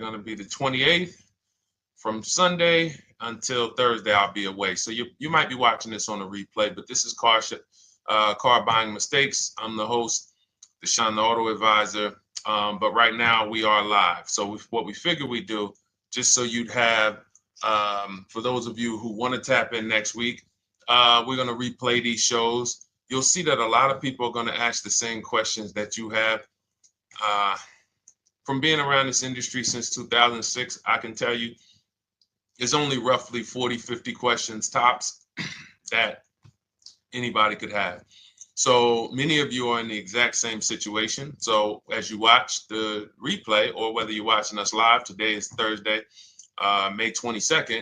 going to be the 28th. From Sunday until Thursday, I'll be away. So you might be watching this on a replay, but this is Car Buying Mistakes. I'm the host, Deshone the Auto Advisor. But right now we are live. So what we figured we do, just so you'd have, for those of you who want to tap in next week, we're going to replay these shows. You'll see that a lot of people are going to ask the same questions that you have. From being around this industry since 2006, I can tell you there's only roughly 40, 50 questions tops that anybody could have. So many of you are in the exact same situation. So as you watch the replay, or whether you're watching us live, today is Thursday, May 22nd,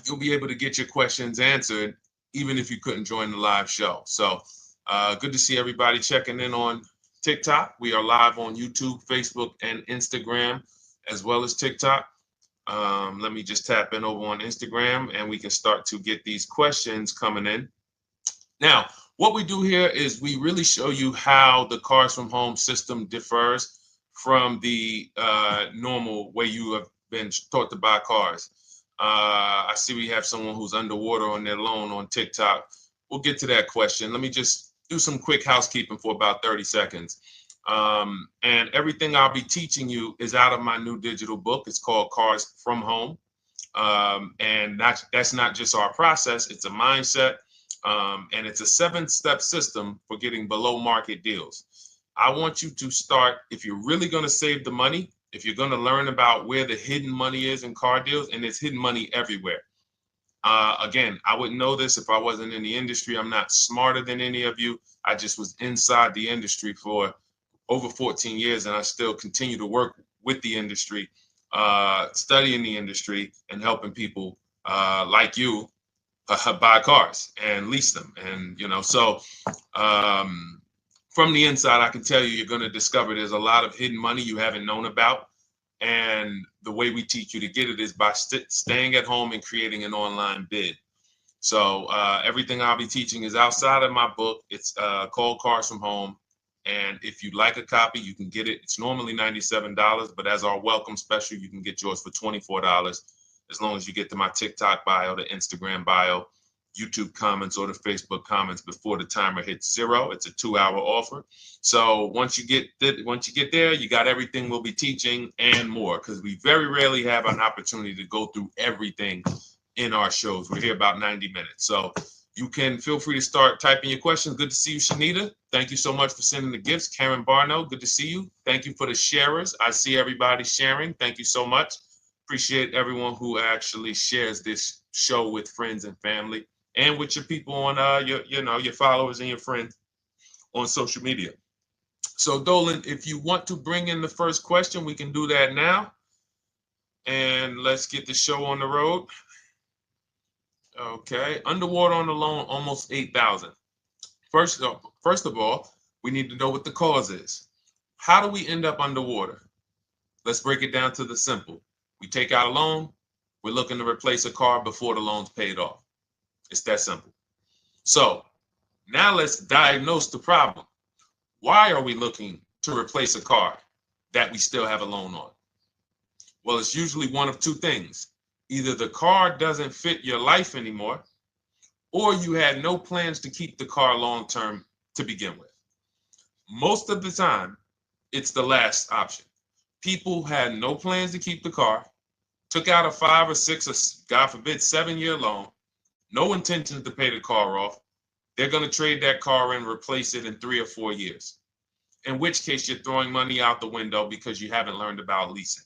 you'll be able to get your questions answered, even if you couldn't join the live show. So good to see everybody checking in on TikTok. We are live on YouTube, Facebook, and Instagram, as well as TikTok. Let me just tap in over on Instagram and we can start to get these questions coming in. Now, what we do here is we really show you how the Cars from Home system differs from the normal way you have been taught to buy cars. I see we have someone who's underwater on their loan on TikTok. We'll get to that question. Let me just do some quick housekeeping for about 30 seconds. And everything I'll be teaching you is out of my new digital book. It's called Cars from Home. And that's not just our process, it's a mindset. And it's a 7-step system for getting below market deals. I want you to start, if you're really going to save the money, if you're going to learn about where the hidden money is in car deals, and there's hidden money everywhere. Again, I wouldn't know this if I wasn't in the industry. I'm not smarter than any of you. I just was inside the industry for over 14 years, and I still continue to work with the industry, studying the industry and helping people like you buy cars and lease them. And, so from the inside, I can tell you, you're going to discover there's a lot of hidden money you haven't known about. And the way we teach you to get it is by staying at home and creating an online bid. So everything I'll be teaching is outside of my book. It's called Cars from Home. And if you'd like a copy, you can get it. It's normally $97, but as our welcome special, you can get yours for $24, as long as you get to my TikTok bio, the Instagram bio, YouTube comments, or the Facebook comments before the timer hits 0. It's a 2-hour offer. So once you get there, you got everything we'll be teaching and more, because we very rarely have an opportunity to go through everything in our shows. We're here about 90 minutes. So you can feel free to start typing your questions. Good to see you, Shanita. Thank you so much for sending the gifts. Karen Barno, good to see you. Thank you for the sharers. I see everybody sharing. Thank you so much. Appreciate everyone who actually shares this show with friends and family, and with your people on your followers and your friends on social media. So Dolan, if you want to bring in the first question, we can do that now. And let's get the show on the road. Okay, underwater on the loan, almost 8,000. First of all, we need to know what the cause is. How do we end up underwater? Let's break it down to the simple. We take out a loan, we're looking to replace a car before the loan's paid off. It's that simple. So now let's diagnose the problem. Why are we looking to replace a car that we still have a loan on? Well, it's usually one of two things. Either the car doesn't fit your life anymore, or you had no plans to keep the car long-term to begin with. Most of the time, it's the last option. People had no plans to keep the car, took out a 5 or 6 or, God forbid, 7-year loan, no intention to pay the car off. They're going to trade that car and replace it in 3 or 4 years, in which case you're throwing money out the window because you haven't learned about leasing.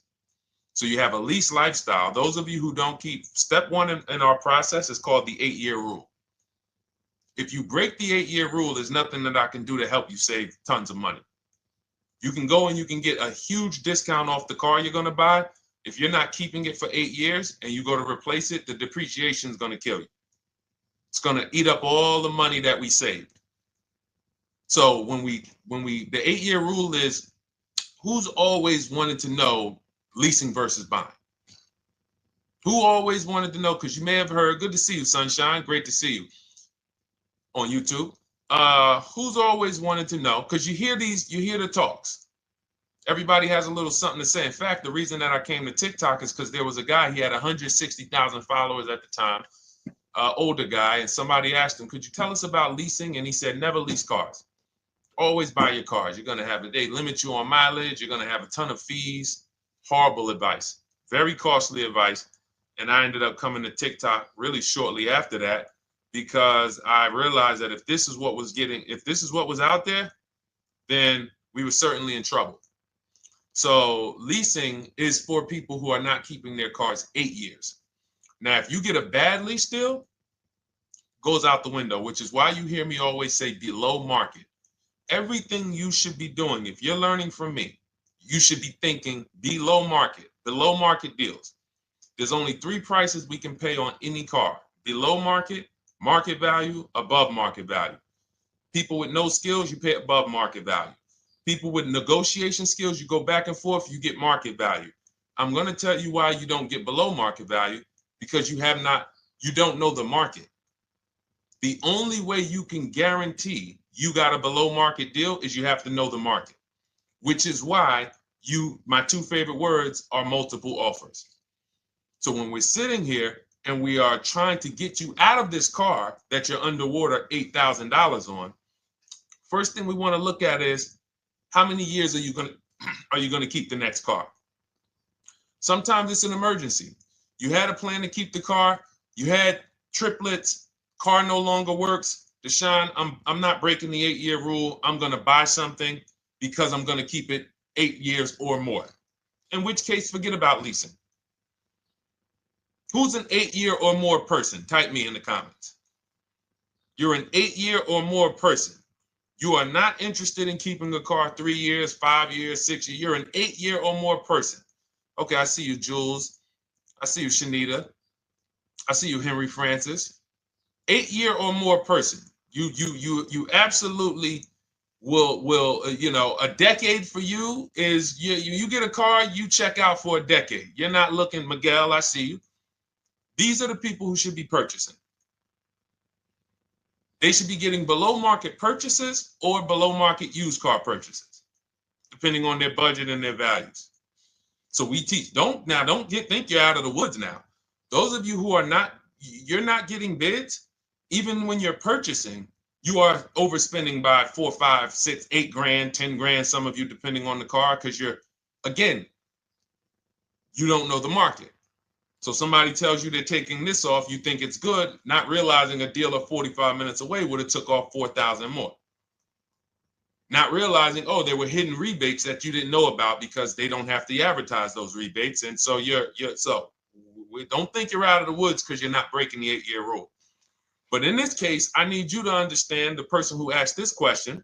So you have a lease lifestyle. Those of you who don't keep, step 1 in our process is called the 8-year rule. If you break the 8-year rule, there's nothing that I can do to help you save tons of money. You can go and you can get a huge discount off the car you're going to buy. If you're not keeping it for 8 years and you go to replace it, the depreciation is going to kill you. It's going to eat up all the money that we saved. So the 8-year rule is, who's always wanted to know leasing versus buying? Who always wanted to know? Because you may have heard, good to see you, Sunshine. Great to see you on YouTube. Who's always wanted to know? Because you hear the talks. Everybody has a little something to say. In fact, the reason that I came to TikTok is because there was a guy, he had 160,000 followers at the time, older guy, and somebody asked him, could you tell us about leasing? And he said, never lease cars. Always buy your cars. You're going to have they limit you on mileage. You're going to have a ton of fees. Horrible advice, very costly advice. And I ended up coming to TikTok really shortly after that because I realized that if this is what was out there, then we were certainly in trouble. So leasing is for people who are not keeping their cars 8 years. Now, if you get a bad lease deal, goes out the window, which is why you hear me always say below market. Everything you should be doing, if you're learning from me, you should be thinking below market deals. There's only 3 prices we can pay on any car: below market, market value, above market value. People with no skills, you pay above market value. People with negotiation skills, you go back and forth, you get market value. I'm going to tell you why you don't get below market value, because you don't know the market. The only way you can guarantee you got a below market deal is you have to know the market, which is why my 2 favorite words are multiple offers. So when we're sitting here and we are trying to get you out of this car that you're underwater $8,000 on, first thing we want to look at is, how many years are you going to keep the next car? Sometimes it's an emergency. You had a plan to keep the car. You had triplets. Car no longer works. Deshone, I'm not breaking the 8-year rule. I'm going to buy something because I'm going to keep it 8 years or more. In which case, forget about leasing. Who's an 8-year or more person? Type me in the comments. You're an 8-year or more person. You are not interested in keeping a car 3 years, 5 years, 6 years. You're an 8-year or more person. Okay, I see you, Jules. I see you, Shanita. I see you, Henry Francis. 8-year or more person. You absolutely will a decade for you is you get a car, you check out for a decade. You're not looking, Miguel, I see you. These are the people who should be purchasing. They should be getting below market purchases or below market used car purchases, depending on their budget and their values. So we teach, think you're out of the woods now. Those of you who are not, you're not getting bids, even when you're purchasing, you are overspending by 4, 5, 6, 8 grand, 10 grand, some of you, depending on the car, because you don't know the market. So somebody tells you they're taking this off, you think it's good, not realizing a dealer 45 minutes away would have took off 4,000 more. Not realizing, there were hidden rebates that you didn't know about because they don't have to advertise those rebates. And so don't think you're out of the woods because you're not breaking the 8-year rule. But in this case, I need you to understand, the person who asked this question,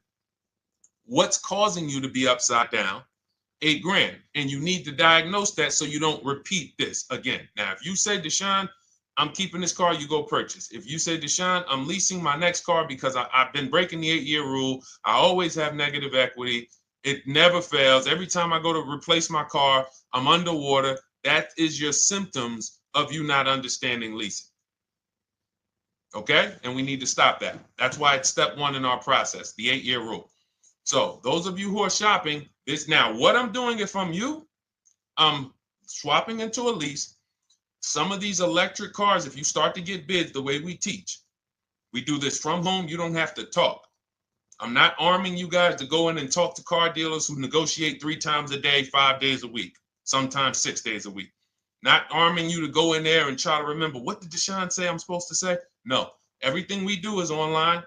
what's causing you to be upside down 8 grand, and you need to diagnose that so you don't repeat this again. Now, if you say, Deshone, I'm keeping this car, you go purchase. If you say, Deshone, I'm leasing my next car because I've been breaking the 8-year rule, I always have negative equity, it never fails. Every time I go to replace my car, I'm underwater. That is your symptoms of you not understanding leasing. Okay? And we need to stop that. That's why it's step 1 in our process, the 8-year rule. So those of you who are shopping this now, what I'm doing if I'm you, I'm swapping into a lease. Some of these electric cars, if you start to get bids the way we teach, we do this from home, you don't have to talk. I'm not arming you guys to go in and talk to car dealers who negotiate 3 times a day, 5 days a week, sometimes 6 days a week. Not arming you to go in there and try to remember, what did Deshone say I'm supposed to say? No, everything we do is online,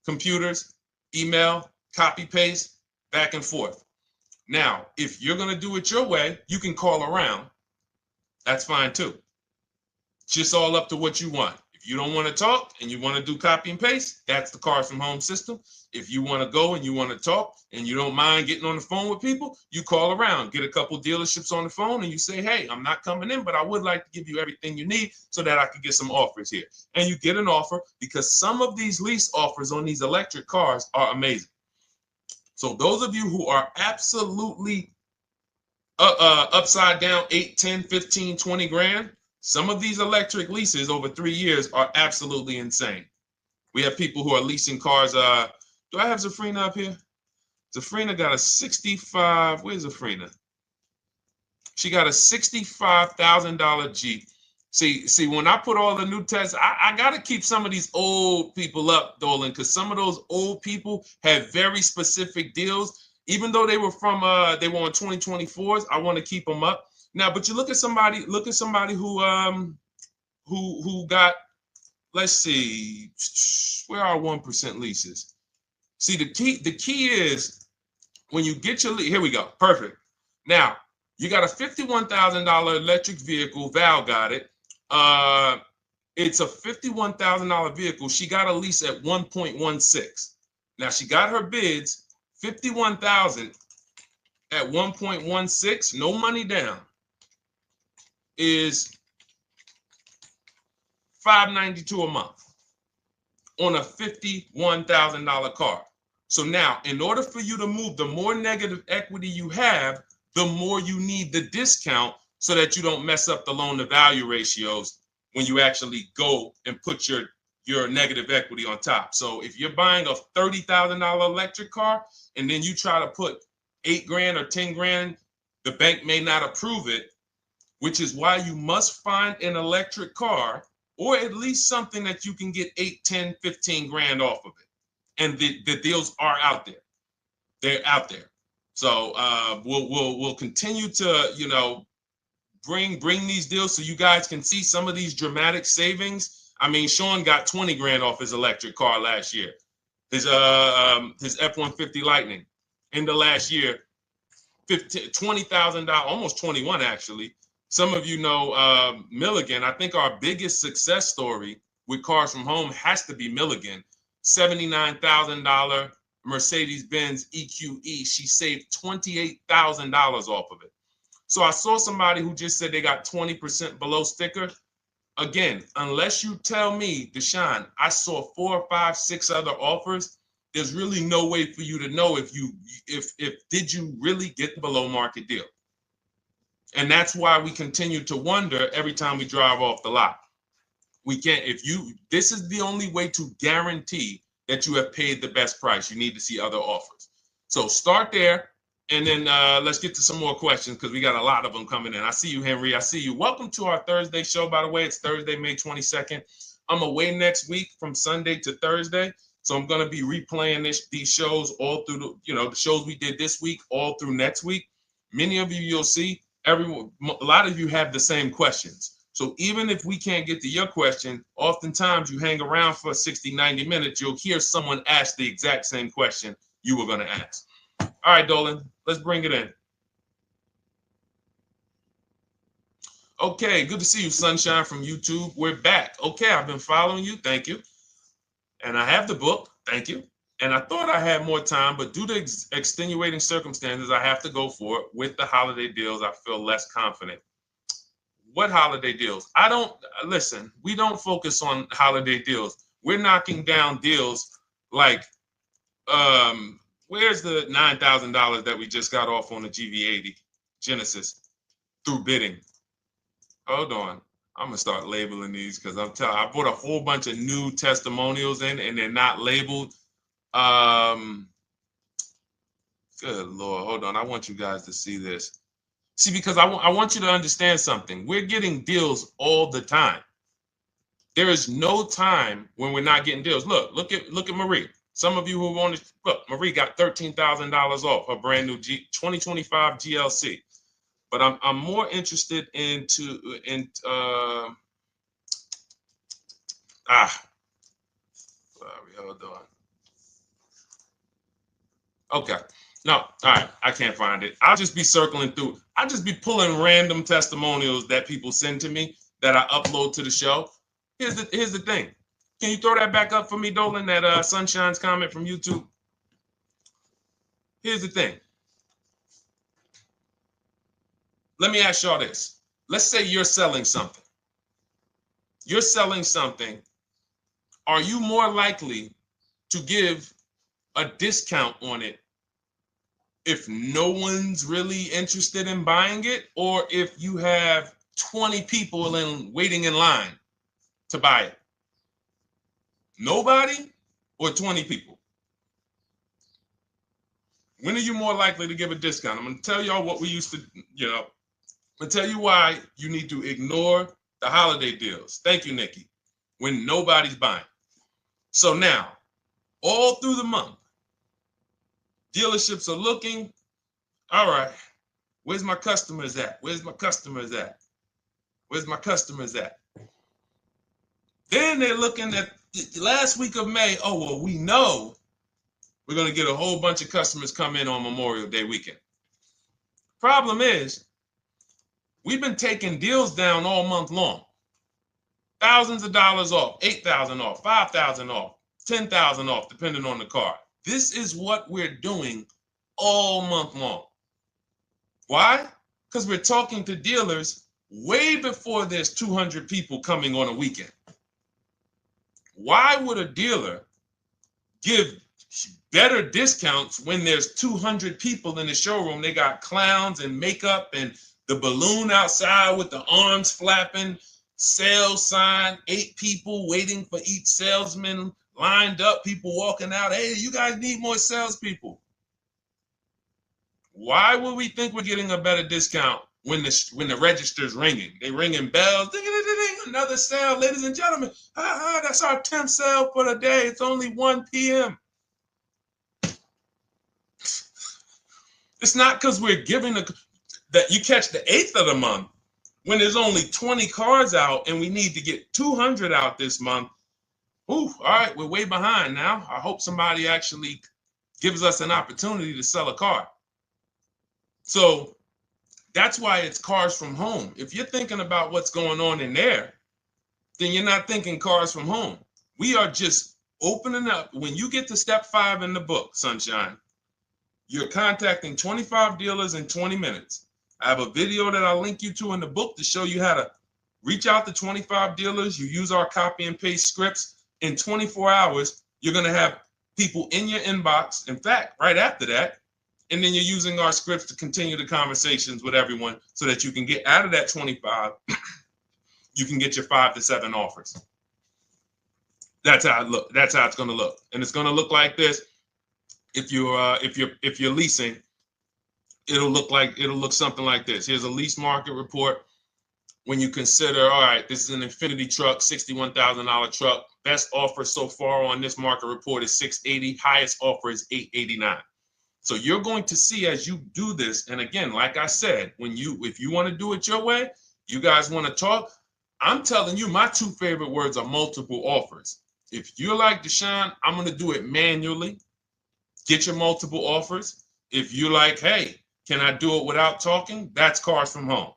computers, email, copy, paste, back and forth. Now, if you're going to do it your way, you can call around. That's fine too. It's just all up to what you want. If you don't want to talk and you want to do copy and paste, that's the Cars from Home system. If you want to go and you want to talk and you don't mind getting on the phone with people, you call around, get a couple dealerships on the phone, and you say, hey, I'm not coming in, but I would like to give you everything you need so that I can get some offers here. And you get an offer, because some of these lease offers on these electric cars are amazing. So those of you who are absolutely upside down 8, 10, 15, 20 grand, some of these electric leases over 3 years are absolutely insane. We have people who are leasing cars. Do I have Zafrina up here? Zafrina got a 65. Where's Zafrina? She got a $65,000 Jeep. See, when I put all the new tests, I got to keep some of these old people up, Dolan, because some of those old people have very specific deals. Even though they were on 2024s, I want to keep them up. Now, but you look at somebody who got, let's see, where are 1% leases? See, the key is when you get your lease, here we go, perfect. Now, you got a $51,000 electric vehicle, Val got it. It's a $51,000 vehicle. She got a lease at 1.16. Now she got her bids, 51,000 at 1.16, no money down, is $592 a month on a $51,000 car. So now, in order for you to move, the more negative equity you have, the more you need the discount so that you don't mess up the loan to value ratios when you actually go and put your negative equity on top. So if you're buying a $30,000 electric car and then you try to put $8,000 or $10,000, the bank may not approve it, which is why you must find an electric car or at least something that you can get 8, 10, 15 grand off of it. And the deals are out there. They're out there. So we'll continue to, bring these deals so you guys can see some of these dramatic savings. I mean, Sean got 20 grand off his electric car last year. His F-150 Lightning in the last year, $20,000, almost 21 actually. Some of you know Milligan. I think our biggest success story with Cars from Home has to be Milligan. $79,000 Mercedes-Benz EQE. She saved $28,000 off of it. So I saw somebody who just said they got 20% below sticker. Again, unless you tell me, Deshone, I saw 4, 5, 6 other offers, there's really no way for you to know if did you really get the below market deal. And that's why we continue to wonder every time we drive off the lot. We can't, this is the only way to guarantee that you have paid the best price. You need to see other offers. So start there. And then let's get to some more questions because we got a lot of them coming in. I see you, Henry. I see you. Welcome to our Thursday show, by the way. It's Thursday, May 22nd. I'm away next week from Sunday to Thursday. So I'm going to be replaying these shows all through, the shows we did this week, all through next week. Many of you, you'll see, a lot of you have the same questions. So even if we can't get to your question, oftentimes you hang around for 60, 90 minutes, you'll hear someone ask the exact same question you were going to ask. All right, Dolan, let's bring it in. Okay, good to see you, Sunshine from YouTube. We're back. Okay, I've been following you. Thank you. And I have the book. Thank you. And I thought I had more time, but due to extenuating circumstances, I have to go for it. With the holiday deals, I feel less confident. What holiday deals? Listen, we don't focus on holiday deals. We're knocking down deals like, where's the $9,000 that we just got off on the GV80 Genesis through bidding? Hold on. I'm going to start labeling these because I put a whole bunch of new testimonials in and they're not labeled. Good Lord. Hold on. I want you guys to see this. See, because I want you to understand something. We're getting deals all the time. There is no time when we're not getting deals. Look at Marie. Some of you who want to look, Marie got $13,000 off her brand new 2025 GLC. But I'm more interested sorry, hold on. Okay. No, all right, I can't find it. I'll just be circling through. I'll just be pulling random testimonials that people send to me that I upload to the show. Here's the thing. Can you throw that back up for me, Dolan, that Sunshine's comment from YouTube? Here's the thing. Let me ask y'all this. Let's say you're selling something. You're selling something. Are you more likely to give a discount on it if no one's really interested in buying it, or if you have 20 people waiting in line to buy it? Nobody or 20 people? When are you more likely to give a discount? I'm going to tell y'all what we used to, I'm going to tell you why you need to ignore the holiday deals. Thank you, Nikki. When nobody's buying. So now, all through the month, dealerships are looking, all right, where's my customers at? Where's my customers at? Where's my customers at? Then they're looking at the last week of May. Oh, well, we know we're going to get a whole bunch of customers come in on Memorial Day weekend. Problem is, we've been taking deals down all month long. Thousands of dollars off, 8,000 off, 5,000 off, 10,000 off, depending on the car. This is what we're doing all month long. Why? Because we're talking to dealers way before there's 200 people coming on a weekend. Why would a dealer give better discounts when there's 200 people in the showroom? They got clowns and makeup and the balloon outside with the arms flapping, sales sign, 8 people waiting for each salesman lined up, people walking out. Hey, you guys need more salespeople. Why would we think we're getting a better discount when the register's ringing? They ringing bells, ding, ding, ding, ding, another sale, ladies and gentlemen. That's our 10th sale for the day. It's only 1 p.m. It's not because we're giving that you catch the 8th of the month when there's only 20 cars out and we need to get 200 out this month. Ooh, all right, we're way behind now. I hope somebody actually gives us an opportunity to sell a car. So that's why it's cars from home. If you're thinking about what's going on in there, then you're not thinking cars from home. We are just opening up. When you get to step 5 in the book, Sunshine, you're contacting 25 dealers in 20 minutes. I have a video that I'll link you to in the book to show you how to reach out to 25 dealers. You use our copy and paste scripts. In 24 hours, you're going to have people in your inbox. In fact, right after that, and then you're using our scripts to continue the conversations with everyone so that you can get out of that 25, you can get your 5 to 7 offers. That's how it look. That's how it's going to look. And it's going to look like this. If you're leasing, it'll look something like this. Here's a lease market report. When you consider, all right, this is an Infinity truck, $61,000 truck. Best offer so far on this market report is $680. Highest offer is $889. So you're going to see as you do this, and again, like I said, if you want to do it your way, you guys want to talk, I'm telling you, my 2 favorite words are multiple offers. If you're like Deshone, I'm going to do it manually. Get your multiple offers. If you're like, hey, can I do it without talking? That's cars from home.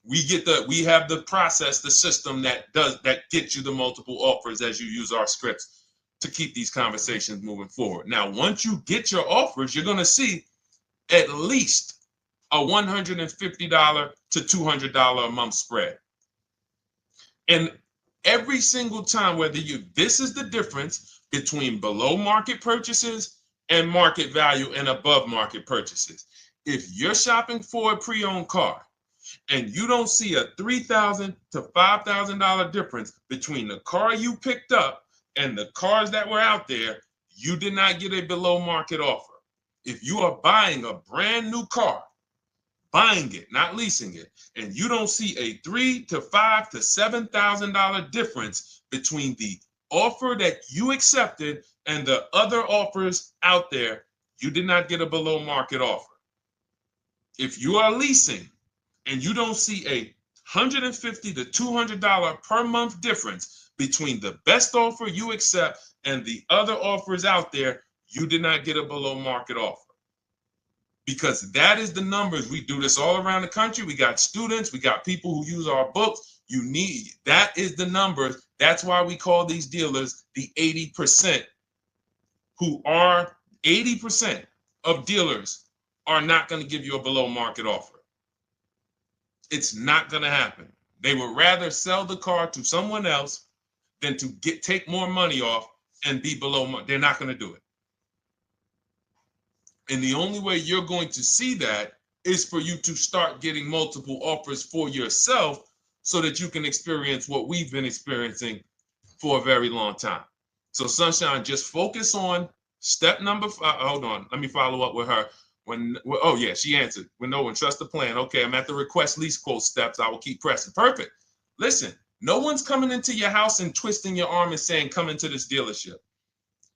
We have the process, the system that gets you the multiple offers as you use our scripts to keep these conversations moving forward. Now, once you get your offers, you're going to see at least a $150 to $200 a month spread. And every single time, this is the difference between below market purchases and market value and above market purchases. If you're shopping for a pre-owned car and you don't see a $3,000 to $5,000 difference between the car you picked up and the cars that were out there, you did not get a below market offer. If you are buying a brand new car, buying it, not leasing it, and you don't see a $3,000 to $5,000 to $7,000 difference between the offer that you accepted and the other offers out there, you did not get a below market offer. If you are leasing and you don't see a $150 to $200 per month difference between the best offer you accept and the other offers out there, you did not get a below market offer. Because that is the numbers. We do this all around the country. We got students, we got people who use our books. That is the numbers. That's why we call these dealers the 80%, who are 80% of dealers are not going to give you a below market offer. It's not going to happen. They would rather sell the car to someone else than to take more money off and be below market. They're not going to do it. And the only way you're going to see that is for you to start getting multiple offers for yourself so that you can experience what we've been experiencing for a very long time. So Sunshine, just focus on Step number five, hold on, let me follow up with her. Oh yeah, she answered. When no one trusts the plan. Okay, I'm at the request lease quote steps. I will keep pressing. Perfect. Listen, no one's coming into your house and twisting your arm and saying, come into this dealership.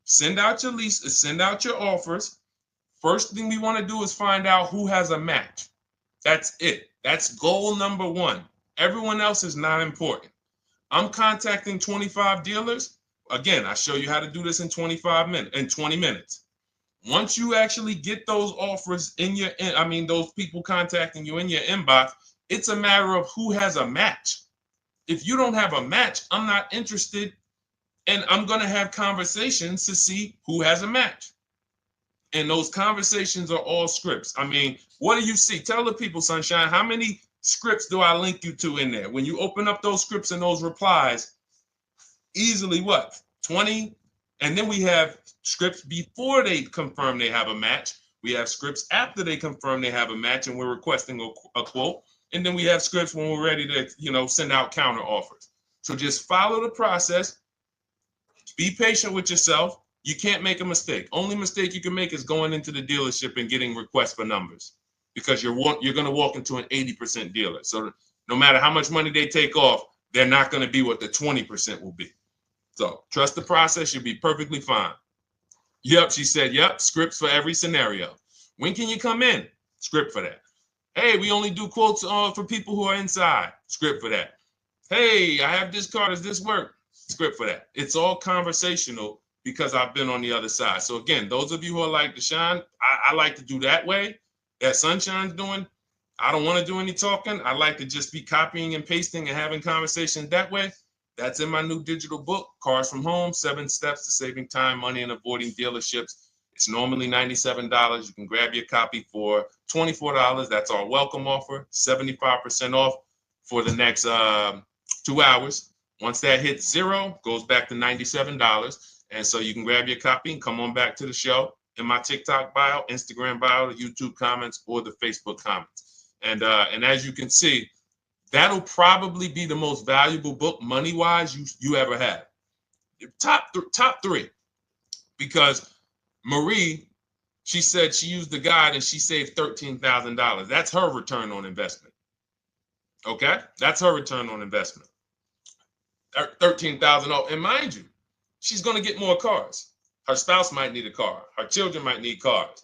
Send out your leases, send out your offers. First thing we want to do is find out who has a match. That's it. That's goal number one. Everyone else is not important. I'm contacting 25 dealers. Again, I show you how to do this in 20 minutes. Once you actually get those offers in your, those people contacting you in your inbox, it's a matter of who has a match. If you don't have a match, I'm not interested, and I'm going to have conversations to see who has a match. And those conversations are all scripts. I mean, what do you see? Tell the people, Sunshine, how many scripts do I link you to in there? When you open up those scripts and those replies, easily what? 20? And then we have scripts before they confirm they have a match. We have scripts after they confirm they have a match and we're requesting a quote. And then we have scripts when we're ready to, send out counter offers. So just follow the process. Be patient with yourself. You can't make a mistake. Only mistake you can make is going into the dealership and getting requests for numbers, because you're going to walk into an 80% dealer. So no matter how much money they take off, they're not going to be what the 20% will be. So trust the process. You'll be perfectly fine. Yep, she said, yep, scripts for every scenario. When can you come in? Script for that. Hey, we only do quotes for people who are inside. Script for that. Hey, I have this car. Does this work? Script for that. It's all conversational because I've been on the other side. So again, those of you who are like Deshone, I like to do that way, that Sunshine's doing. I don't want to do any talking. I like to just be copying and pasting and having conversations that way. That's in my new digital book, Cars from Home, 7 Steps to Saving Time, Money, and Avoiding Dealerships. It's normally $97. You can grab your copy for $24. That's our welcome offer, 75% off for the next 2 hours. Once that hits zero, goes back to $97. And so you can grab your copy and come on back to the show in my TikTok bio, Instagram bio, the YouTube comments, or the Facebook comments. And as you can see, that'll probably be the most valuable book money-wise you ever have. Top three. Because Marie, she said she used the guide and she saved $13,000. That's her return on investment. Okay? That's her return on investment. $13,000. And mind you, she's going to get more cars. Her spouse might need a car. Her children might need cars.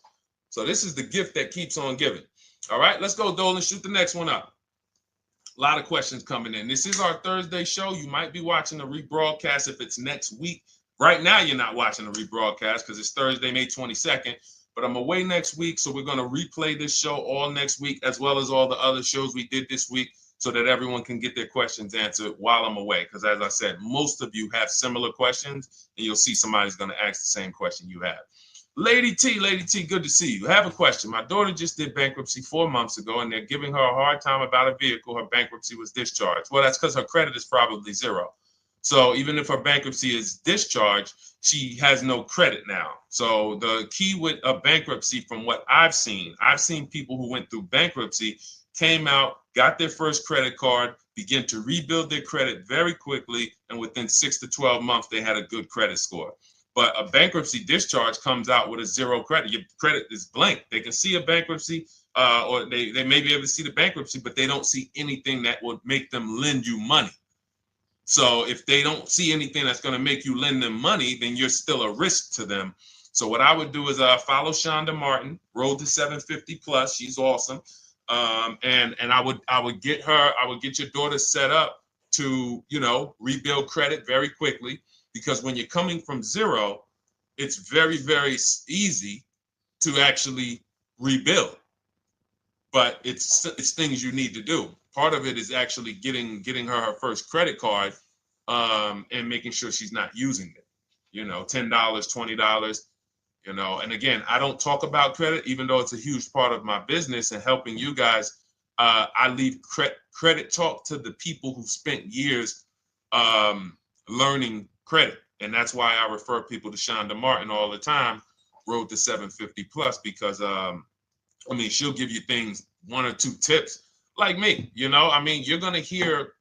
So this is the gift that keeps on giving. All right, let's go, Dolan. Shoot the next one up. A lot of questions coming in. This is our Thursday show. You might be watching a rebroadcast if it's next week. Right now, you're not watching a rebroadcast because it's Thursday, May 22nd. But I'm away next week, so we're going to replay this show all next week, as well as all the other shows we did this week, so that everyone can get their questions answered while I'm away. Because as I said, most of you have similar questions, and you'll see somebody's going to ask the same question you have. Lady T, good to see you. I have a question. My daughter just did bankruptcy 4 months ago, and they're giving her a hard time about a vehicle. Her bankruptcy was discharged. Well, that's because her credit is probably zero. So even if her bankruptcy is discharged, she has no credit now. So the key with a bankruptcy, from what I've seen people who went through bankruptcy, came out, got their first credit card, began to rebuild their credit very quickly, and within 6 to 12 months, they had a good credit score. But a bankruptcy discharge comes out with a zero credit. Your credit is blank. They can see a bankruptcy, or they may be able to see the bankruptcy, but they don't see anything that would make them lend you money. So if they don't see anything that's going to make you lend them money, then you're still a risk to them. So what I would do is follow Shonda Martin, Road to 750 Plus. She's awesome. And I would get your daughter set up to, rebuild credit very quickly, because when you're coming from zero, it's very, very easy to actually rebuild. But it's things you need to do. Part of it is actually getting her first credit card, and making sure she's not using it. $10, $20. And again, I don't talk about credit, even though it's a huge part of my business and helping you guys. I leave credit talk to the people who spent years learning credit. And that's why I refer people to Shonda Martin all the time, Road to 750 Plus, because she'll give you things, 1 or 2 tips, like me. You're going to hear,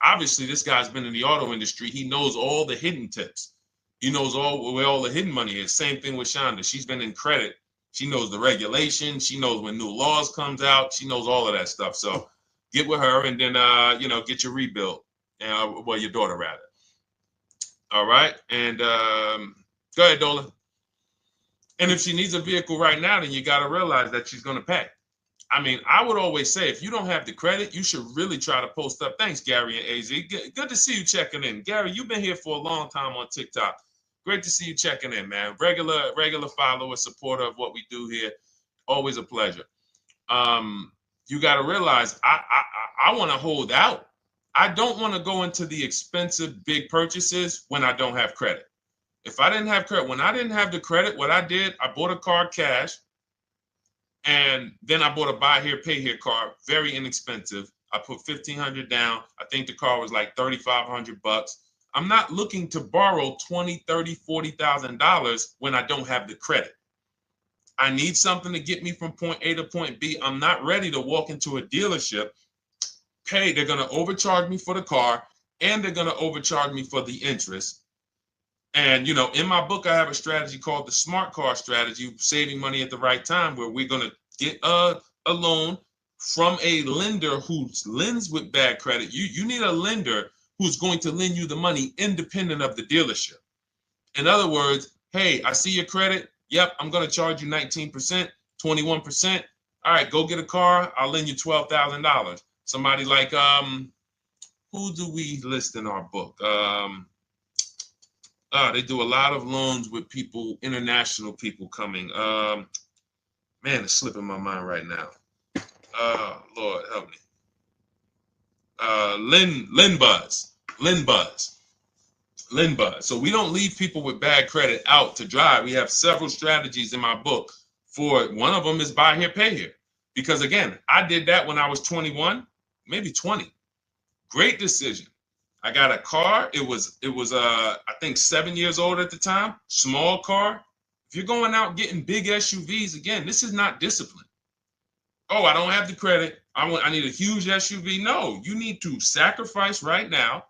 obviously this guy's been in the auto industry. He knows all the hidden tips. He knows where all the hidden money is. Same thing with Shonda. She's been in credit. She knows the regulations. She knows when new laws comes out. She knows all of that stuff. So get with her and then, get your rebuild. Well, your daughter rather. All right. And go ahead, Dola. And if she needs a vehicle right now, then you got to realize that she's going to pay. I mean, I would always say if you don't have the credit, you should really try to post up. Thanks, Gary and AZ. Good to see you checking in. Gary, you've been here for a long time on TikTok. Great to see you checking in, man. Regular follower, supporter of what we do here. Always a pleasure. You got to realize I want to hold out. I don't want to go into the expensive big purchases when I don't have credit. If I didn't have credit, when I didn't have the credit, what I did, I bought a car cash. And then I bought a buy here, pay here car, very inexpensive. I put $1,500 down. I think the car was like $3,500. I'm not looking to borrow $20,000, $30,000, $40,000 when I don't have the credit. I need something to get me from point A to point B. I'm not ready to walk into a dealership, pay. They're going to overcharge me for the car, and they're going to overcharge me for the interest. And, in my book, I have a strategy called the smart car strategy, saving money at the right time, where we're going to get a loan from a lender who lends with bad credit. You need a lender who's going to lend you the money independent of the dealership. In other words, hey, I see your credit. Yep, I'm going to charge you 19%, 21%. All right, go get a car. I'll lend you $12,000. Somebody like, who do we list in our book? They do a lot of loans with people, international people coming. Man, it's slipping my mind right now. Lord help me. LendBuzz. So we don't leave people with bad credit out to dry. We have several strategies in my book. For one of them is buy here, pay here. Because again, I did that when I was 21, maybe 20. Great decision. I got a car. It was I think 7 years old at the time. Small car. If you're going out getting big SUVs, again, this is not discipline. Oh, I don't have the credit. I need a huge SUV. No, you need to sacrifice right now,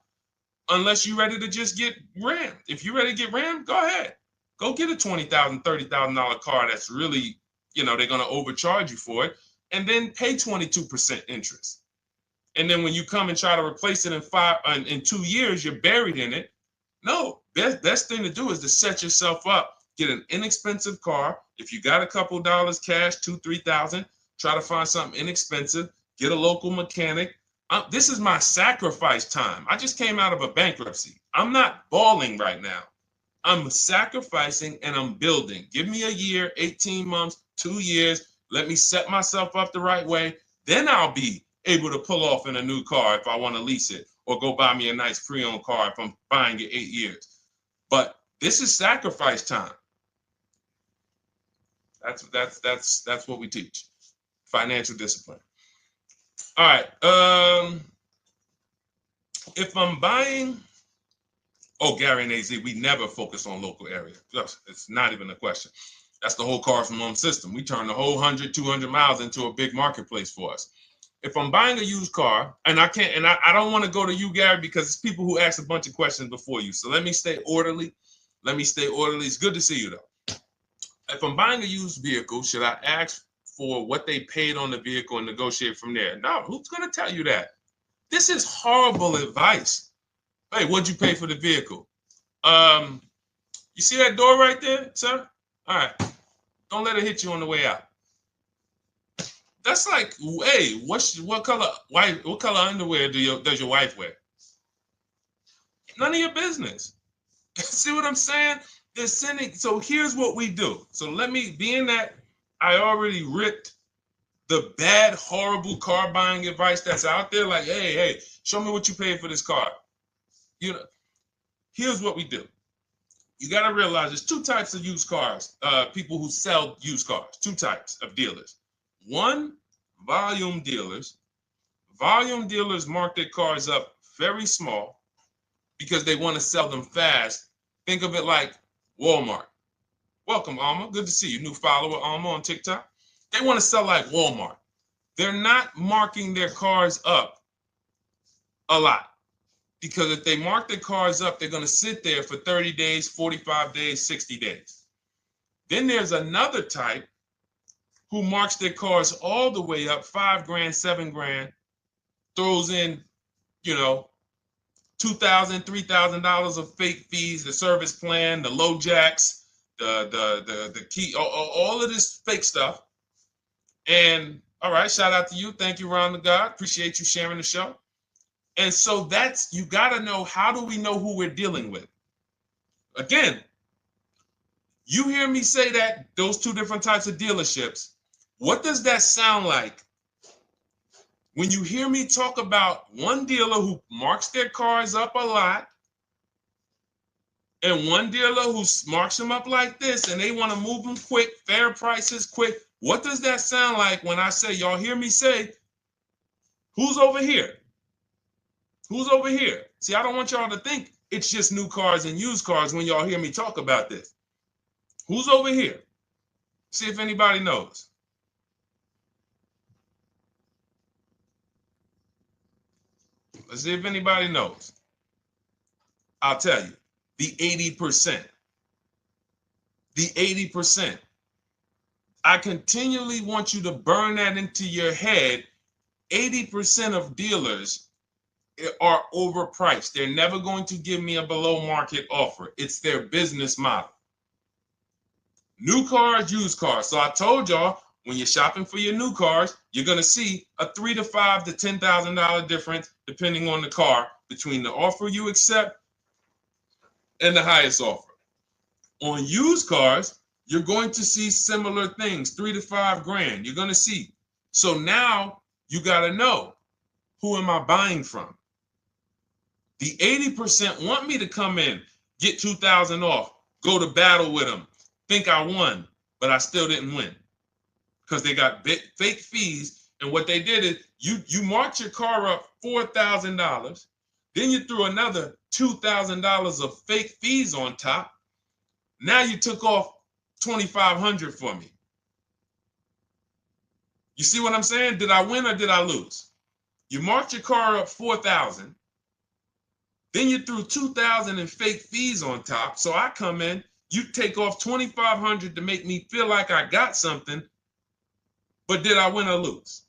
unless you're ready to just get rammed. If you're ready to get rammed, go ahead. Go get a $20,000, $30,000 car that's really, they're going to overcharge you for it, and then pay 22% interest. And then when you come and try to replace it in 2 years, you're buried in it. No, best thing to do is to set yourself up. Get an inexpensive car. If you got a couple dollars cash, $2,000, $3,000, try to find something inexpensive. Get a local mechanic. This is my sacrifice time. I just came out of a bankruptcy. I'm not balling right now. I'm sacrificing and I'm building. Give me a year, 18 months, 2 years. Let me set myself up the right way. Then I'll be able to pull off in a new car if I want to lease it, or go buy me a nice pre-owned car if I'm buying it 8 years. But this is sacrifice time. That's what we teach. Financial discipline. All right. If I'm buying, Gary and AZ, we never focus on local area. It's not even a question. That's the whole car from home system. We turn the whole 100, 200 miles into a big marketplace for us. If I'm buying a used car, and I don't want to go to you, Gary, because it's people who ask a bunch of questions before you. So let me stay orderly. It's good to see you, though. If I'm buying a used vehicle, should I ask for what they paid on the vehicle and negotiate from there? No, who's going to tell you that? This is horrible advice. Hey, what'd you pay for the vehicle? You see that door right there, sir? All right. Don't let it hit you on the way out. That's like, hey, what color underwear does your wife wear? None of your business. See what I'm saying? They're sending. So here's what we do. So being that I already ripped the bad, horrible car buying advice that's out there, like, hey, show me what you paid for this car. Here's what we do. You got to realize there's two types of used cars, people who sell used cars, two types of dealers. One, volume dealers. Volume dealers mark their cars up very small because they want to sell them fast. Think of it like Walmart. Welcome, Alma. Good to see you. New follower, Alma, on TikTok. They want to sell like Walmart. They're not marking their cars up a lot. Because if they mark their cars up, they're going to sit there for 30 days, 45 days, 60 days. Then there's another type who marks their cars all the way up, 5 grand, 7 grand, throws in, you know, $2,000, $3,000 of fake fees, the service plan, the low jacks, the key, all of this fake stuff. And all right, shout out to you. Thank you, Ron the God. Appreciate you sharing the show. And so that's, you got to know, how do we know who we're dealing with? Again, you hear me say that, those two different types of dealerships. What does that sound like when you hear me talk about one dealer who marks their cars up a lot and one dealer who marks them up like this and they want to move them quick, fair prices, quick? What does that sound like when I say, y'all hear me say, who's over here? Who's over here? See, I don't want y'all to think it's just new cars and used cars when y'all hear me talk about this. Who's over here? See if anybody knows. Let's see if anybody knows. I'll tell you, the 80%. The 80%. I continually want you to burn that into your head. 80% of dealers are overpriced. They're never going to give me a below market offer. It's their business model. New cars, used cars. So I told y'all, when you're shopping for your new cars, you're going to see a $3,000 to $5,000 to $10,000 difference, depending on the car, between the offer you accept and the highest offer. On used cars, you're going to see similar things, 3 to 5 grand. You're going to see. So now you got to know, who am I buying from? The 80% want me to come in, get 2,000 off, go to battle with them, think I won, but I still didn't win because they got fake fees. And what they did is you marked your car up $4,000, then you threw another $2,000 of fake fees on top. Now you took off $2,500 for me. You see what I'm saying? Did I win or did I lose? You marked your car up $4,000. Then you threw $2,000 in fake fees on top. So I come in, you take off $2,500 to make me feel like I got something. But did I win or lose?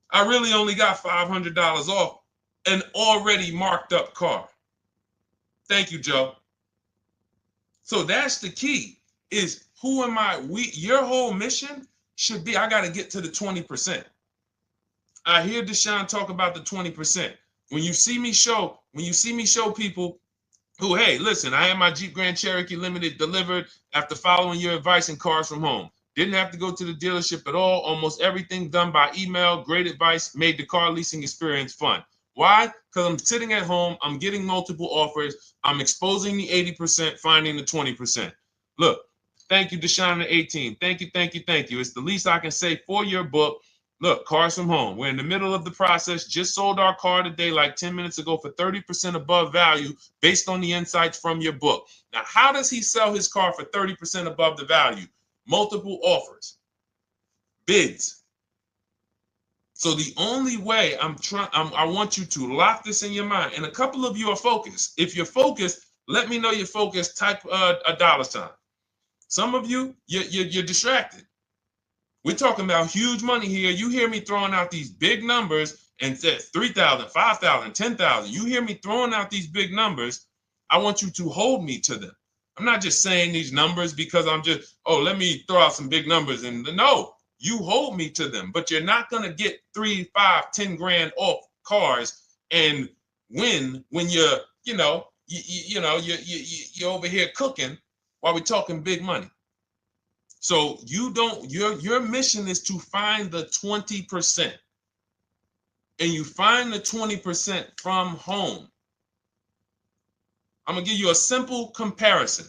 I really only got $500 off an already marked up car. Thank you, Joe. So that's the key, is who am I? Your whole mission should be, I got to get to the 20%. I hear Deshone talk about the 20%. When you see me show people who, hey, listen, I had my Jeep Grand Cherokee Limited delivered after following your advice and cars from home. Didn't have to go to the dealership at all. Almost everything done by email. Great advice. Made the car leasing experience fun. Why? Because I'm sitting at home. I'm getting multiple offers. I'm exposing the 80%, finding the 20%. Look, thank you, Deshone the 18. Thank you, thank you, thank you. It's the least I can say for your book. Look, cars from home. We're in the middle of the process. Just sold our car today, like 10 minutes ago, for 30% above value based on the insights from your book. Now, how does he sell his car for 30% above the value? Multiple offers, bids. So the only way I want you to lock this in your mind. And a couple of you are focused. If you're focused, let me know you're focused. Type a $. Some of you, you're distracted. We're talking about huge money here. You hear me throwing out these big numbers and said 3,000, 5,000, 10,000. You hear me throwing out these big numbers. I want you to hold me to them. I'm not just saying these numbers because I'm just, oh, let me throw out some big numbers. And no, you hold me to them, but you're not going to get 3, 5, 10 grand off cars and win when you're over here cooking while we're talking big money. So your mission is to find the 20%. And you find the 20% from home. I'm going to give you a simple comparison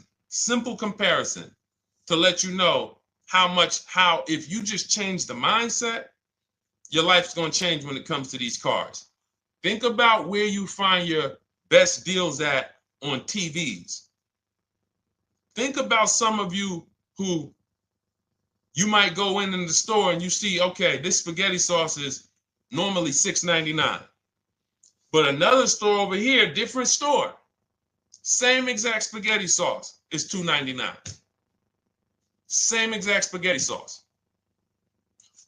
to let you know how if you just change the mindset, your life's going to change when it comes to these cars. Think about where you find your best deals at on TVs. Think about some of you who you might go in the store and you see, okay, this spaghetti sauce is normally $6.99. But another store over here, different store, same exact spaghetti sauce is $2.99. Same exact spaghetti sauce.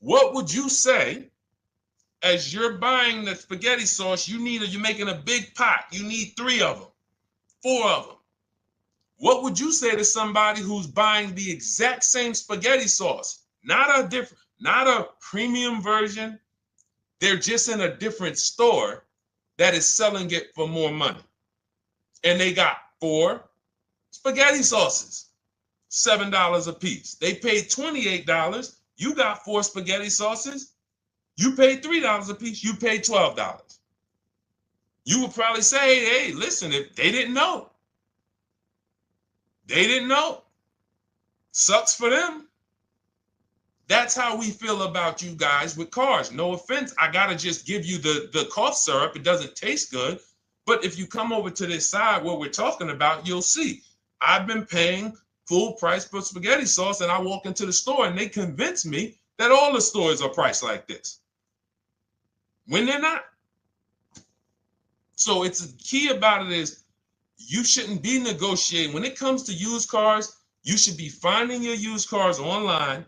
What would you say as you're buying the spaghetti sauce? You're making a big pot. You need 3 of them, 4 of them. What would you say to somebody who's buying the exact same spaghetti sauce? Not a premium version. They're just in a different store that is selling it for more money. And they got 4 spaghetti sauces, $7 a piece. They paid $28. You got 4 spaghetti sauces. You paid $3 a piece. You paid $12. You would probably say, hey, listen, if they didn't know. They didn't know. Sucks for them. That's how we feel about you guys with cars. No offense. I got to just give you the cough syrup. It doesn't taste good. But if you come over to this side, what we're talking about, you'll see. I've been paying full price for spaghetti sauce, and I walk into the store and they convince me that all the stores are priced like this, when they're not. So it's the key about it is you shouldn't be negotiating. When it comes to used cars, you should be finding your used cars online,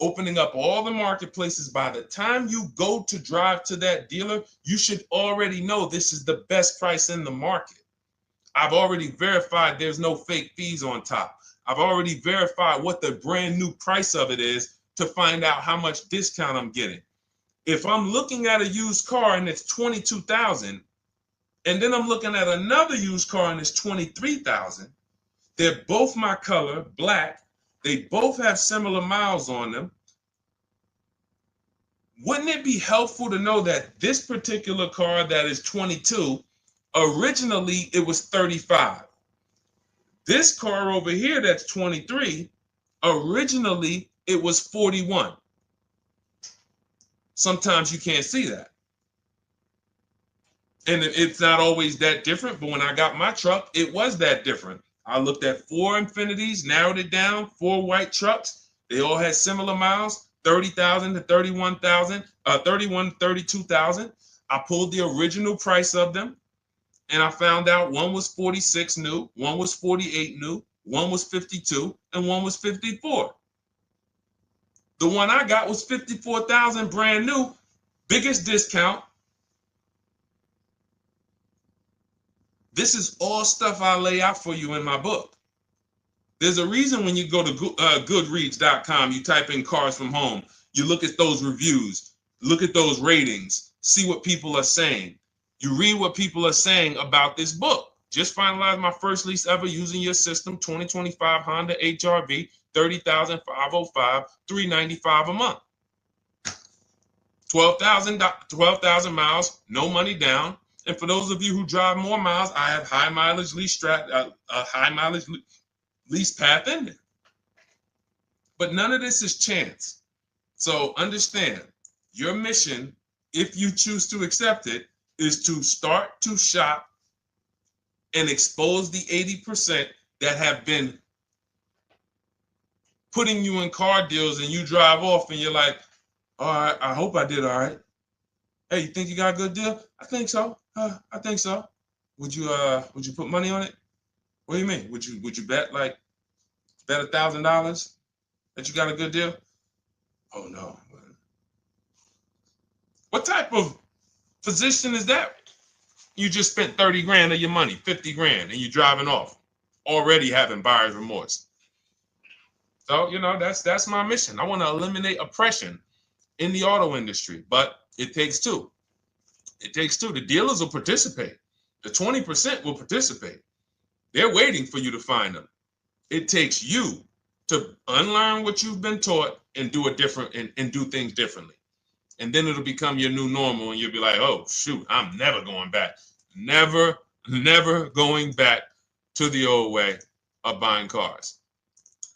opening up all the marketplaces. By the time you go to drive to that dealer, you should already know this is the best price in the market. I've already verified there's no fake fees on top. I've already verified what the brand new price of it is to find out how much discount I'm getting. If I'm looking at a used car and it's $22,000, and then I'm looking at another used car and it's $23,000, they're both my color, black. They both have similar miles on them. Wouldn't it be helpful to know that this particular car that is 22, originally it was 35? This car over here that's 23, originally it was 41. Sometimes you can't see that. And it's not always that different, but when I got my truck, it was that different. I looked at 4 Infinities, narrowed it down, 4 white trucks. They all had similar miles, 30,000 to 31,000, 32,000. I pulled the original price of them, and I found out one was 46 new, one was 48 new, one was 52, and one was 54. The one I got was 54,000 brand new, biggest discount. This is all stuff I lay out for you in my book. There's a reason when you go to Goodreads.com, you type in cars from home, you look at those reviews, look at those ratings, see what people are saying. You read what people are saying about this book. Just finalized my first lease ever using your system, 2025 Honda HR-V, 30,505, $395 a month. 12,000 miles, no money down. And for those of you who drive more miles, I have high mileage lease lease path in there. But none of this is chance. So understand, your mission, if you choose to accept it, is to start to shop and expose the 80% that have been putting you in car deals, and you drive off and you're like, all right, I hope I did all right. Hey, you think you got a good deal? I think so. I think so. Would you put money on it? What do you mean? Would you bet $1,000 that you got a good deal? Oh no. What type of position is that? You just spent 30 grand of your money, 50 grand, and you're driving off, already having buyer's remorse. So, that's my mission. I want to eliminate oppression in the auto industry, but it takes two. It takes two. The dealers will participate. The 20% will participate. They're waiting for you to find them. It takes you to unlearn what you've been taught and do it different and do things differently. And then it'll become your new normal, and you'll be like, oh, shoot, I'm never going back. Never going back to the old way of buying cars.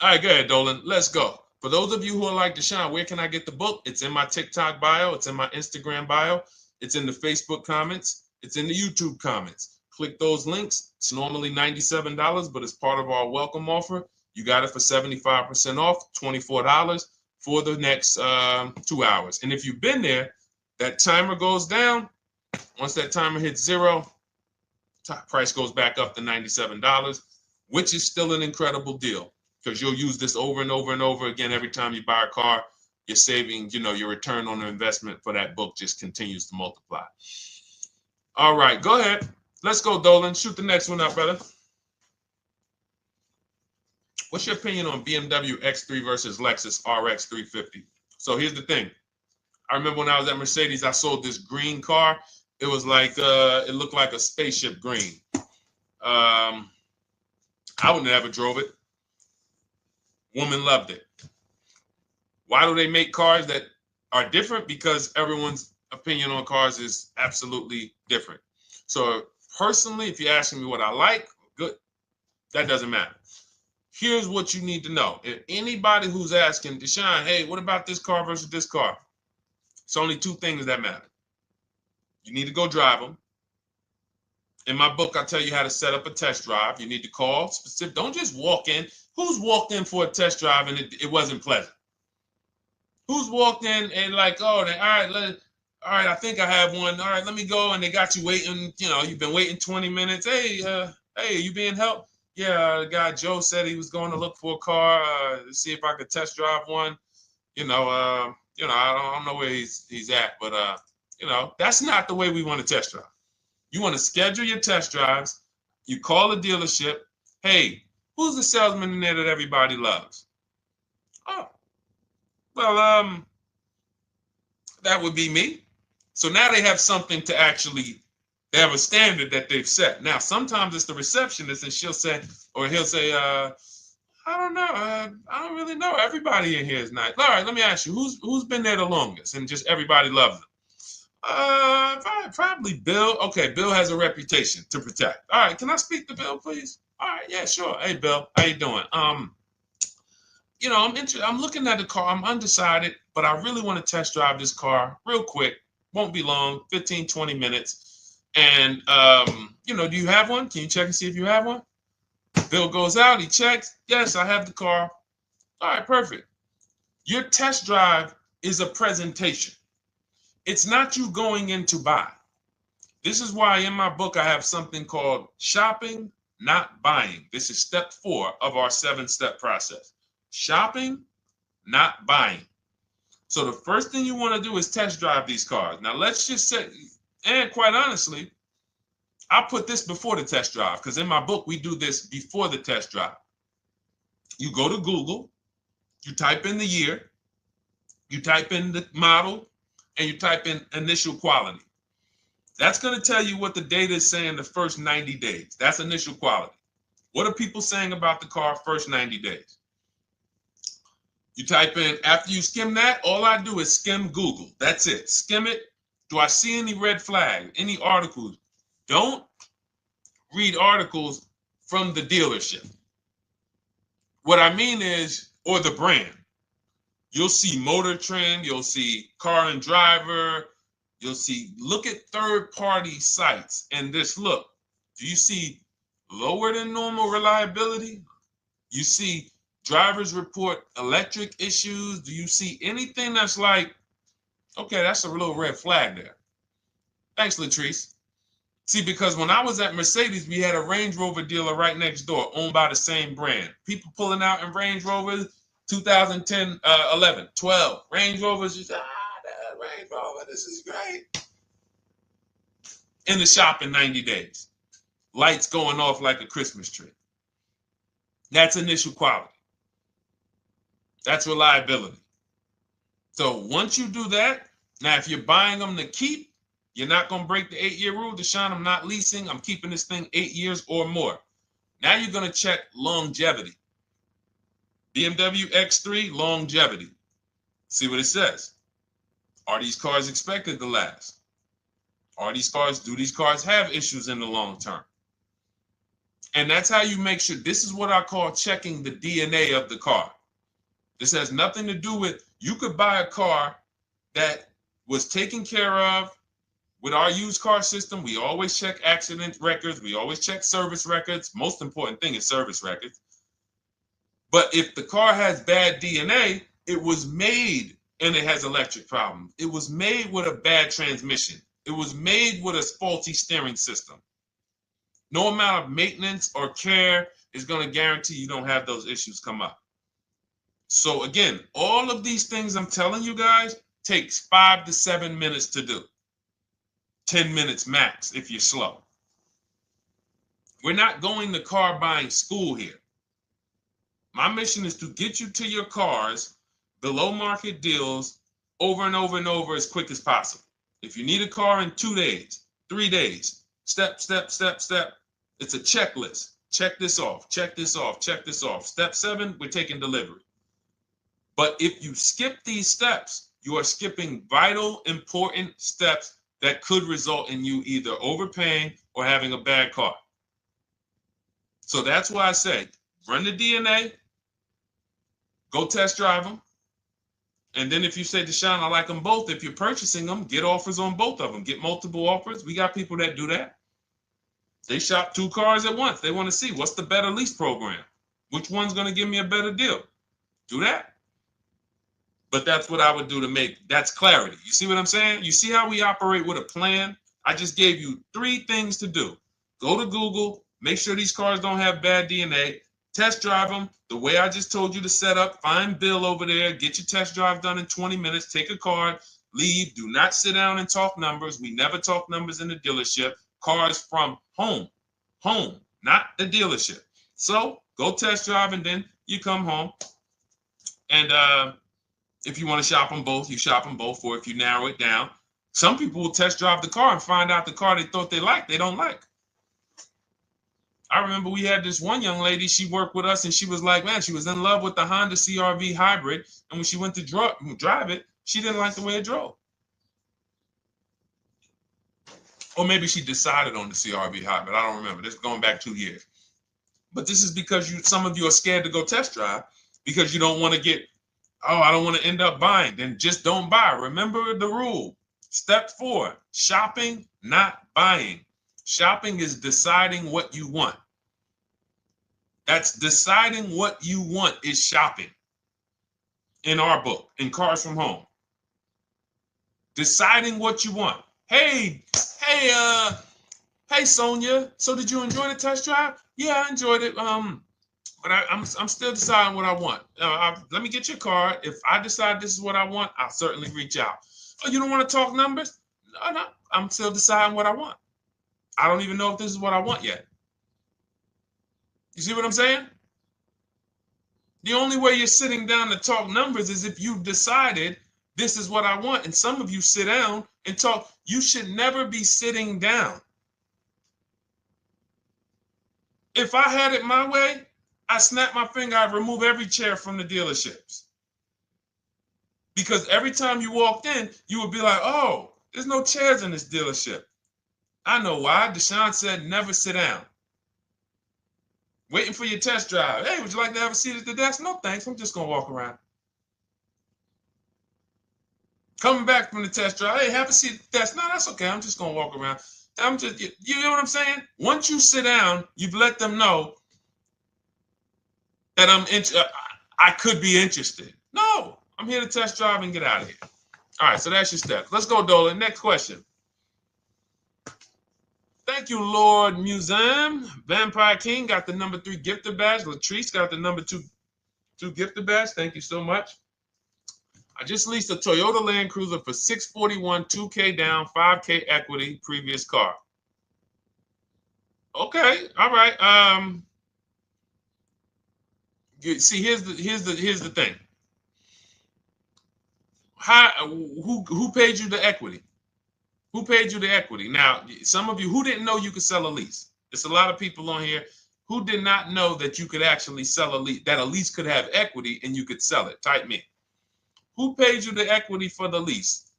All right, go ahead, Dolan. Let's go. For those of you who are like Deshone, where can I get the book? It's in my TikTok bio. It's in my Instagram bio. It's in the Facebook comments. It's in the YouTube comments. Click those links. It's normally $97, but it's part of our welcome offer. You got it for 75% off, $24 for the next 2 hours. And if you've been there, that timer goes down. Once that timer hits 0, top price goes back up to $97, which is still an incredible deal because you'll use this over and over and over again every time you buy a car. You're saving, your return on the investment for that book just continues to multiply. All right, go ahead. Let's go, Dolan. Shoot the next one up, brother. What's your opinion on BMW X3 versus Lexus RX 350? So here's the thing. I remember when I was at Mercedes, I sold this green car. It was like, it looked like a spaceship green. I would never drove it. Woman loved it. Why do they make cars that are different? Because everyone's opinion on cars is absolutely different. So personally, if you're asking me what I like, good, that doesn't matter. Here's what you need to know. If anybody who's asking, Deshone, hey, what about this car versus this car? It's only two things that matter. You need to go drive them. In my book, I tell you how to set up a test drive. You need to call specific. Don't just walk in. Who's walked in for a test drive and it wasn't pleasant? Who's walked in and like, oh, all right, I think I have one. All right, let me go. And they got you waiting. You've been waiting 20 minutes. Hey, you being helped? Yeah, the guy Joe said he was going to look for a car to see if I could test drive one. I don't know where he's at, but that's not the way we want to test drive. You want to schedule your test drives. You call the dealership. Hey, who's the salesman in there that everybody loves? Oh, well, that would be me. So now they have something to actually, they have a standard that they've set. Now, sometimes it's the receptionist and he'll say, I don't know. I don't really know. Everybody in here is nice. All right, let me ask you, who's been there the longest? And just everybody loves them. Probably Bill. Okay, Bill has a reputation to protect. All right, can I speak to Bill, please? All right, yeah, sure. Hey, Bill, how you doing? I'm looking at the car. I'm undecided, but I really want to test drive this car real quick. Won't be long, 15, 20 minutes. And, do you have one? Can you check and see if you have one? Bill goes out, he checks. Yes, I have the car. All right, perfect. Your test drive is a presentation. It's not you going in to buy. This is why in my book I have something called shopping, not buying. This is step 4 of our 7-step process. Shopping, not buying. So the first thing you want to do is test drive these cars. Now let's just say, and quite honestly, I put this before the test drive because in my book we do this before the test drive. You go to Google, you type in the year, you type in the model, and you type in initial quality. That's going to tell you what the data is saying the first 90 days. That's initial quality. What are people saying about the car first 90 days? You type in, after you skim that, all I do is skim Google. That's it. Skim it. Do I see any red flag, any articles? Don't read articles from the dealership. What I mean is, or the brand. You'll see Motor Trend, you'll see Car and Driver, look at third-party sites and just look. Do you see lower than normal reliability? You see drivers report electric issues? Do you see anything that's like, okay, that's a little red flag there? Thanks, Latrice. See, because when I was at Mercedes, we had a Range Rover dealer right next door owned by the same brand. People pulling out in Range Rovers, 2010, 11, 12. Range Rovers, that Range Rover, this is great. In the shop in 90 days. Lights going off like a Christmas tree. That's initial quality. That's reliability. So once you do that, now if you're buying them to keep, you're not going to break the 8-year rule. Deshone, I'm not leasing. I'm keeping this thing 8 years or more. Now you're going to check longevity. BMW X3, longevity. See what it says. Are these cars expected to last? Do these cars have issues in the long term? And that's how you make sure. This is what I call checking the DNA of the car. This has nothing to do with, you could buy a car that was taken care of. With our used car system, we always check accident records. We always check service records. Most important thing is service records. But if the car has bad DNA, it was made and it has electric problems. It was made with a bad transmission. It was made with a faulty steering system. No amount of maintenance or care is going to guarantee you don't have those issues come up. So again, all of these things I'm telling you guys takes 5 to 7 minutes to do. 10 minutes max if you're slow. We're not going to car buying school here. My mission is to get you to your cars below market deals over and over and over as quick as possible. If you need a car in 2 days, 3 days, step, step, step, step. It's a checklist. Check this off, check this off, check this off. Step 7, we're taking delivery. But if you skip these steps, you are skipping vital, important steps that could result in you either overpaying or having a bad car. So that's why I say, run the DNA, go test drive them. And then if you say, Deshone, I like them both, if you're purchasing them, get offers on both of them. Get multiple offers. We got people that do that. They shop 2 cars at once. They want to see what's the better lease program. Which one's going to give me a better deal? Do that. But that's what I would do to make, that's clarity. You see what I'm saying? You see how we operate with a plan? I just gave you 3 things to do. Go to Google, make sure these cars don't have bad DNA, test drive them the way I just told you to set up, find Bill over there, get your test drive done in 20 minutes, take a card, leave, do not sit down and talk numbers. We never talk numbers in the dealership. Cars from home, not the dealership. So go test drive and then you come home. And if you want to shop them both, you shop them both. Or if you narrow it down, some people will test drive the car and find out the car they thought they liked, they don't like. I remember we had this one young lady, she worked with us and she was like, man, she was in love with the Honda CR-V hybrid. And when she went to drive it, she didn't like the way it drove. Or maybe she decided on the CR-V hybrid. I don't remember. This is going back 2 years. But this is because some of you are scared to go test drive because you don't want to get, oh, I don't want to end up buying. Then just don't buy. Remember the rule. Step 4, shopping, not buying. Shopping is deciding what you want. That's deciding what you want is shopping. In our book, in Cars from Home. Deciding what you want. Hey, Sonia. So did you enjoy the test drive? Yeah, I enjoyed it. But I'm still deciding what I want. Let me get your card. If I decide this is what I want, I'll certainly reach out. Oh, you don't want to talk numbers? No, I'm still deciding what I want. I don't even know if this is what I want yet. You see what I'm saying? The only way you're sitting down to talk numbers is if you've decided this is what I want. And some of you sit down and talk. You should never be sitting down. If I had it my way, I snap my finger, I'd remove every chair from the dealerships. Because every time you walked in, you would be like, oh, there's no chairs in this dealership. I know why. Deshone said never sit down. Waiting for your test drive. Hey, would you like to have a seat at the desk? No, thanks. I'm just going to walk around. Coming back from the test drive. Hey, have a seat at the desk. No, that's okay. I'm just going to walk around. You know what I'm saying? Once you sit down, you've let them know that I could be interested. No, I'm here to test drive and get out of here. All right, so that's your steps. Let's go, Dolan. Next question. Thank you, Lord Museum. Vampire King got the number 3 gifter badge. Latrice got the number 2 gifter badge. Thank you so much. I just leased a Toyota Land Cruiser for $641, $2K down, $5K equity, previous car. Okay, all right. See, here's the thing. Who paid you the equity? Who paid you the equity? Now, some of you who didn't know you could sell a lease. There's a lot of people on here who did not know that you could actually sell a lease, that a lease could have equity and you could sell it. Type me. Who paid you the equity for the lease?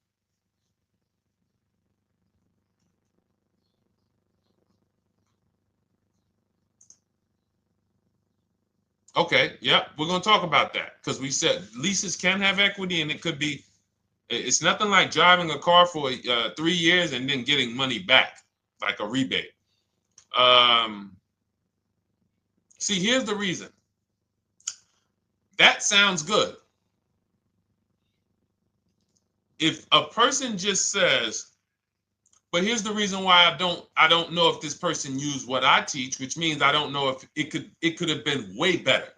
Okay, yep, we're going to talk about that because we said leases can have equity and it could be, it's nothing like driving a car for 3 years and then getting money back, like a rebate. See, here's the reason. That sounds good. If a person just says, But here's the reason why I don't know if this person used what I teach, which means I don't know if it could have been way better.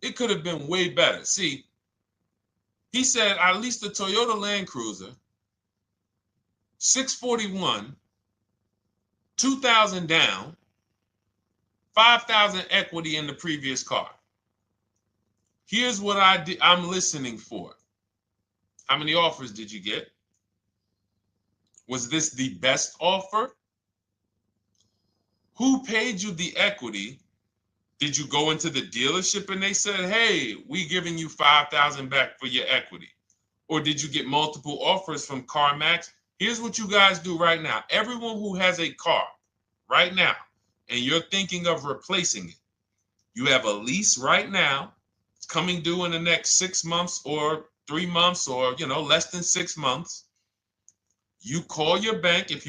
It could have been way better. See, he said I leased a Toyota Land Cruiser, 641, 2,000 down, 5,000 equity in the previous car. Here's what I'm listening for. How many offers did you get? Was this the best offer? Who paid you the equity? Did you go into the dealership and they said, hey, we giving you 5,000 back for your equity? Or did you get multiple offers from CarMax? Here's what you guys do right now. Everyone who has a car right now, and you're thinking of replacing it, you have a lease right now. It's coming due in the next 6 months or 3 months or, less than 6 months. You call your bank. If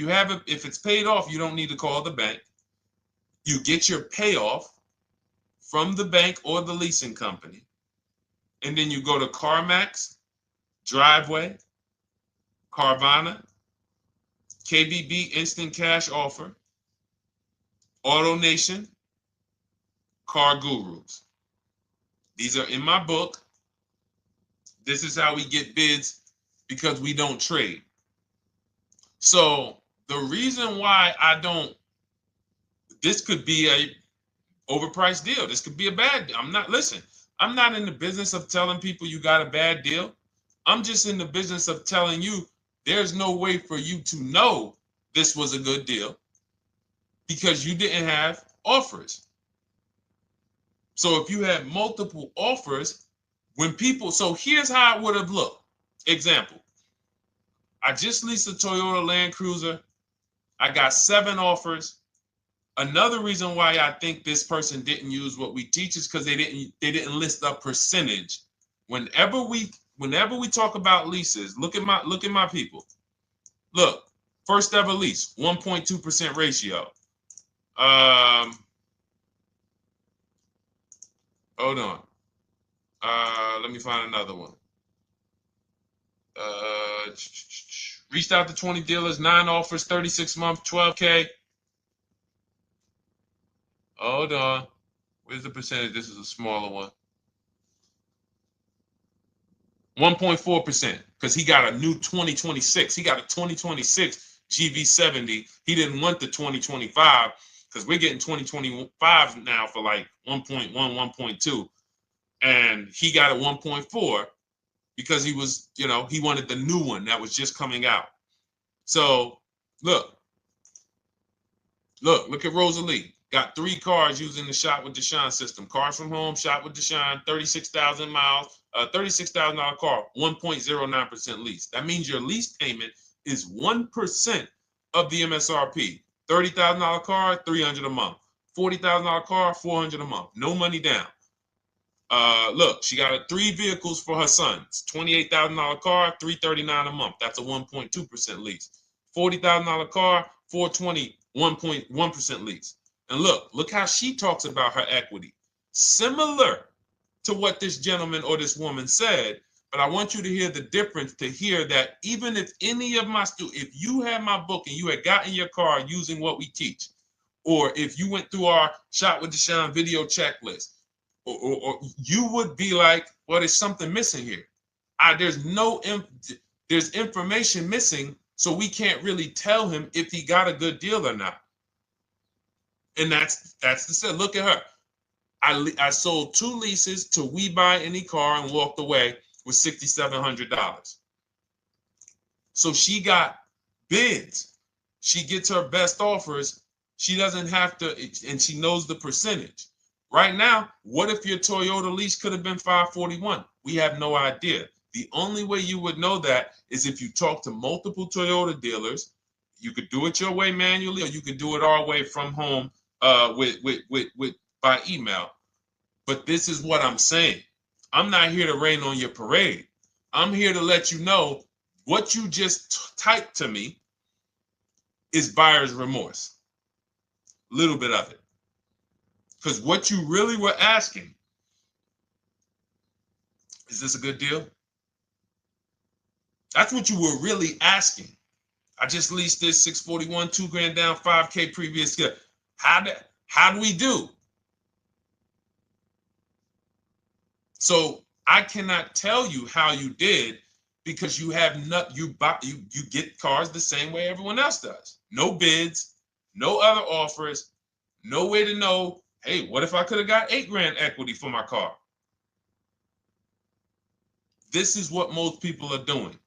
it's paid off, you don't need to call the bank. You get your payoff from the bank or the leasing company. And then you go to CarMax, Driveway, Carvana, KBB Instant Cash Offer, AutoNation, Car Gurus. These are in my book. This is how we get bids because we don't trade. So the reason why this could be a overpriced deal. This could be a bad deal. I'm not in the business of telling people you got a bad deal. I'm just in the business of telling you there's no way for you to know this was a good deal because you didn't have offers. So if you had multiple offers, so here's how it would have looked. Example, I just leased a Toyota Land Cruiser. I got 7 offers. Another reason why I think this person didn't use what we teach is because they didn't list a percentage. Whenever we talk about leases, look at my people. Look, first ever lease, 1.2% ratio. Hold on. Let me find another one. Reached out to 20 dealers, 9 offers, 36 months, 12K. Hold on. Where's the percentage? This is a smaller one. 1.4%, because he got a new 2026. He got a 2026 GV70. He didn't want the 2025 because we're getting 2025 now for like 1.1, 1.2. And he got a 1.4 because he was, he wanted the new one that was just coming out. So look at Rosalie. Got 3 cars using the Shop with Deshone system. Cars from home, Shop with Deshone, 36,000 miles, $36,000 car, 1.09% lease. That means your lease payment is 1% of the MSRP. $30,000 car, $300 a month. $40,000 car, $400 a month. No money down. Look, she got 3 vehicles for her sons. $28,000 car, $339 a month. That's a 1.2% lease. $40,000 car, $420, 1.1% lease. And look how she talks about her equity. Similar to what this gentleman or this woman said, but I want you to hear the difference, to hear that even if any of my students, if you had my book and you had gotten your car using what we teach, or if you went through our Shop with Deshone video checklist, or you would be like, well, there's something missing here. There's information missing, so we can't really tell him if he got a good deal or not. And that's the set. Look at her. I sold 2 leases to We Buy Any Car and walked away with $6,700. So she got bids. She gets her best offers. She doesn't have to, and she knows the percentage. Right now, what if your Toyota lease could have been 541? We have no idea. The only way you would know that is if you talk to multiple Toyota dealers. You could do it your way manually, or you could do it our way from home by email. But this is what I'm saying. I'm not here to rain on your parade. I'm here to let you know what you just typed to me is buyer's remorse. A little bit of it. Because what you really were asking, is this a good deal? That's what you were really asking. I just leased this 641, 2 grand down, 5K previous. How do we do? So I cannot tell you how you did because you have not you get cars the same way everyone else does. No bids, no other offers, no way to know, hey, what if I could have got 8 grand equity for my car? This is what most people are doing.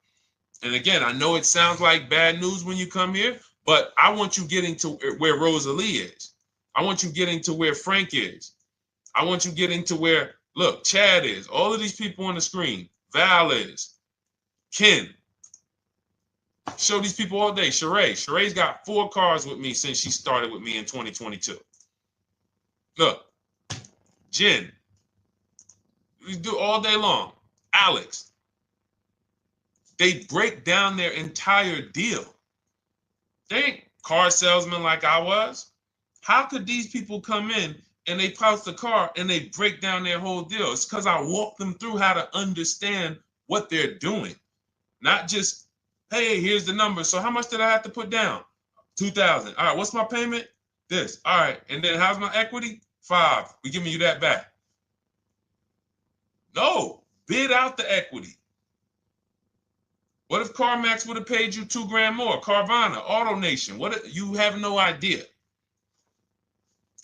And again, I know it sounds like bad news when you come here, but I want you getting to where Rosalie is. I want you getting to where Frank is. I want you getting to where, look, Chad is. All of these people on the screen. Val is. Ken. Show these people all day. Sheree. Sheree's got 4 cars with me since she started with me in 2022. Look. Jen. We do all day long. Alex. They break down their entire deal. They ain't car salesmen like I was. How could these people come in and they post the car and they break down their whole deal? It's because I walk them through how to understand what they're doing. Not just, hey, here's the number. So how much did I have to put down? 2,000. All right, what's my payment? This. All right, and then how's my equity? 5. We giving you that back. No, bid out the equity. What if CarMax would have paid you 2 grand more? Carvana, AutoNation, what? You have no idea.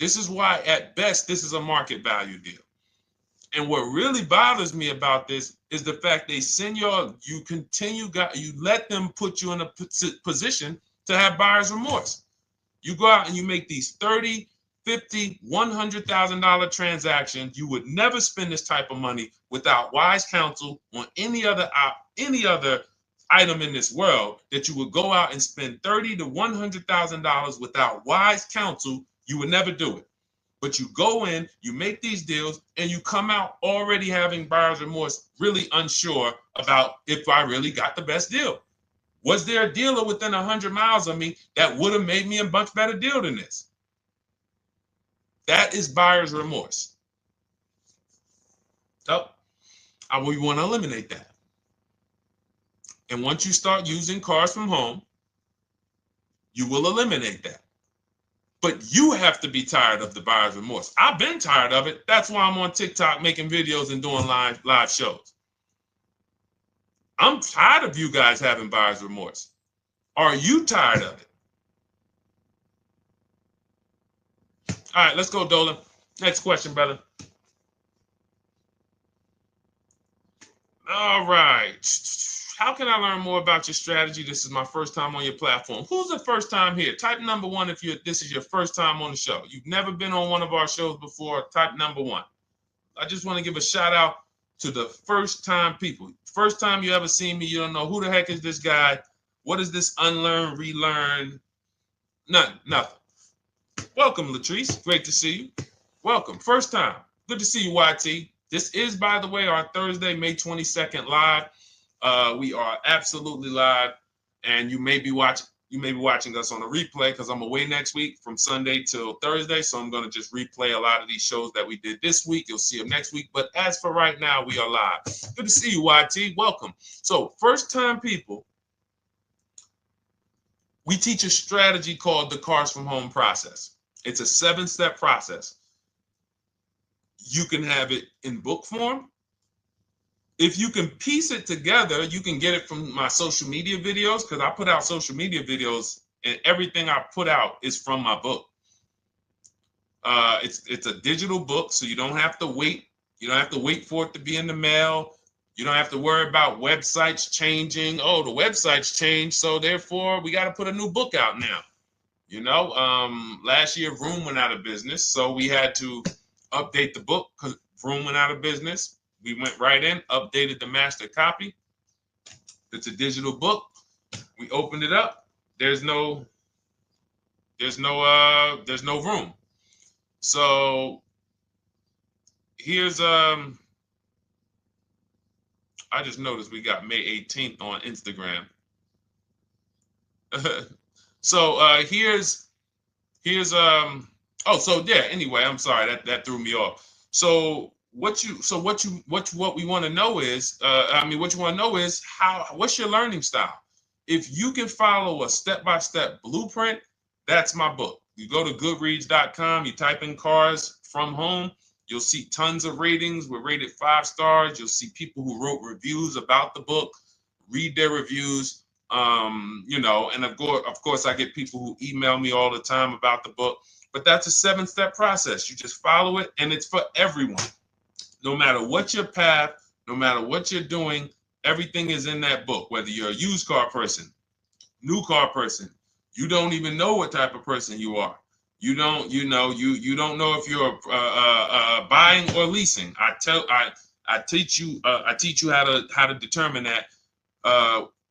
This is why, at best, this is a market value deal. And what really bothers me about this is the fact they send you let them put you in a position to have buyer's remorse. You go out and you make these $30,000, $50,000, $100,000 transactions. You would never spend this type of money without wise counsel on any other item in this world, that you would go out and spend $30,000 to $100,000 without wise counsel. You would never do it. But you go in, you make these deals, and you come out already having buyer's remorse, really unsure about if I really got the best deal. Was there a dealer within 100 miles of me that would have made me a much better deal than this? That is buyer's remorse. So we want to eliminate that. And once you start using cars from home, you will eliminate that. But you have to be tired of the buyer's remorse. I've been tired of it. That's why I'm on TikTok making videos and doing live shows. I'm tired of you guys having buyer's remorse. Are you tired of it? All right, let's go, Dolan. Next question, brother. All right. How can I learn more about your strategy? This is my first time on your platform. Who's the first time here? Type number 1 if this is your first time on the show. You've never been on one of our shows before. Type number 1. I just want to give a shout out to the first time people. First time you ever seen me, you don't know who the heck is this guy. What is this unlearn, relearn? Nothing. Welcome, Latrice. Great to see you. Welcome. First time. Good to see you, YT. This is, by the way, our Thursday, May 22nd live. We are absolutely live, and you may be watching us on a replay because I'm away next week from Sunday till Thursday, so I'm going to just replay a lot of these shows that we did this week. You'll see them next week, but as for right now, we are live. Good to see you, YT. Welcome. So, first-time people, we teach a strategy called the Cars from Home process. It's a 7-step process. You can have it in book form. If you can piece it together, you can get it from my social media videos, because I put out social media videos and everything I put out is from my book. It's a digital book, so you don't have to wait. You don't have to wait for it to be in the mail. You don't have to worry about websites changing. Oh, the website's changed, so therefore we got to put a new book out now. You know, last year Vroom went out of business, so we had to update the book because Vroom went out of business. We went right in, updated the master copy. It's a digital book. We opened it up. There's no room. So here's I just noticed we got May 18th on Instagram. So here's anyway, I'm sorry, that threw me off. So what we want to know is, what's your learning style? If you can follow a step-by-step blueprint, that's my book. You go to goodreads.com, you type in cars from home, you'll see tons of ratings. We're rated 5 stars. You'll see people who wrote reviews about the book, read their reviews. And of course, I get people who email me all the time about the book. But that's a 7-step process. You just follow it, and it's for everyone. No matter what your path, no matter what you're doing, everything is in that book. Whether you're a used car person, new car person, you don't even know what type of person you are. You don't know if you're buying or leasing. I teach you how to determine that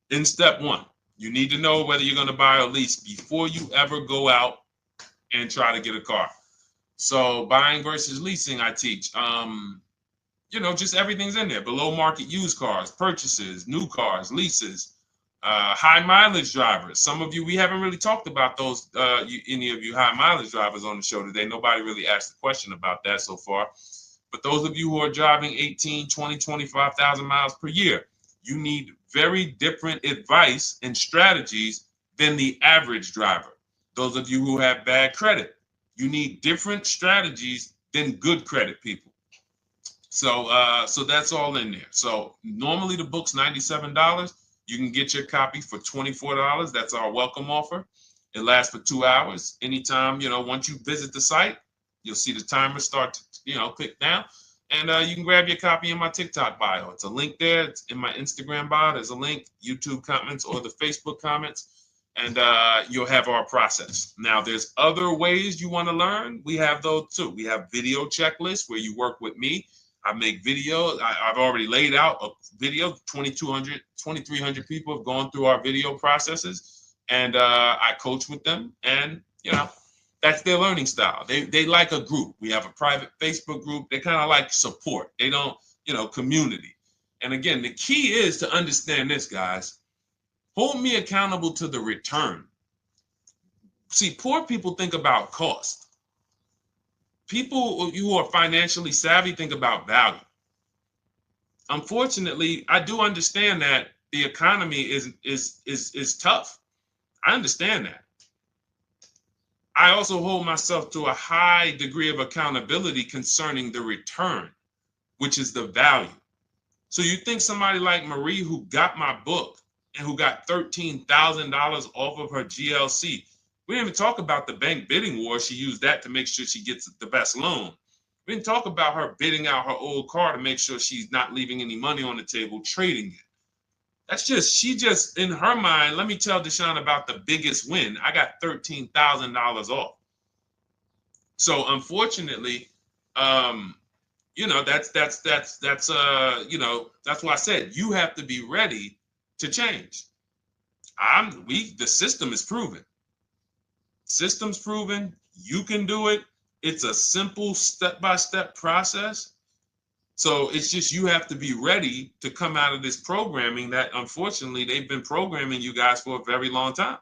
in step 1. You need to know whether you're going to buy or lease before you ever go out and try to get a car. So buying versus leasing, I teach. Just everything's in there. Below market used cars, purchases, new cars, leases, high mileage drivers. Some of you, we haven't really talked about those, any of you high mileage drivers on the show today. Nobody really asked a question about that so far. But those of you who are driving 18, 20, 25,000 miles per year, you need very different advice and strategies than the average driver. Those of you who have bad credit, you need different strategies than good credit people. So that's all in there. So normally the book's $97. You can get your copy for $24. That's our welcome offer. It lasts for 2 hours. Anytime, once you visit the site, you'll see the timer start to, click down. And you can grab your copy in my TikTok bio. It's a link there. It's in my Instagram bio. There's a link, YouTube comments or the Facebook comments. And you'll have our process. Now, there's other ways you want to learn. We have those too. We have video checklists where you work with me. I make videos. I've already laid out a video. 2,300 people have gone through our video processes. And I coach with them. And, that's their learning style. They like a group. We have a private Facebook group. They kind of like support. They don't, community. And again, the key is to understand this, guys. Hold me accountable to the return. See, poor people think about cost. People who are financially savvy think about value. Unfortunately, I do understand that the economy is tough. I understand that. I also hold myself to a high degree of accountability concerning the return, which is the value. So you think somebody like Marie, who got my book and who got $13,000 off of her GLC, we didn't even talk about the bank bidding war. She used that to make sure she gets the best loan. We didn't talk about her bidding out her old car to make sure she's not leaving any money on the table, trading it. She just, in her mind, let me tell Deshone about the biggest win. I got $13,000 off. So unfortunately, that's why I said you have to be ready to change. The system is proven. System's proven. You can do it. It's a simple step-by-step process. So it's just you have to be ready to come out of this programming that, unfortunately, they've been programming you guys for a very long time.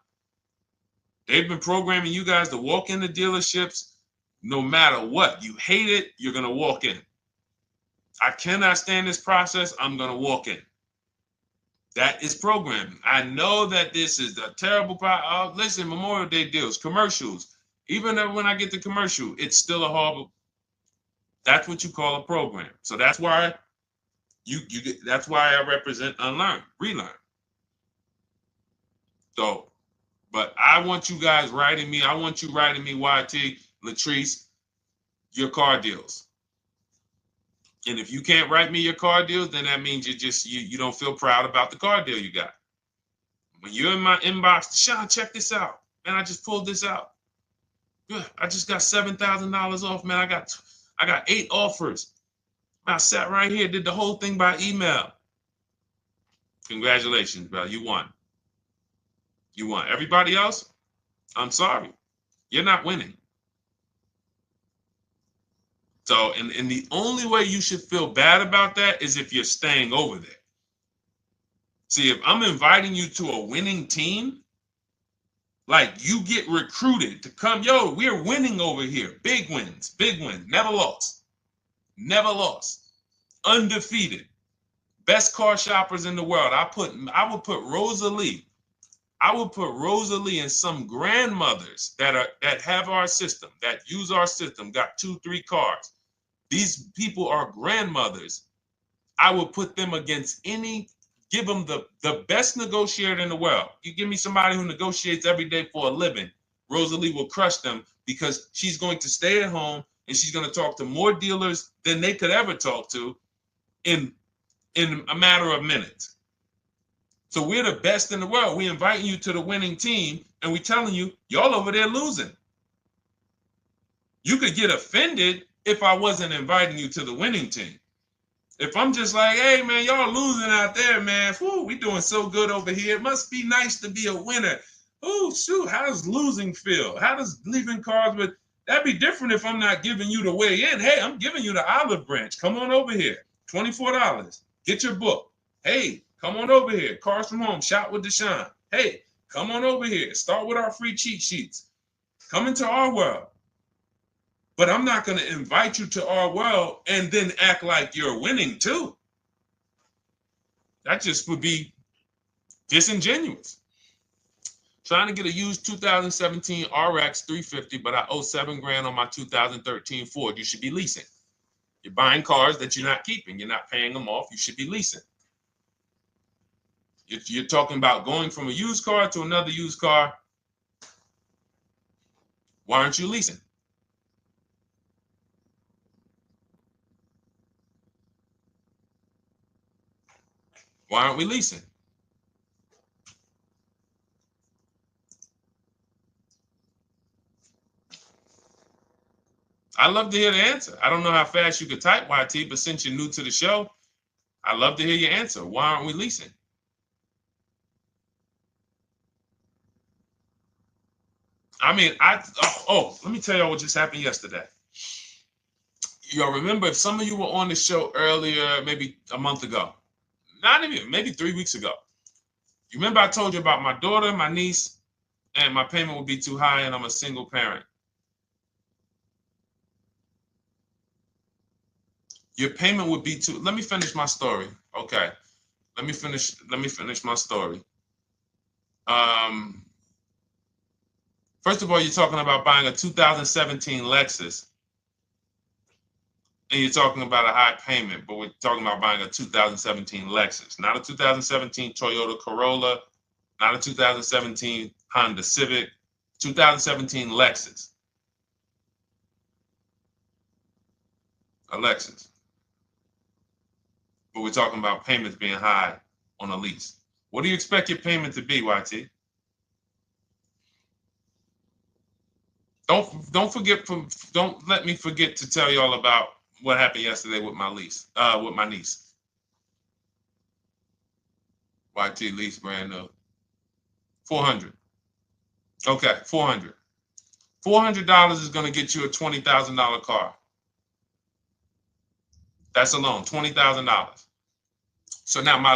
They've been programming you guys to walk into dealerships no matter what. You hate it, you're going to walk in. I cannot stand this process, I'm going to walk in. That is programming. I know that this is a terrible problem. Listen, Memorial Day deals, commercials. Even when I get the commercial, it's still a horrible. That's what you call a program. So that's why that's why I represent unlearn, relearn. So, but I want you guys writing me. I want you writing me, YT, Latrice, your car deals. And if you can't write me your car deals, then that means you don't feel proud about the car deal you got. When you're in my inbox, Deshone, check this out. Man, I just pulled this out. Good. I just got $7,000 off, man. I got 8 offers. I sat right here, did the whole thing by email. Congratulations, bro. You won. You won. Everybody else, I'm sorry. You're not winning. So, and the only way you should feel bad about that is if you're staying over there. See, if I'm inviting you to a winning team, like you get recruited to come, yo, we're winning over here. Big wins, never lost. Never lost. Undefeated. Best car shoppers in the world. I would put Rosalie I would put Rosalie and some grandmothers that have our system, that use our system, got 2-3 cars. These people are grandmothers. I would put them against give them the best negotiator in the world. You give me somebody who negotiates every day for a living, Rosalie will crush them because she's going to stay at home and she's going to talk to more dealers than they could ever talk to in a matter of minutes. So we're the best in the world. We're inviting you to the winning team, and we're telling you, y'all over there losing. You could get offended if I wasn't inviting you to the winning team. If I'm just like, hey, man, y'all losing out there, man. Whew, we doing so good over here. It must be nice to be a winner. Oh, shoot, how does losing feel? How does leaving cards with... That'd be different if I'm not giving you the way in. Hey, I'm giving you the olive branch. Come on over here. $24. Get your book. Hey, come on over here. Cars from Home. Shop with Deshone. Hey, come on over here. Start with our free cheat sheets. Come into our world. But I'm not going to invite you to our world and then act like you're winning too. That just would be disingenuous. Trying to get a used 2017 RX 350, but I owe $7,000 on my 2013 Ford. You should be leasing. You're buying cars that you're not keeping. You're not paying them off. You should be leasing. If you're talking about going from a used car to another used car, why aren't you leasing? Why aren't we leasing? I'd love to hear the answer. I don't know how fast you could type, YT, but since you're new to the show, I'd love to hear your answer. Why aren't we leasing? I mean, let me tell y'all what just happened yesterday. Y'all remember, if some of you were on the show earlier, maybe a month ago, not even, maybe 3 weeks ago. You remember I told you about my daughter, my niece, and my payment would be too high, and I'm a single parent. Your payment would be too... Let me finish my story. Okay. Let me finish my story. First of all, you're talking about buying a 2017 Lexus, and you're talking about a high payment, but we're talking about buying a 2017 Lexus, not a 2017 Toyota Corolla, not a 2017 Honda Civic, 2017 Lexus. A Lexus. But we're talking about payments being high on a lease. What do you expect your payment to be, YT? Don't let me forget to tell y'all about what happened yesterday with my niece. YT lease brand new. $400. Okay, $400. $400 is going to get you a $20,000 car. That's alone, $20,000. So now my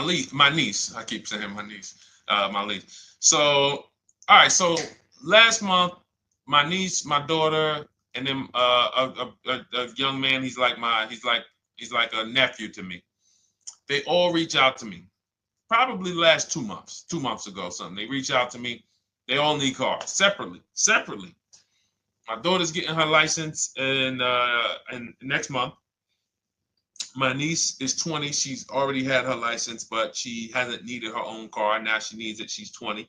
niece, I keep saying my niece, my lease. So, all right, so last month, my niece, my daughter, and then a young man, he's like a nephew to me. They all reach out to me. Probably the last 2 months, 2 months ago, something. They reach out to me. They all need cars separately. My daughter's getting her license in next month. My niece is 20. She's already had her license, but she hasn't needed her own car. Now she needs it. She's 20.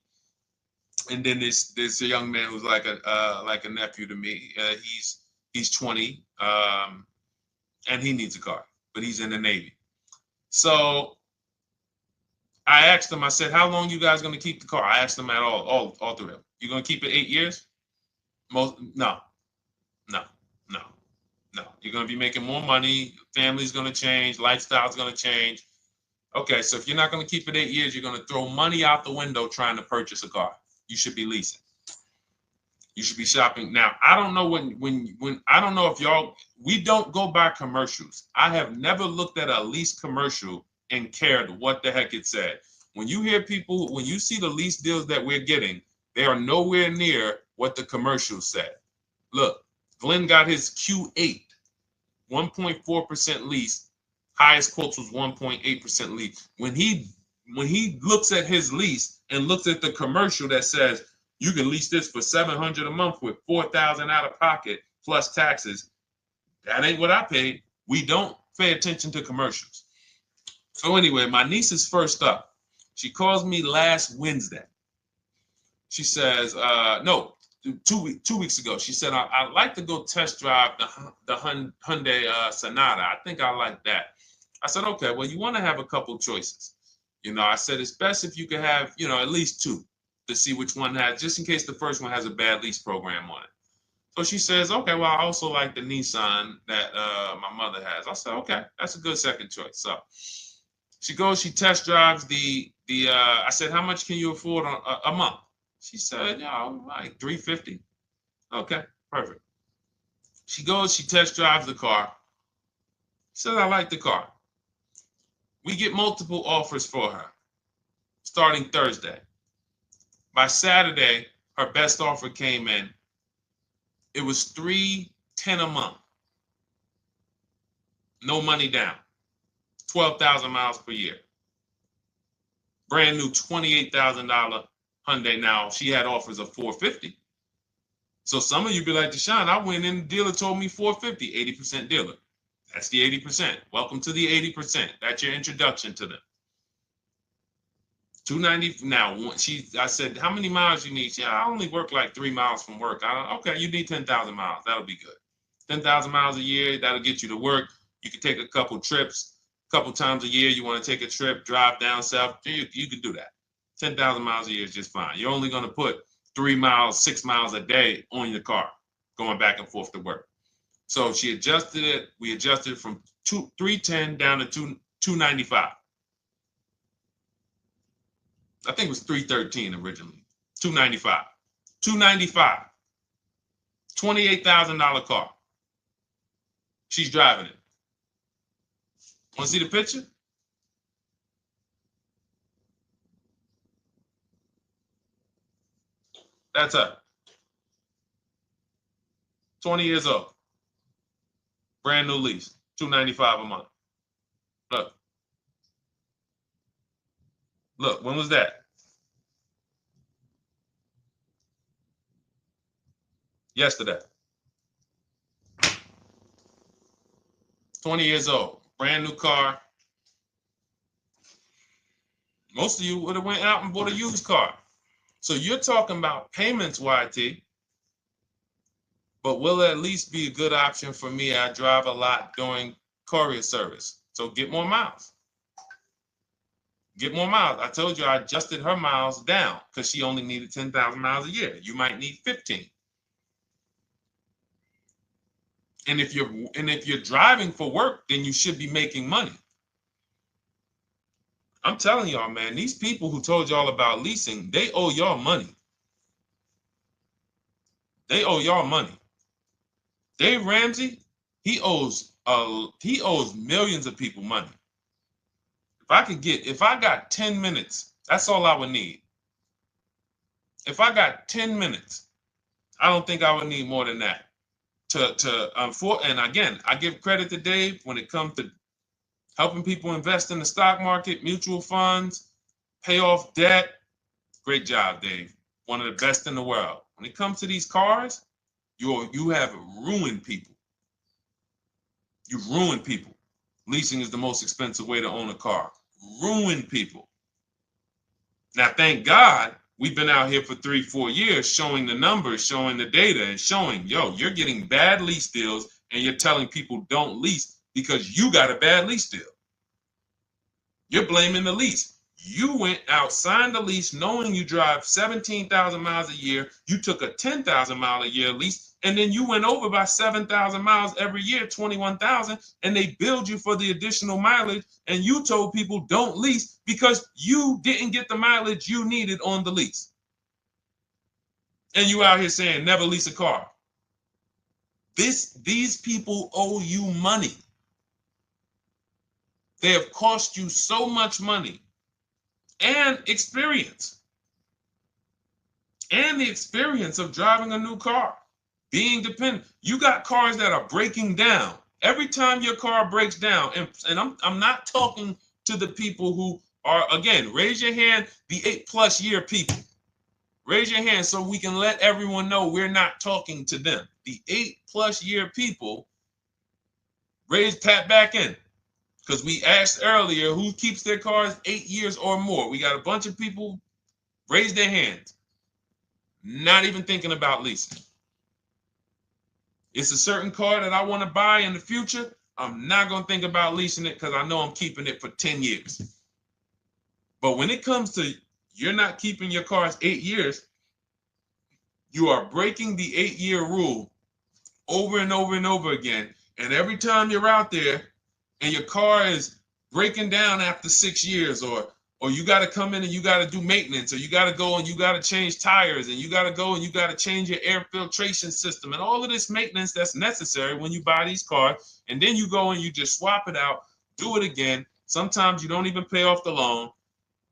And then there's a young man who's like a nephew to me. He's 20, and he needs a car, but he's in the Navy. So I asked them. I said, "How long you guys going to keep the car?" I asked them at all three of them. You going to keep it 8 years? No. You're going to be making more money. Family's going to change. Lifestyle's going to change. Okay, so if you're not going to keep it 8 years, you're going to throw money out the window trying to purchase a car. You should be leasing. You should be shopping. Now, I don't know when I don't know if y'all, we don't go by commercials. I have never looked at a lease commercial and cared what the heck it said. When you hear people, when you see the lease deals that we're getting, they are nowhere near what the commercial said. Look, Glenn got his Q8, 1.4% lease. Highest quotes was 1.8% lease. When he when he looks at his lease and looks at the commercial that says you can lease this for $700 a month with $4,000 out of pocket plus taxes, that ain't what I paid. We don't pay attention to commercials. So anyway, my niece is first up. She calls me last Wednesday. She says, no, 2 weeks ago. She said, I'd like to go test drive the Hyundai Sonata. I think I like that. I said, okay, well, you want to have a couple choices. I said, it's best if you could have, at least two to see which one has, just in case the first one has a bad lease program on it. So she says, okay, well, I also like the Nissan that my mother has. I said, okay, that's a good second choice. So she goes, she test drives I said, how much can you afford on a month? She said, like $350. Okay, perfect. She goes, she test drives the car. She said, I like the car. We get multiple offers for her starting Thursday. By Saturday, her best offer came in. It was $310 a month. No money down. 12,000 miles per year. Brand new $28,000 Hyundai. Now, she had offers of $450. So some of you be like, Deshone, I went in, the dealer told me $450, 80% dealer. That's the 80%. Welcome to the 80%. That's your introduction to them. $290. Now, I said, how many miles you need? She said, I only work like 3 miles from work. Okay, you need 10,000 miles. That'll be good. 10,000 miles a year, that'll get you to work. You can take a couple trips, a couple times a year. You want to take a trip, drive down south, you can do that. 10,000 miles a year is just fine. You're only going to put 3 miles, 6 miles a day on your car, going back and forth to work. So she adjusted it. We adjusted it from 310 down to 295. I think it was 313 originally. 295. 295. $28,000 car. She's driving it. Want to see the picture? That's her. 20 years old. Brand new lease. $295 a month. Look. Look, when was that? Yesterday. 20 years old. Brand new car. Most of you would have went out and bought a used car. So you're talking about payments, YT. But will it at least be a good option for me? I drive a lot during courier service. So get more miles. Get more miles. I told you I adjusted her miles down because she only needed 10,000 miles a year. You might need 15. And if you're driving for work, then you should be making money. I'm telling y'all, man, these people who told y'all about leasing, they owe y'all money. They owe y'all money. Dave Ramsey, he owes millions of people money. If I got 10 minutes, that's all I would need. If I got 10 minutes, I don't think I would need more than that. And again, I give credit to Dave when it comes to helping people invest in the stock market, mutual funds, pay off debt. Great job, Dave. One of the best in the world. When it comes to these cars, you have ruined people. You've ruined people. Leasing is the most expensive way to own a car. Ruined people. Now, thank God, we've been out here for 3-4 years showing the numbers, showing the data, and showing, you're getting bad lease deals, and you're telling people don't lease because you got a bad lease deal. You're blaming the lease. You went out, signed the lease, knowing you drive 17,000 miles a year. You took a 10,000 mile a year lease, and then you went over by 7,000 miles every year, 21,000, and they billed you for the additional mileage, and you told people don't lease because you didn't get the mileage you needed on the lease. And you out here saying never lease a car. These people owe you money. They have cost you so much money and experience. And the experience of driving a new car, being dependent. You got cars that are breaking down. Every time your car breaks down, and I'm not talking to the people who Or again, raise your hand, the 8+ year people. Raise your hand so we can let everyone know we're not talking to them. The 8+ year people, tap back in. Because we asked earlier who keeps their cars 8 years or more. We got a bunch of people raise their hands. Not even thinking about leasing. It's a certain car that I want to buy in the future. I'm not going to think about leasing it because I know I'm keeping it for 10 years. But when it comes to you're not keeping your cars 8 years, you are breaking the 8-year rule over and over and over again. And every time you're out there and your car is breaking down after 6 years, or you got to come in and you got to do maintenance, or you got to go and you got to change tires, and you got to go and you got to change your air filtration system, and all of this maintenance that's necessary when you buy these cars, and then you go and you just swap it out, do it again. Sometimes you don't even pay off the loan.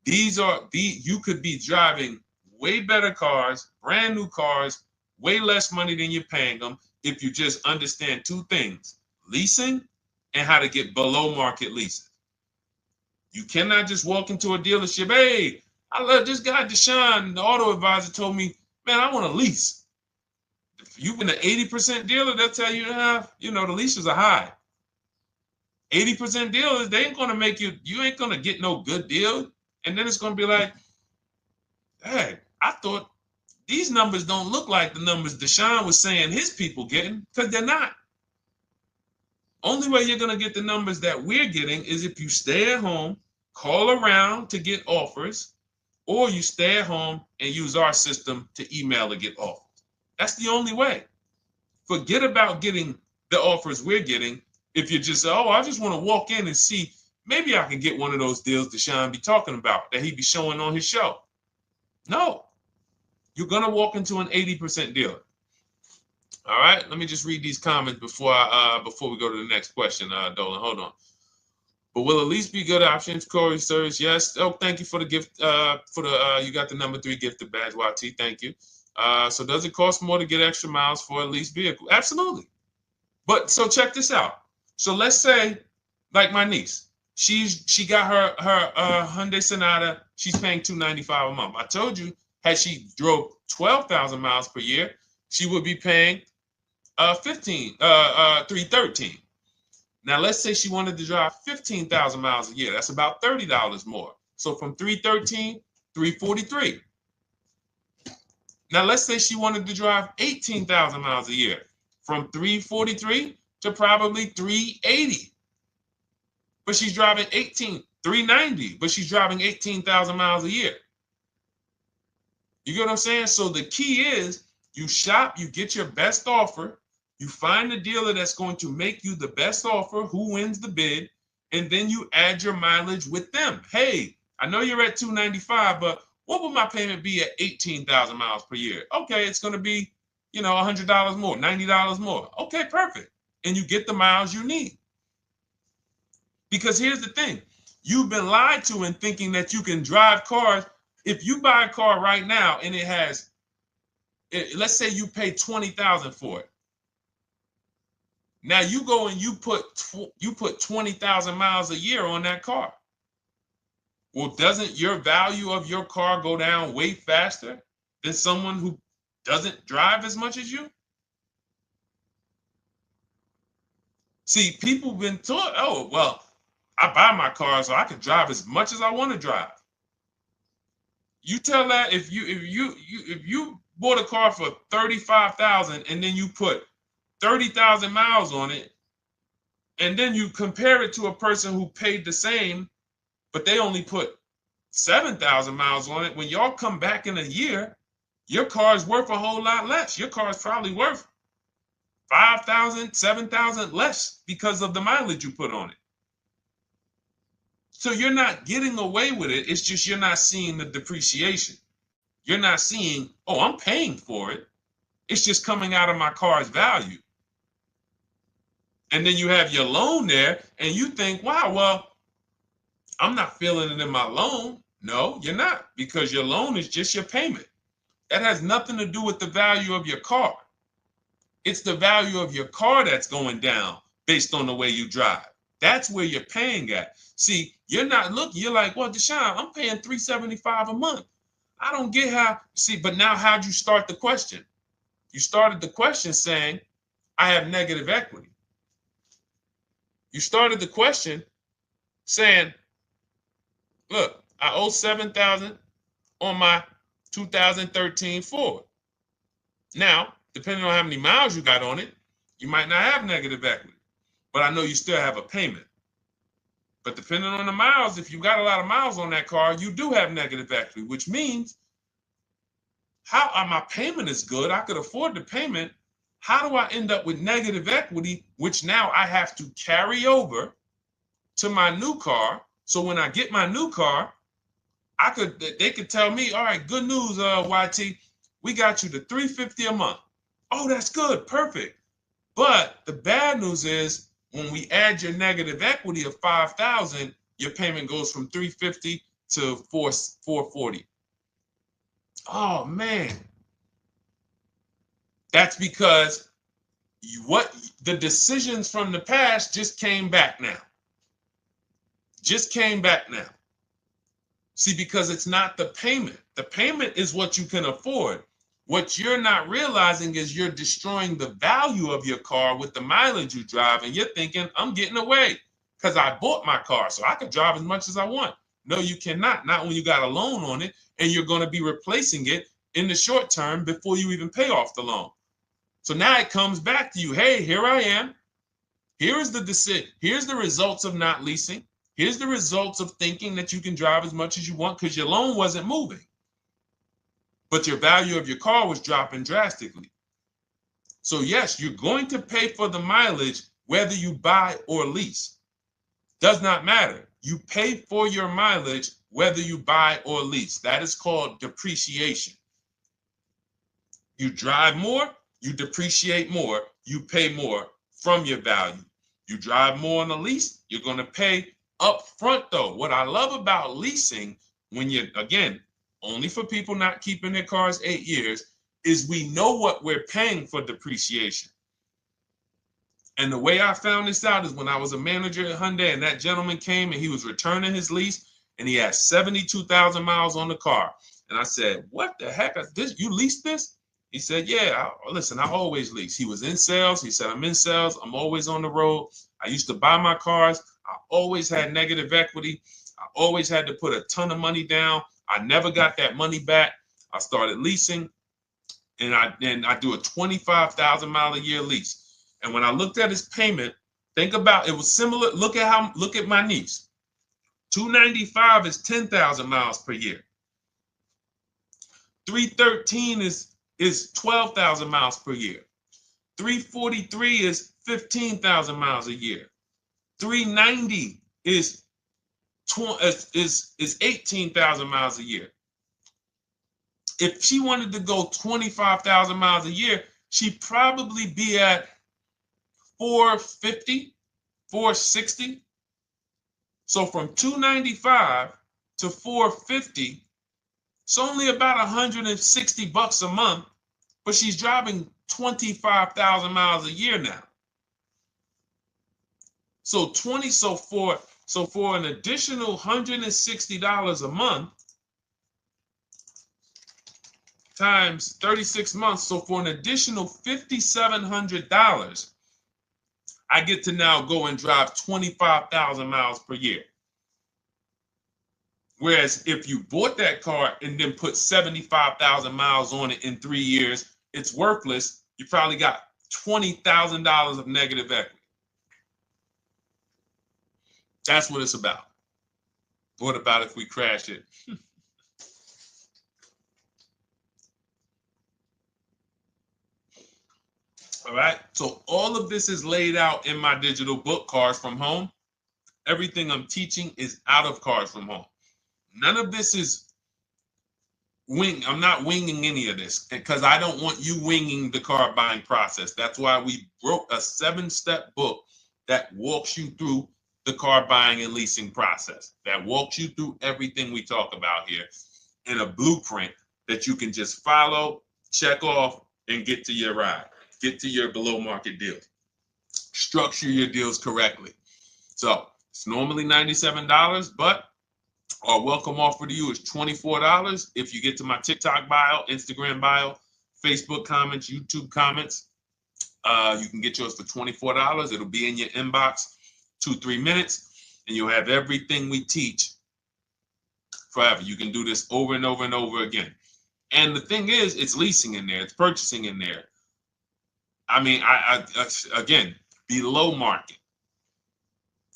You could be driving way better cars, brand new cars, way less money than you're paying them if you just understand 2 things: leasing and how to get below market leasing. You cannot just walk into a dealership. Hey, I love this guy, Deshone, the auto advisor, told me, man, I want to lease. If you've been an 80% dealer, they'll tell you, the leases are high. 80% dealers, they ain't going to make you ain't going to get no good deal. And then it's going to be like, hey, I thought these numbers don't look like the numbers Deshone was saying his people getting, because they're not. Only way you're going to get the numbers that we're getting is if you stay at home, call around to get offers, or you stay at home and use our system to email to get offers. That's the only way. Forget about getting the offers we're getting. If you just say, oh, I just want to walk in and see, maybe I can get one of those deals Deshone be talking about that he be showing on his show. No, you're going to walk into an 80% dealer. All right, let me just read these comments before we go to the next question, Dolan. Hold on. But will a lease be good options? Corey Sirs, yes. Oh, thank you for the gift. You got the number 3 gifted badge, YT. Thank you. So does it cost more to get extra miles for a leased vehicle? Absolutely. But so check this out. So let's say, like my niece, she got her Hyundai Sonata. She's paying $295 a month. I told you, had she drove 12,000 miles per year, she would be paying $313. Now let's say she wanted to drive 15,000 miles a year. That's about $30 more. So from $313, $343. Now let's say she wanted to drive 18,000 miles a year, from $343 to probably $380. But she's driving $390, but she's driving 18,000 miles a year. You get what I'm saying? So the key is you shop, you get your best offer, you find the dealer that's going to make you the best offer, who wins the bid, and then you add your mileage with them. Hey, I know you're at $295, but what would my payment be at 18,000 miles per year? Okay, it's going to be, $100 more, $90 more. Okay, perfect. And you get the miles you need. Because here's the thing. You've been lied to in thinking that you can drive cars. If you buy a car right now and it has, let's say you pay $20,000 for it. Now you go and you put 20,000 miles a year on that car. Well, doesn't your value of your car go down way faster than someone who doesn't drive as much as you? See, people have been taught, oh, well, I buy my car so I can drive as much as I want to drive. You tell that if you bought a car for $35,000 and then you put 30,000 miles on it, and then you compare it to a person who paid the same, but they only put 7,000 miles on it. When y'all come back in a year, your car is worth a whole lot less. Your car is probably worth 5,000, 7,000 less because of the mileage you put on it. So you're not getting away with it. It's just you're not seeing the depreciation. You're not seeing, oh, I'm paying for it. It's just coming out of my car's value. And then you have your loan there and you think, wow, well, I'm not feeling it in my loan. No, you're not, because your loan is just your payment. That has nothing to do with the value of your car. It's the value of your car that's going down based on the way you drive. That's where you're paying at. See, you're not looking, you're like, well, Deshone, I'm paying $375 a month. I don't get how, see, but now how'd you start the question? You started the question saying, I have negative equity. You started the question saying, look, I owe $7,000 on my 2013 Ford. Now, depending on how many miles you got on it, you might not have negative equity, but I know you still have a payment. But depending on the miles, if you got a lot of miles on that car, you do have negative equity, which means my payment is good. I could afford the payment. How do I end up with negative equity, which now I have to carry over to my new car? So when I get my new car, they could tell me, all right, good news, YT, we got you to $350 a month. Oh, that's good, perfect. But the bad news is when we add your negative equity of $5,000, your payment goes from $350 to $440. Oh man, that's because the decisions from the past just came back now. Just came back now. See, because it's not the payment. The payment is what you can afford. What you're not realizing is you're destroying the value of your car with the mileage you drive, and you're thinking, I'm getting away because I bought my car, so I can drive as much as I want. No, you cannot. Not when you got a loan on it, and you're going to be replacing it in the short term before you even pay off the loan. So now it comes back to you. Hey, here I am. Here is the decision. Here's the results of not leasing. Here's the results of thinking that you can drive as much as you want because your loan wasn't moving. But your value of your car was dropping drastically. So yes, you're going to pay for the mileage whether you buy or lease. Does not matter. You pay for your mileage whether you buy or lease. That is called depreciation. You drive more, you depreciate more, you pay more from your value. You drive more on a lease, you're going to pay up front though. What I love about leasing, when you're, again, only for people not keeping their cars 8 years, is we know what we're paying for depreciation. And the way I found this out is when I was a manager at Hyundai and that gentleman came and he was returning his lease and he had 72,000 miles on the car. And I said, what the heck? You leased this? He said, yeah, listen, I always lease. He was in sales. He said, I'm in sales. I'm always on the road. I used to buy my cars. I always had negative equity. I always had to put a ton of money down. I never got that money back. I started leasing, and I do a 25,000 mile a year lease. And when I looked at his payment, think about it was similar. Look at my niece. 295 is 10,000 miles per year. 313 is 12,000 miles per year. 343 is 15,000 miles a year. 390 is 18,000 miles a year. If she wanted to go 25,000 miles a year, she'd probably be at 450, 460. So from 295 to 450, it's only about 160 bucks a month, but she's driving 25,000 miles a year now. So for an additional $160 a month times 36 months, so for an additional $5,700, I get to now go and drive 25,000 miles per year. Whereas if you bought that car and then put 75,000 miles on it in 3 years, it's worthless. You probably got $20,000 of negative equity. That's what it's about. What about if we crash it? All right. So all of this is laid out in my digital book, Cars from Home. Everything I'm teaching is out of Cars from Home. None of this is I'm not winging any of this because I don't want you winging the car buying process. That's why we wrote a 7-step book that walks you through the car buying and leasing process, that walks you through everything we talk about here in a blueprint that you can just follow, check off, and get to your ride, get to your below market deals, structure your deals correctly. So it's normally $97, but our welcome offer to you is $24 if you get to my TikTok bio, Instagram bio, Facebook comments, YouTube comments. You can get yours for $24. It'll be in your inbox 2-3 minutes, and you'll have everything we teach forever. You can do this over and over and over again. And the thing is, it's leasing in there, it's purchasing in there. I mean, I again, below market.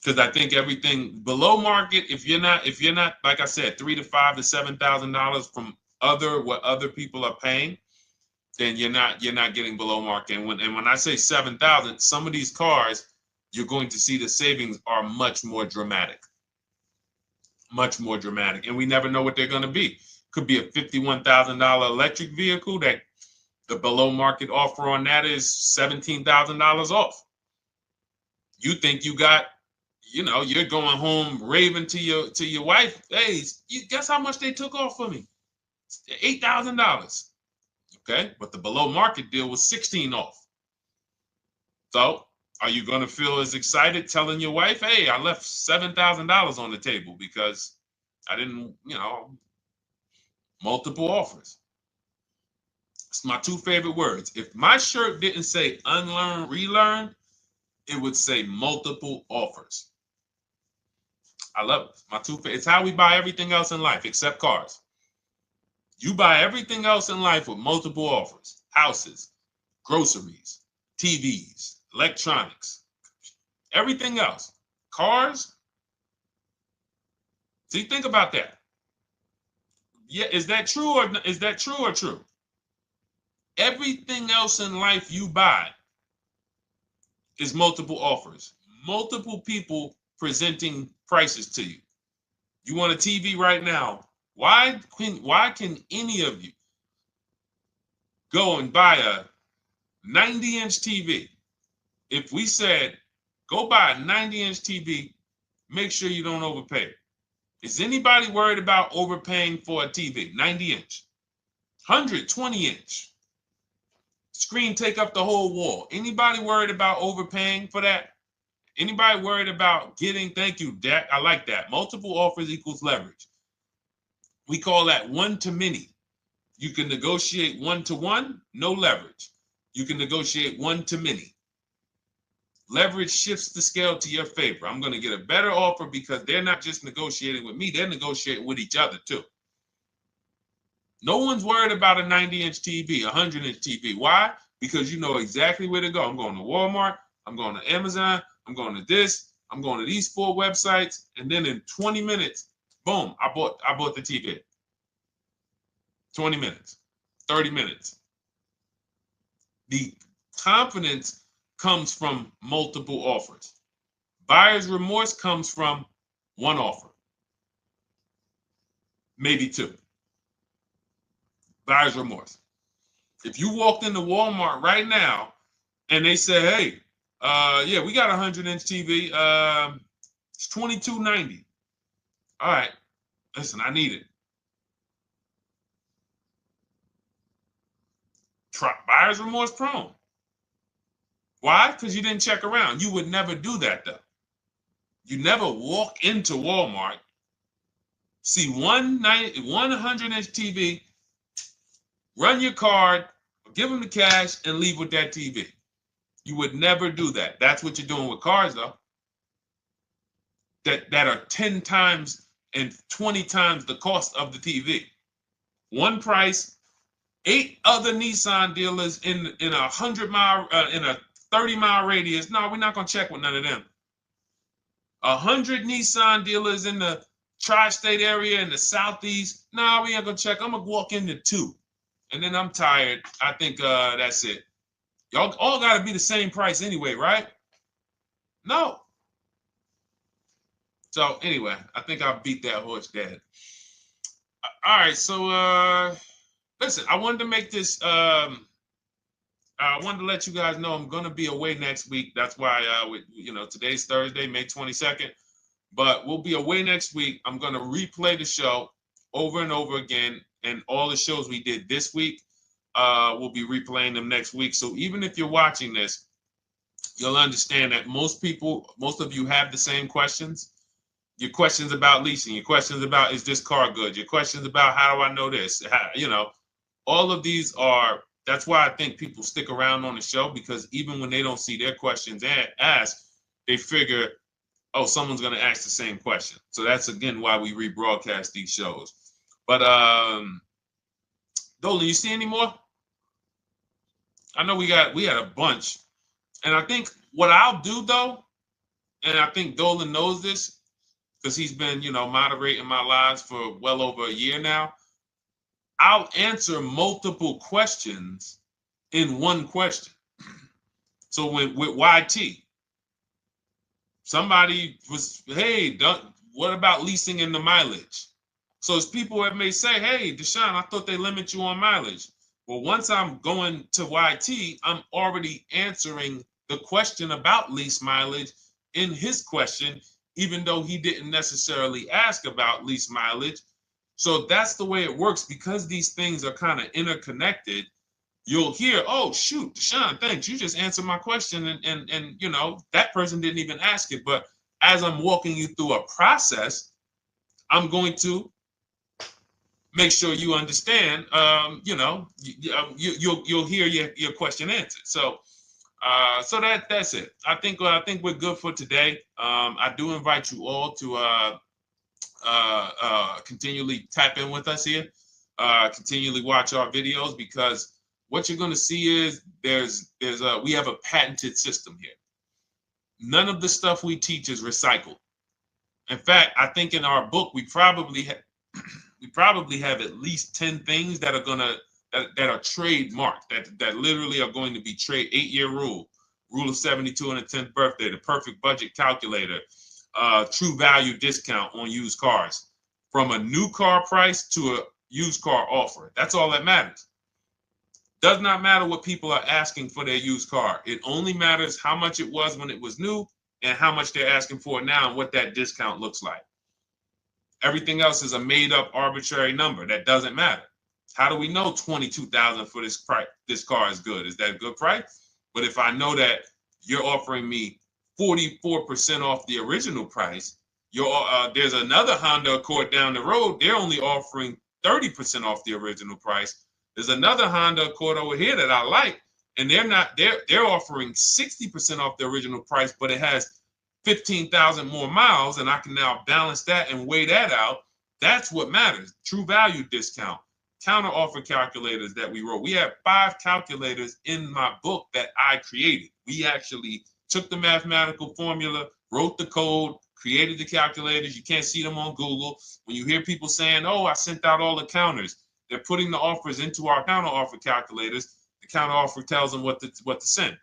Because I think everything below market, if you're not, like I said, $3,000 to $5,000 to $7,000 from what other people are paying, then you're not getting below market. And when I say 7,000, some of these cars, you're going to see the savings are much more dramatic. Much more dramatic. And we never know what they're going to be. Could be a $51,000 electric vehicle that the below market offer on that is $17,000 off. You think you got, you're going home raving to your wife. Hey, you guess how much they took off for me? $8,000. Okay, but the below market deal was 16 off. So are you going to feel as excited telling your wife, hey, I left $7,000 on the table because I didn't, multiple offers. It's my two favorite words. If my shirt didn't say unlearn, relearn, it would say multiple offers. I love it. My two favorite. It's how we buy everything else in life except cars. You buy everything else in life with multiple offers. Houses, groceries, TVs, electronics, everything else. Cars. See, think about that. Yeah, is that true or true? Everything else in life you buy is multiple offers. Multiple people presenting prices to you. You want a TV right now. Why can any of you go and buy a 90-inch TV? If we said, go buy a 90-inch TV, make sure you don't overpay. Is anybody worried about overpaying for a TV? 90-inch, 120-inch. Screen take up the whole wall. Anybody worried about overpaying for that? Anybody worried about getting, thank you, Dak, I like that. Multiple offers equals leverage. We call that one to many. You can negotiate 1-to-1, no leverage. You can negotiate 1 to many. Leverage shifts the scale to your favor. I'm going to get a better offer because they're not just negotiating with me, they're negotiating with each other too. No one's worried about a 90-inch TV, a 100-inch TV. Why? Because you know exactly where to go. I'm going to Walmart, I'm going to Amazon, I'm going to this, I'm going to these 4 websites, and then in 20 minutes, boom, I bought the TV. 20 minutes, 30 minutes. The confidence comes from multiple offers. Buyer's remorse comes from one offer, maybe 2. Buyer's remorse. If you walked into Walmart right now and they say, hey, yeah, we got a 100-inch TV. It's $22.90. All right, listen, I need it. Buyer's remorse prone. Why? Because you didn't check around. You would never do that, though. You never walk into Walmart, see one 100-inch TV, run your card, give them the cash, and leave with that TV. You would never do that. That's what you're doing with cars, though. That are 10 times and 20 times the cost of the TV. One price, 8 other Nissan dealers in a 100-mile, in a 30-mile radius. No, we're not going to check with none of them. 100 Nissan dealers in the tri-state area in the southeast. No, we ain't going to check. I'm going to walk into 2. And then I'm tired. I think that's it. Y'all all got to be the same price anyway, right? No. So anyway, I think I beat that horse dead. All right, so listen, I wanted to make this. I wanted to let you guys know I'm gonna be away next week. That's why today's Thursday, May 22nd, but we'll be away next week. I'm gonna replay the show over and over again, and all the shows we did this week, we'll be replaying them next week. So even if you're watching this you'll understand that most of you have the same questions. Your questions about leasing, your questions about, is this car good? Your questions about, how do I know this? All of these are, that's why I think people stick around on the show, because even when they don't see their questions asked, they figure, oh, someone's going to ask the same question. So that's, again, why we rebroadcast these shows. But Dolan, you see any more? I know we had a bunch. And I think what I'll do, though, and I think Dolan knows this because he's been, moderating my lives for well over a year now, I'll answer multiple questions in one question. So with YT, somebody was, hey, what about leasing in the mileage? So it's people that may say, hey, Deshone, I thought they limit you on mileage. Well, once I'm going to YT, I'm already answering the question about lease mileage in his question, even though he didn't necessarily ask about lease mileage. So that's the way it works. Because these things are kind of interconnected, you'll hear, oh, shoot, Deshone, thanks. You just answered my question. And that person didn't even ask it. But as I'm walking you through a process, I'm going to make sure you understand, you'll hear your question answered. So that's it. I think we're good for today. I do invite you all to continually tap in with us here, continually watch our videos, because what you're going to see is we have a patented system here. None of the stuff we teach is recycled. In fact, I think in our book we probably have at least 10 things that are trademarked, that literally are going to be 8-year rule of 72 on the 10th birthday, the perfect budget calculator, true value discount on used cars, from a new car price to a used car offer. That's all that matters. Does not matter what people are asking for their used car. It only matters how much it was when it was new and how much they're asking for it now and what that discount looks like. Everything else is a made-up arbitrary number that doesn't matter. How do we know $22,000 for this price? This car is good. Is that a good price? But if I know that you're offering me 44% off the original price, there's another Honda Accord down the road. They're only offering 30% off the original price. There's another Honda Accord over here that I like, and they're offering 60% off the original price, but it has 15,000 more miles, and I can now balance that and weigh that out. That's what matters. True value discount, counter offer calculators that we wrote. We have 5 calculators in my book that I created. We actually took the mathematical formula, wrote the code, created the calculators. You can't see them on Google. When you hear people saying, oh, I sent out all the counters, they're putting the offers into our counter offer calculators. The counter offer tells them what to send.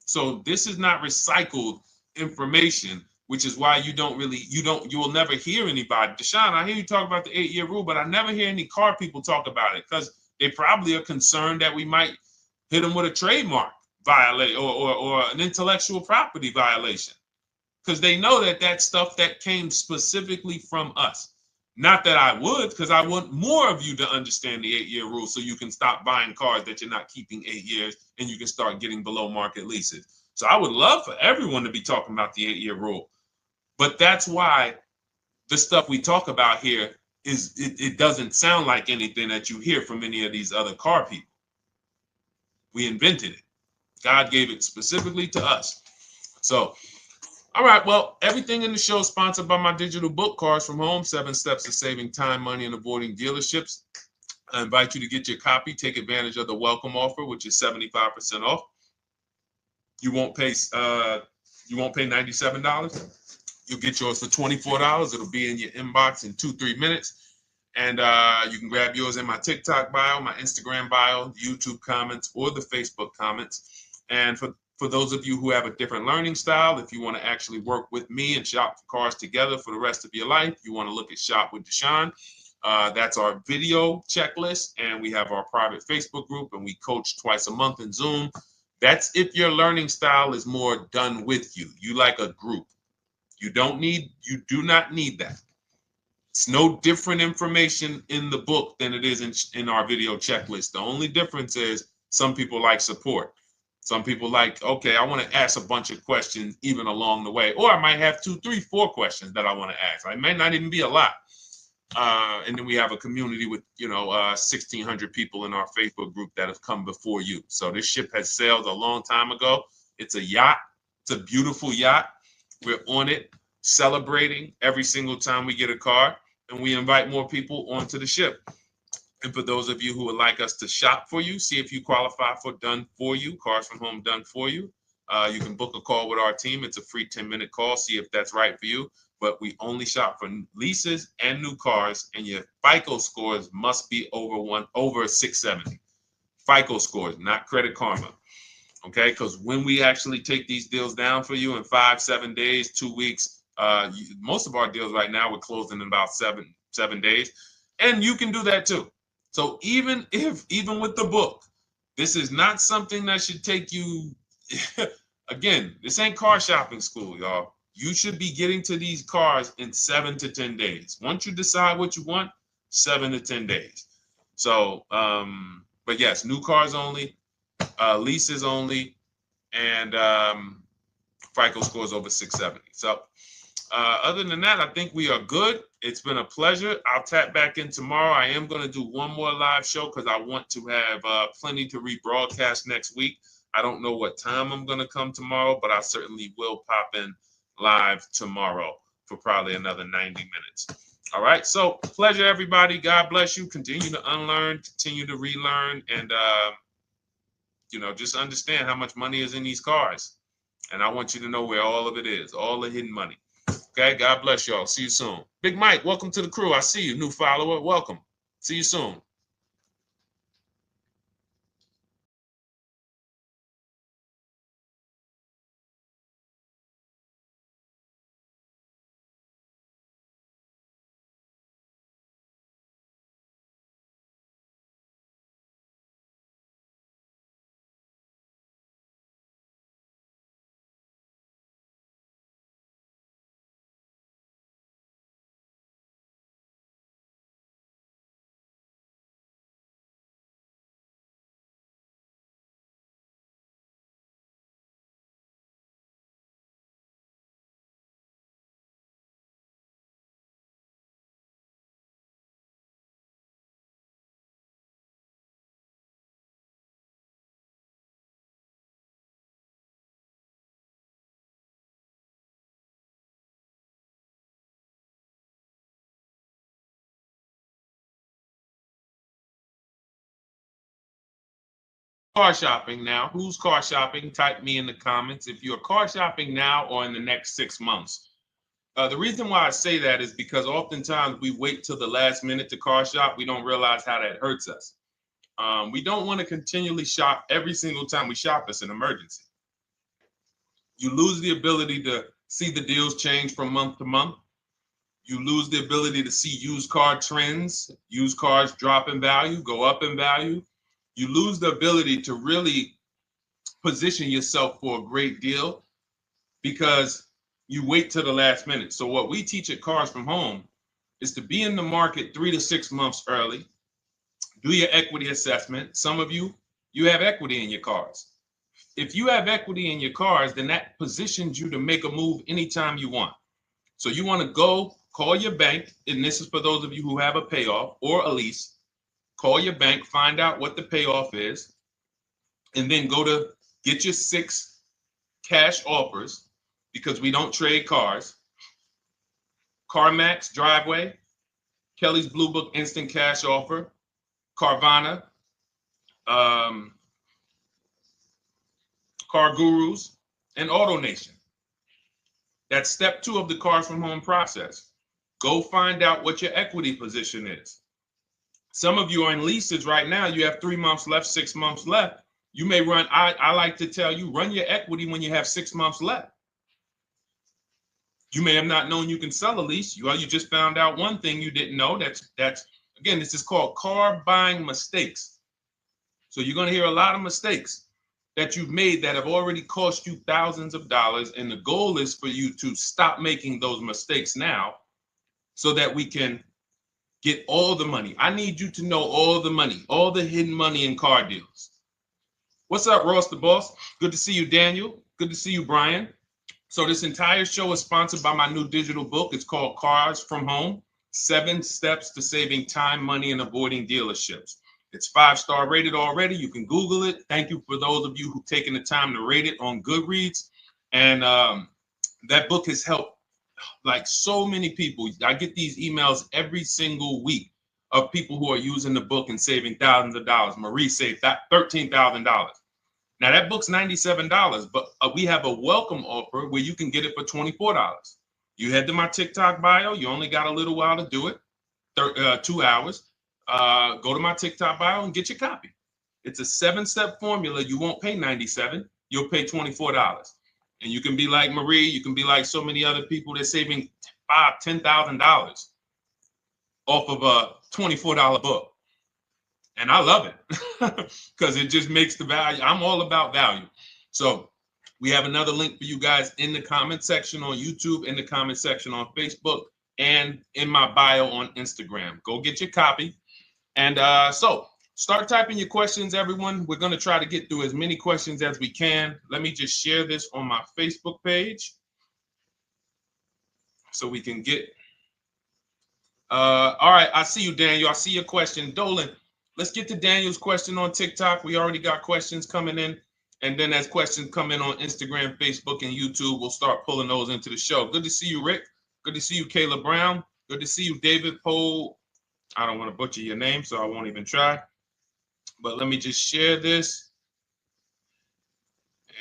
So this is not recycled information, which is why you will never hear anybody. Deshone, I hear you talk about the 8-year rule, but I never hear any car people talk about it, because they probably are concerned that we might hit them with a trademark violation or an intellectual property violation, because they know that that's stuff that came specifically from us. Not that I would, because I want more of you to understand the 8-year rule, so you can stop buying cars that you're not keeping 8 years, and you can start getting below market leases. So I would love for everyone to be talking about the 8-year rule. But that's why the stuff we talk about here it doesn't sound like anything that you hear from any of these other car people. We invented it. God gave it specifically to us. So, all right, well, everything in the show is sponsored by my digital book, Cars from Home, 7 Steps to Saving Time, Money, and Avoiding Dealerships. I invite you to get your copy. Take advantage of the welcome offer, which is 75% off. You won't pay $97. You'll get yours for $24. It'll be in your inbox in 2-3 minutes. And you can grab yours in my TikTok bio, my Instagram bio, YouTube comments, or the Facebook comments. And for those of you who have a different learning style, if you want to actually work with me and shop for cars together for the rest of your life, you want to look at Shop with Deshone. That's our video checklist. And we have our private Facebook group, and we coach twice a month in Zoom. That's if your learning style is more done with you. You like a group. You do not need that. It's no different information in the book than it is in our video checklist. The only difference is some people like support. Some people like, okay, I want to ask a bunch of questions even along the way, or I might have 2, 3, 4 questions that I want to ask. It may not even be a lot. And then we have a community with, 1,600 people in our Facebook group that have come before you. So this ship has sailed a long time ago. It's a yacht. It's a beautiful yacht. We're on it, celebrating every single time we get a car, and we invite more people onto the ship. And for those of you who would like us to shop for you, see if you qualify for Done For You, Cars from Home Done For You. You can book a call with our team. It's a free 10-minute call. See if that's right for you. But we only shop for leases and new cars, and your FICO scores must be over 670. FICO scores, not Credit Karma. Okay, because when we actually take these deals down for you in 5, 7 days, 2 weeks, most of our deals right now we're closing in about seven days, and you can do that too. So even with the book, this is not something that should take you. Again, this ain't car shopping school, y'all. You should be getting to these cars in 7 to 10 days. Once you decide what you want, 7 to 10 days. So, but yes, new cars only, leases only, and FICO scores over 670. So other than that, I think we are good. It's been a pleasure. I'll tap back in tomorrow. I am going to do one more live show because I want to have plenty to rebroadcast next week. I don't know what time I'm going to come tomorrow, but I certainly will pop in live tomorrow for probably another 90 minutes. All right. So pleasure, everybody. God bless you. Continue to unlearn, continue to relearn, and, just understand how much money is in these cars. And I want you to know where all of it is, all the hidden money. Okay, God bless y'all. See you soon. Big Mike, welcome to the crew. I see you, new follower. Welcome. See you soon. Car shopping now. Who's car shopping? Type me in the comments if you're car shopping now or in the next 6 months. The reason why I say that is because oftentimes we wait till the last minute to car shop. We don't realize how that hurts us. We don't want to continually shop every single time we shop. It's an emergency. You lose the ability to see the deals change from month to month. You lose the ability to see used car trends, used cars drop in value, go up in value. You lose the ability to really position yourself for a great deal because you wait till the last minute. So what we teach at Cars from Home is to be in the market 3 to 6 months early. Do your equity assessment. Some of you have equity in your cars. If you have equity in your cars, then that positions you to make a move anytime you want. So you want to go call your bank, and this is for those of you who have a payoff or a lease. Call your bank, find out what the payoff is, and then go to get your 6 cash offers because we don't trade cars. CarMax, Driveway, Kelly's Blue Book Instant Cash Offer, Carvana, Car Gurus, and AutoNation. That's step 2 of the Cars from Home process. Go find out what your equity position is. Some of you are in leases right now. You have 3 months left, 6 months left. You may run, I like to tell you, run your equity when you have 6 months left. You may have not known you can sell a lease. You just found out one thing you didn't know. That's again, this is called car buying mistakes. So you're going to hear a lot of mistakes that you've made that have already cost you thousands of dollars. And the goal is for you to stop making those mistakes now so that we can get all the money. I need you to know all the money, all the hidden money in car deals. What's up, Ross the Boss? Good to see you, Daniel. Good to see you, Brian. So this entire show is sponsored by my new digital book. It's called Cars from Home, 7 Steps to Saving Time, Money, and Avoiding Dealerships. It's 5-star rated already. You can Google it. Thank you for those of you who've taken the time to rate it on Goodreads. And that book has helped like so many people. I get these emails every single week of people who are using the book and saving thousands of dollars. Marie saved $13,000. Now that book's $97, but we have a welcome offer where you can get it for $24. You head to my TikTok bio. You only got a little while to do it, 2 hours. Go to my TikTok bio and get your copy. It's a 7-step formula. You won't pay $97. You'll pay $24. And you can be like Marie. You can be like so many other people. They're saving $5,000, $10,000 off of a $24 book. And I love it because it just makes the value. I'm all about value. So we have another link for you guys in the comment section on YouTube, in the comment section on Facebook, and in my bio on Instagram. Go get your copy. And so start typing your questions, everyone. We're going to try to get through as many questions as we can. Let me just share this on my Facebook page so we can get. All right. I see you, Daniel. I see your question. Dolan, let's get to Daniel's question on TikTok. We already got questions coming in. And then as questions come in on Instagram, Facebook, and YouTube, we'll start pulling those into the show. Good to see you, Rick. Good to see you, Kayla Brown. Good to see you, David Poe. I don't want to butcher your name, so I won't even try. But let me just share this.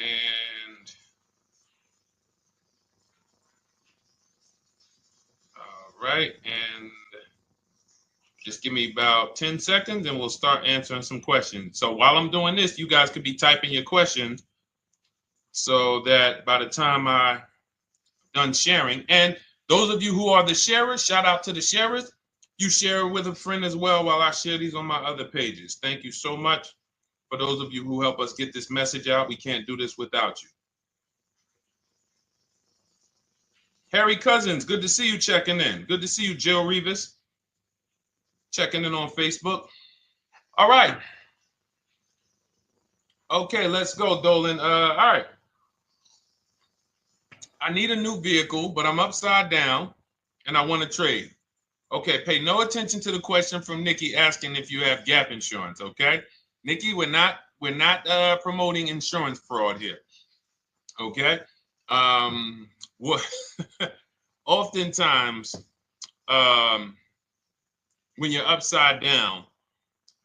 And all right. And just give me about 10 seconds and we'll start answering some questions. So while I'm doing this, you guys could be typing your questions so that by the time I'm done sharing, and those of you who are the sharers, shout out to the sharers. You share it with a friend as well while I share these on my other pages. Thank you so much for those of you who help us get this message out. We can't do this without you. Harry Cousins, good to see you checking in. Good to see you, Jill Rivas, checking in on Facebook. All right. Okay, let's go, Dolan. All right. I need a new vehicle, but I'm upside down and I want to trade. Okay, pay no attention to the question from Nikki asking if you have gap insurance, okay? Nikki, we're not promoting insurance fraud here, okay? Oftentimes, when you're upside down,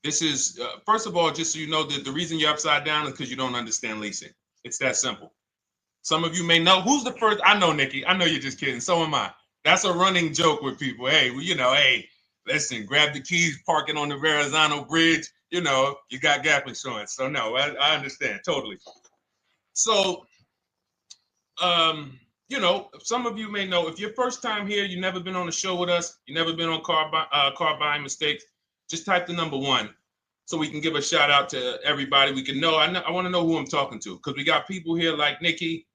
this is, first of all, just so you know that the reason you're upside down is because you don't understand leasing. It's that simple. Some of you may know, who's the first? I know, Nikki. I know you're just kidding. So am I. That's a running joke with people. Hey, well, you know, hey, listen, grab the keys, park it on the Verrazano Bridge. You know, you got gap insurance. So no, I understand totally. So, you know, some of you may know, if you're first time here, you've never been on a show with us, you've never been on car buying mistakes, just type the number 1 so we can give a shout out to everybody. We can know. I want to know who I'm talking to because we got people here like Nikki.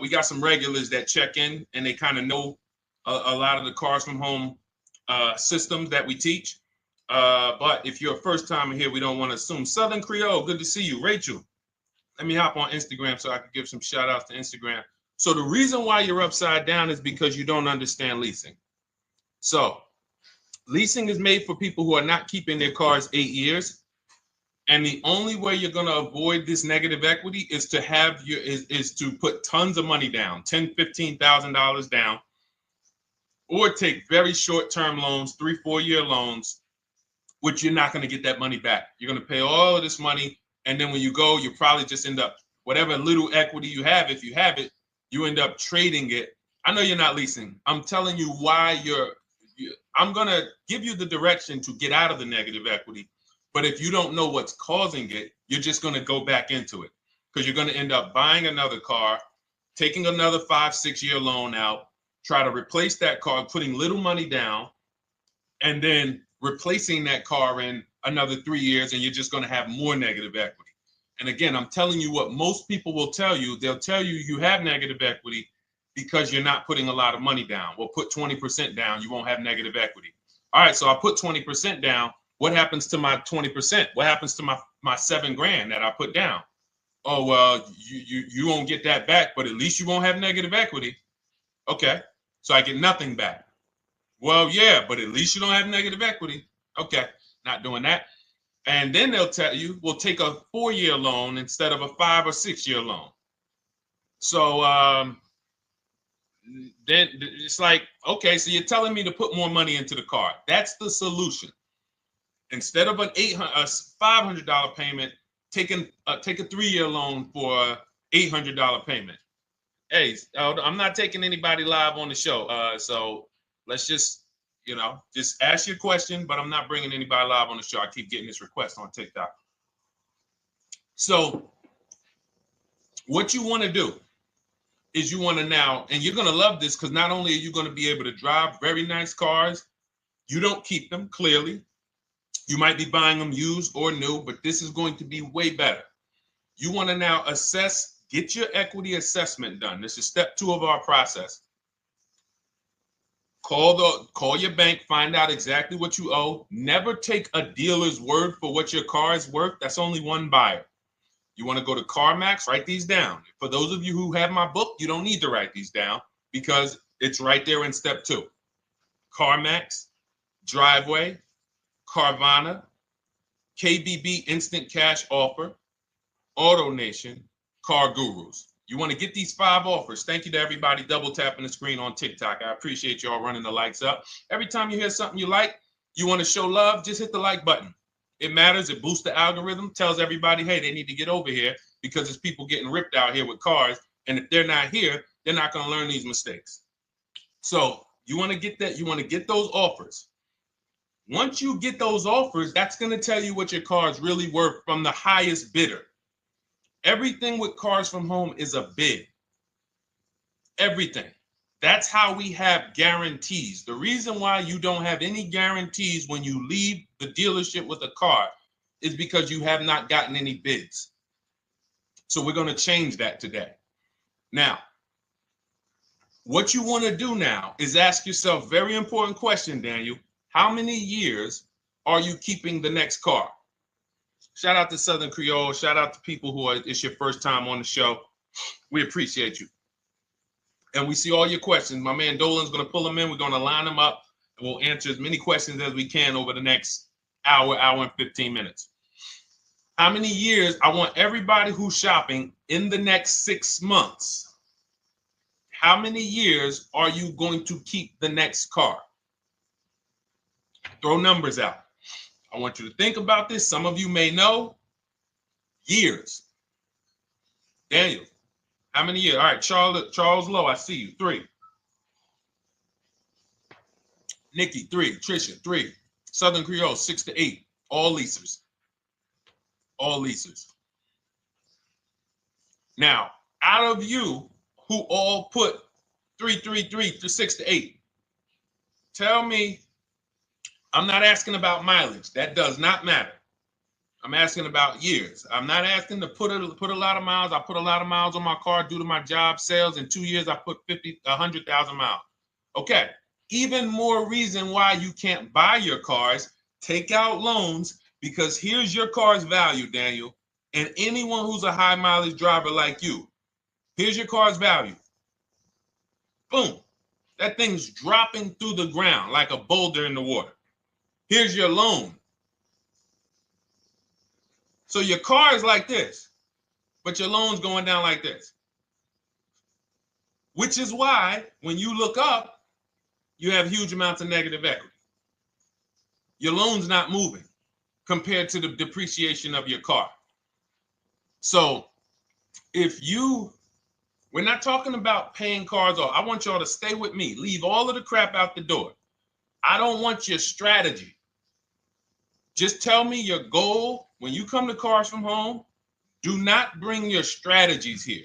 We got some regulars that check in and they kind of know a lot of the Cars from Home systems that we teach. But if you're a first timer here, we don't want to assume. Southern Creole, good to see you. Rachel, let me hop on Instagram so I can give some shout outs to Instagram. So the reason why you're upside down is because you don't understand leasing. So leasing is made for people who are not keeping their cars 8 years. And the only way you're going to avoid this negative equity is to have is to put tons of money down, $10,000, $15,000 down, or take very short-term loans, 3-4 year loans, which you're not going to get that money back. You're going to pay all of this money. And then when you go, you probably just end up, whatever little equity you have, if you have it, you end up trading it. I know you're not leasing. I'm telling you why I'm going to give you the direction to get out of the negative equity. But if you don't know what's causing it, you're just going to go back into it because you're going to end up buying another car, taking another 5-6 year loan out, try to replace that car, putting little money down, and then replacing that car in another 3 years, and you're just going to have more negative equity. And again, I'm telling you what most people will tell you. They'll tell you you have negative equity because you're not putting a lot of money down. Well, put 20% down, you won't have negative equity. All right, so I put 20% down. What happens to my 20%? What happens to my my $7,000 that I put down. Oh, well, you won't get that back, but at least you won't have negative equity. Okay, so I get nothing back. Well, yeah, but at least you don't have negative equity. Okay, not doing that. And then they'll tell you, we'll take a 4-year loan instead of a 5 or 6 year loan. So then it's like, okay, so you're telling me to put more money into the car. That's the solution. Instead of a $500 payment, take a 3-year loan for a $800 payment. Hey, I'm not taking anybody live on the show. So let's just ask your question, but I'm not bringing anybody live on the show. I keep getting this request on TikTok. So what you want to do is you want to now, and you're going to love this because not only are you going to be able to drive very nice cars, you don't keep them, clearly. You might be buying them used or new, but this is going to be way better. You want to now assess, get your equity assessment done. This is step 2 of our process. Call your bank, find out exactly what you owe. Never take a dealer's word for what your car is worth. That's only one buyer. You want to go to CarMax, write these down. For those of you who have my book, you don't need to write these down because it's right there in step 2. CarMax, Driveway, Carvana, KBB Instant Cash Offer, AutoNation, Car Gurus. You want to get these 5 offers. Thank you to everybody double tapping the screen on TikTok. I appreciate y'all running the likes up. Every time you hear something you like, you want to show love, just hit the like button. It matters. It boosts the algorithm, tells everybody, hey, they need to get over here because there's people getting ripped out here with cars. And if they're not here, they're not going to learn these mistakes. So you want to get that. You want to get those offers. Once you get those offers, that's going to tell you what your car is really worth from the highest bidder. Everything with Cars from Home is a bid. Everything. That's how we have guarantees. The reason why you don't have any guarantees when you leave the dealership with a car is because you have not gotten any bids. So we're going to change that today. Now, what you want to do now is ask yourself, very important question, Daniel. How many years are you keeping the next car? Shout out to Southern Creole. Shout out to people who it's your first time on the show. We appreciate you. And we see all your questions. My man Dolan's going to pull them in. We're going to line them up. And we'll answer as many questions as we can over the next hour and 15 minutes. How many years? I want everybody who's shopping in the next 6 months. How many years are you going to keep the next car? Throw numbers out. I want you to think about this. Some of you may know. Years. Daniel, how many years? All right, Charles Lowe, I see you. 3. Nikki, 3. Trisha, 3. Southern Creole, 6 to 8. All leasers. All leasers. Now, out of you who all put 3 to 6 to 8, tell me. I'm not asking about mileage. That does not matter. I'm asking about years. I'm not asking to put a lot of miles. I put a lot of miles on my car due to my job sales. In 2 years, I put 100,000 miles. Okay. Even more reason why you can't buy your cars. Take out loans because here's your car's value, Daniel. And anyone who's a high mileage driver like you, here's your car's value. Boom. That thing's dropping through the ground like a boulder in the water. Here's your loan. So your car is like this, but your loan's going down like this. Which is why when you look up, you have huge amounts of negative equity. Your loan's not moving compared to the depreciation of your car. So we're not talking about paying cars off. I want y'all to stay with me. Leave all of the crap out the door. I don't want your strategy. Just tell me your goal. When you come to Cars from Home, do not bring your strategies here.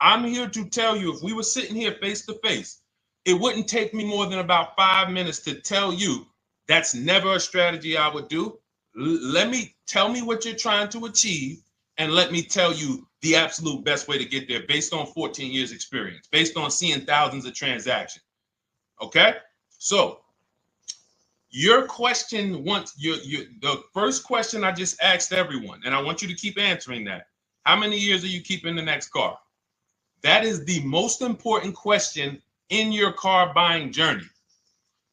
I'm here to tell you, if we were sitting here face to face, it wouldn't take me more than about 5 minutes to tell you that's never a strategy I would do. Tell me what you're trying to achieve, and let me tell you the absolute best way to get there based on 14 years experience, based on seeing thousands of transactions. Okay? So Your question the first question I just asked everyone, and I want you to keep answering that. How many years are you keeping the next car? That is the most important question in your car buying journey,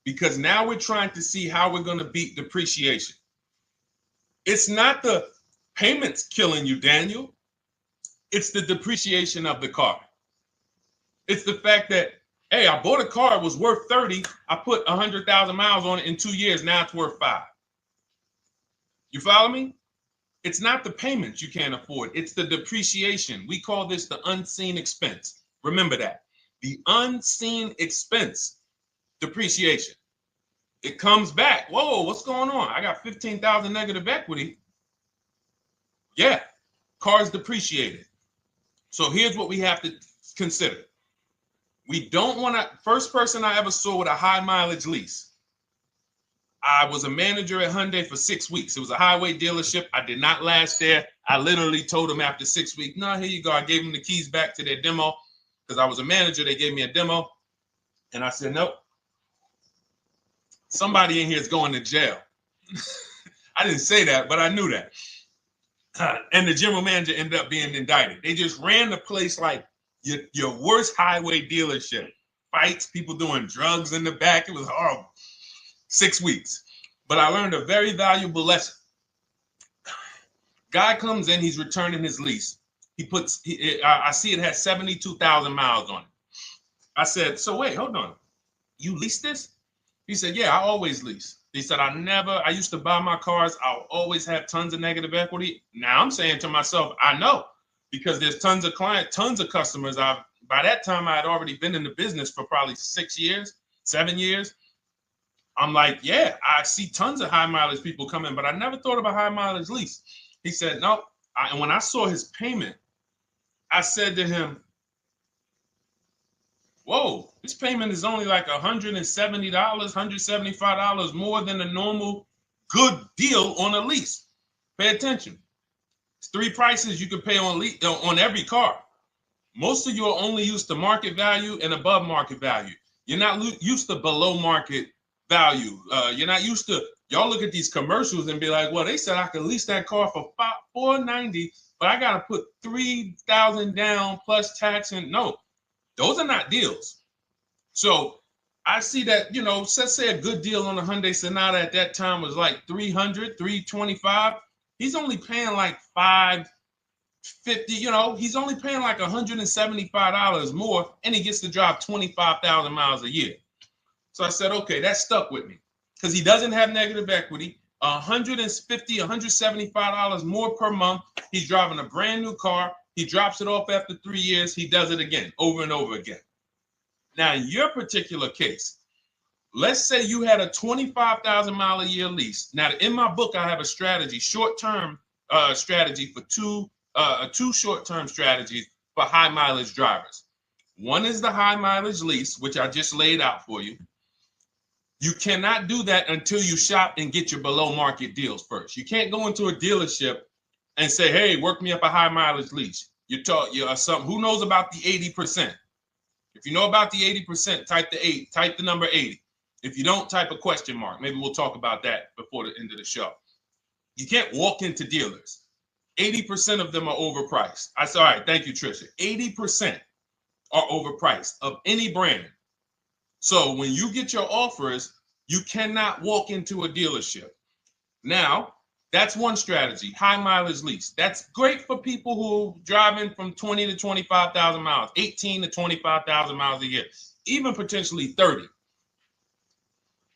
because now we're trying to see how we're going to beat depreciation. It's not the payments killing you, Daniel. It's the depreciation of the car. It's the fact that, hey, I bought a car, it was worth 30. I put 100,000 miles on it in 2 years. Now it's worth 5. You follow me? It's not the payments you can't afford. It's the depreciation. We call this the unseen expense. Remember that. The unseen expense, depreciation. It comes back. Whoa, what's going on? I got 15,000 negative equity. Yeah, car's depreciated. So here's what we have to consider. We don't want to, first person I ever saw with a high mileage lease. I was a manager at Hyundai for 6 weeks. It was a highway dealership. I did not last there. I literally told them after 6 weeks, no, here you go. I gave them the keys back to their demo because I was a manager. They gave me a demo. And I said, nope. Somebody in here is going to jail. I didn't say that, but I knew that. And the general manager ended up being indicted. They just ran the place like your worst highway dealership. Fights, people doing drugs in the back. It was horrible. 6 weeks. But I learned a very valuable lesson. Guy comes in, he's returning his lease. I see it has 72,000 miles on it. I said, so wait, hold on. You leased this? He said, yeah, I always lease. He said, I used to buy my cars. I'll always have tons of negative equity. Now I'm saying to myself, I know, because there's tons of clients, tons of customers. By that time, I had already been in the business for probably 6 years, 7 years. I'm like, yeah, I see tons of high mileage people coming, but I never thought of a high mileage lease. He said, no. And when I saw his payment, I said to him, whoa, this payment is only like $170, $175 more than a normal good deal on a lease. Pay attention. It's 3 prices you can pay on every car. Most of you are only used to market value and above market value. You're not used to below market value. You're not used to, y'all look at these commercials and be like, well, they said I could lease that car for $490, but I got to put $3,000 down plus tax. And no, those are not deals. So I see that, let's say a good deal on a Hyundai Sonata at that time was like $300, $325. He's only paying like $550, he's only paying like $175 more, and he gets to drive 25,000 miles a year. So I said, okay, that stuck with me because he doesn't have negative equity. $150, $175 more per month. He's driving a brand new car. He drops it off after 3 years. He does it again, over and over again. Now, in your particular case, let's say you had a 25,000 mile a year lease. Now, in my book, I have a strategy, short-term strategy for two short-term strategies for high mileage drivers. One is the high mileage lease, which I just laid out for you. You cannot do that until you shop and get your below market deals first. You can't go into a dealership and say, hey, work me up a high mileage lease. Who knows about the 80%? If you know about the 80%, type the number 80. If you don't, type a question mark. Maybe we'll talk about that before the end of the show. You can't walk into dealers. 80% of them are overpriced. I said, all right, thank you, Trisha. 80% are overpriced of any brand. So when you get your offers, you cannot walk into a dealership. Now, that's one strategy, high mileage lease. That's great for people who are driving from 20 to 25,000 miles, 18 to 25,000 miles a year, even potentially 30.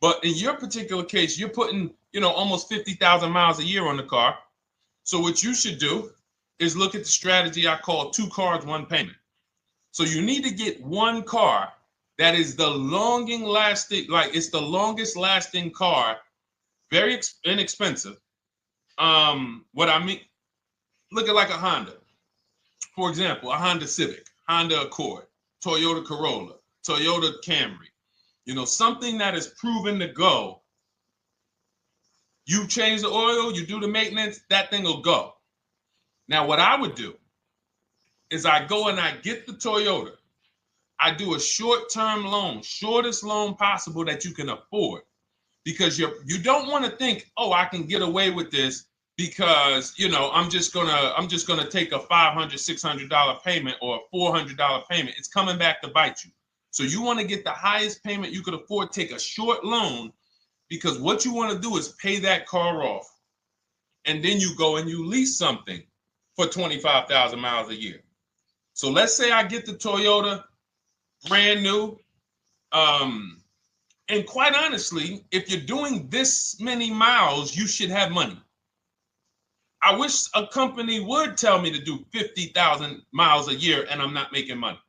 But in your particular case, you're putting, almost 50,000 miles a year on the car. So what you should do is look at the strategy I call 2 cars, 1 payment. So you need to get one car that is the longest lasting car, very inexpensive. What I mean, look at like a Honda. For example, a Honda Civic, Honda Accord, Toyota Corolla, Toyota Camry. Something that is proven to go. You change the oil, you do the maintenance, that thing will go. Now, what I would do is I go and I get the Toyota. I do a short-term loan, shortest loan possible that you can afford. because you don't want to think, oh, I can get away with this because, you know, I'm just gonna take a $500, $600 payment or a $400 payment. It's coming back to bite you. So you want to get the highest payment you could afford, take a short loan, because what you want to do is pay that car off. And then you go and you lease something for 25,000 miles a year. So let's say I get the Toyota brand new. And quite honestly, if you're doing this many miles, you should have money. I wish a company would tell me to do 50,000 miles a year and I'm not making money.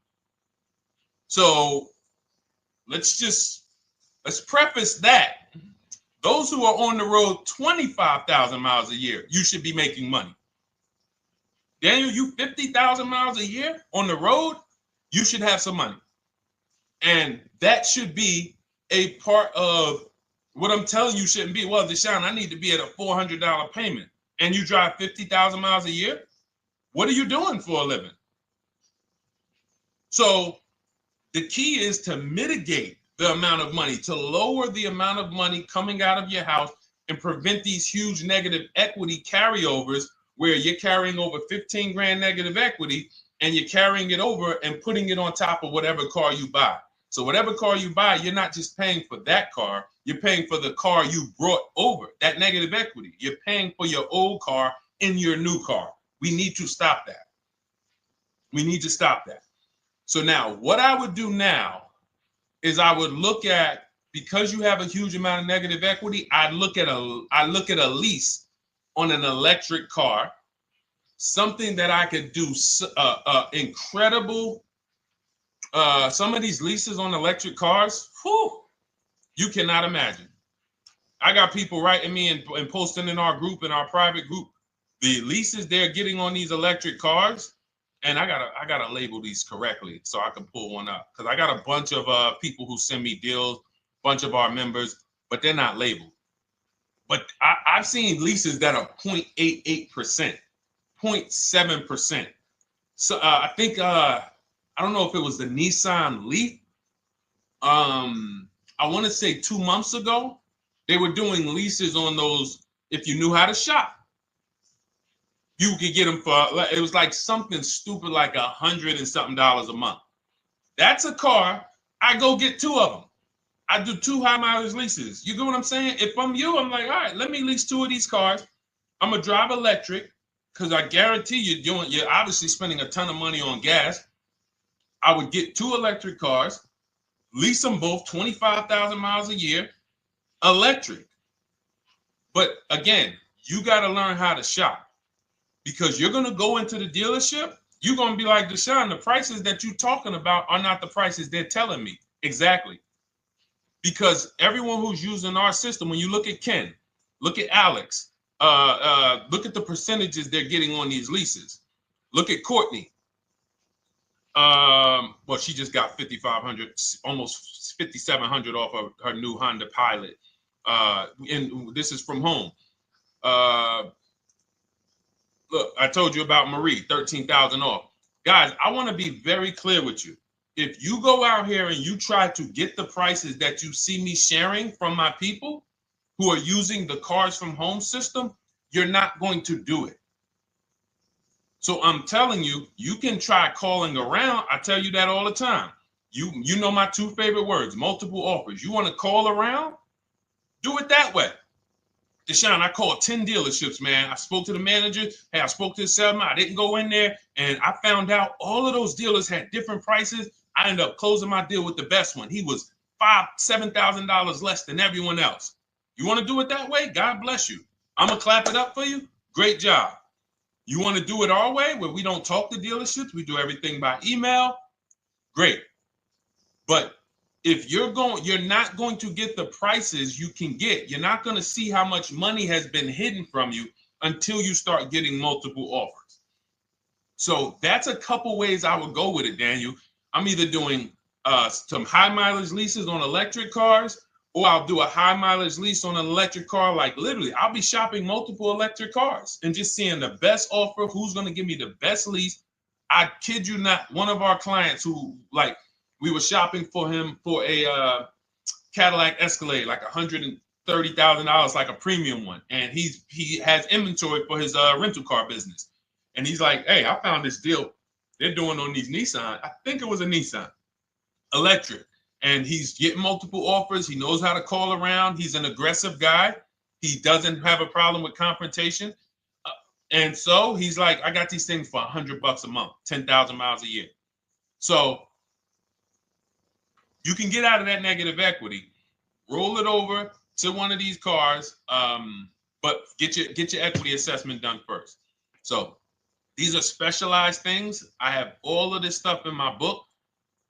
So let's preface that. Those who are on the road 25,000 miles a year, you should be making money. Daniel, you 50,000 miles a year on the road, you should have some money. And that should be a part of what I'm telling you shouldn't be. Well, Deshone, I need to be at a $400 payment. And you drive 50,000 miles a year? What are you doing for a living? So the key is to mitigate the amount of money, to lower the amount of money coming out of your house and prevent these huge negative equity carryovers where you're carrying over 15 grand negative equity and you're carrying it over and putting it on top of whatever car you buy. So whatever car you buy, you're not just paying for that car, you're paying for the car you brought over, that negative equity. You're paying for your old car in your new car. We need to stop that. We need to stop that. So now what I would do now is I would look at, because you have a huge amount of negative equity, I look at a lease on an electric car, something that I could do incredible. Some of these leases on electric cars, whew, you cannot imagine. I got people writing me and posting in our group, in our private group, the leases they're getting on these electric cars. And I gotta label these correctly so I can pull one up, because I got a bunch of people who send me deals, bunch of our members, but they're not labeled. But I've seen leases that are 0.88%, 0.7%. So I think I don't know if it was the Nissan Leaf. I want to say 2 months ago, they were doing leases on those. If you knew how to shop, you could get them for, it was like something stupid like $100 and something a month. That's a car. I go get 2 of them. I do 2 high mileage leases. You get what I'm saying? If I'm you, I'm like, all right, let me lease 2 of these cars. I'm gonna drive electric, because I guarantee you're obviously spending a ton of money on gas. I would get 2 electric cars, lease them both 25,000 miles a year, electric. But again, you got to learn how to shop, because you're going to go into the dealership. You're going to be like, Deshone, the prices that you're talking about are not the prices they're telling me. Exactly. Because everyone who's using our system, when you look at Ken, look at Alex, look at the percentages they're getting on these leases. Look at Courtney. Well, she just got 5,500, almost 5,700 off of her new Honda Pilot. And this is from home. Look, I told you about Marie, 13,000 off. Guys, I want to be very clear with you. If you go out here and you try to get the prices that you see me sharing from my people who are using the Cars from Home system, you're not going to do it. So I'm telling you, you can try calling around. I tell you that all the time. You know my 2 favorite words, multiple offers. You want to call around? Do it that way. Deshone, I called 10 dealerships, man. I spoke to the manager. Hey, I spoke to the salesman. I didn't go in there, and I found out all of those dealers had different prices. I ended up closing my deal with the best one. He was $5,000, $7,000 less than everyone else. You want to do it that way? God bless you. I'm going to clap it up for you. Great job. You want to do it our way, where we don't talk to dealerships? We do everything by email? Great. But if you're not going to get the prices you can get. You're not going to see how much money has been hidden from you until you start getting multiple offers. So that's a couple ways I would go with it, Daniel. I'm either doing some high mileage leases on electric cars, or I'll do a high mileage lease on an electric car. Like literally, I'll be shopping multiple electric cars and just seeing the best offer, who's going to give me the best lease. I kid you not, one of our clients who, like, we were shopping for him for a Cadillac Escalade, like $30,000, like a premium one, and he has inventory for his rental car business, and he's like, hey, I found this deal they're doing on these Nissan. I think it was a Nissan electric, and he's getting multiple offers. He knows how to call around. He's an aggressive guy. He doesn't have a problem with confrontation, and so he's like, I got these things for $100 a month, 10,000 miles a year. So you can get out of that negative equity, roll it over to one of these cars, but get your equity assessment done first. So these are specialized things. I have all of this stuff in my book.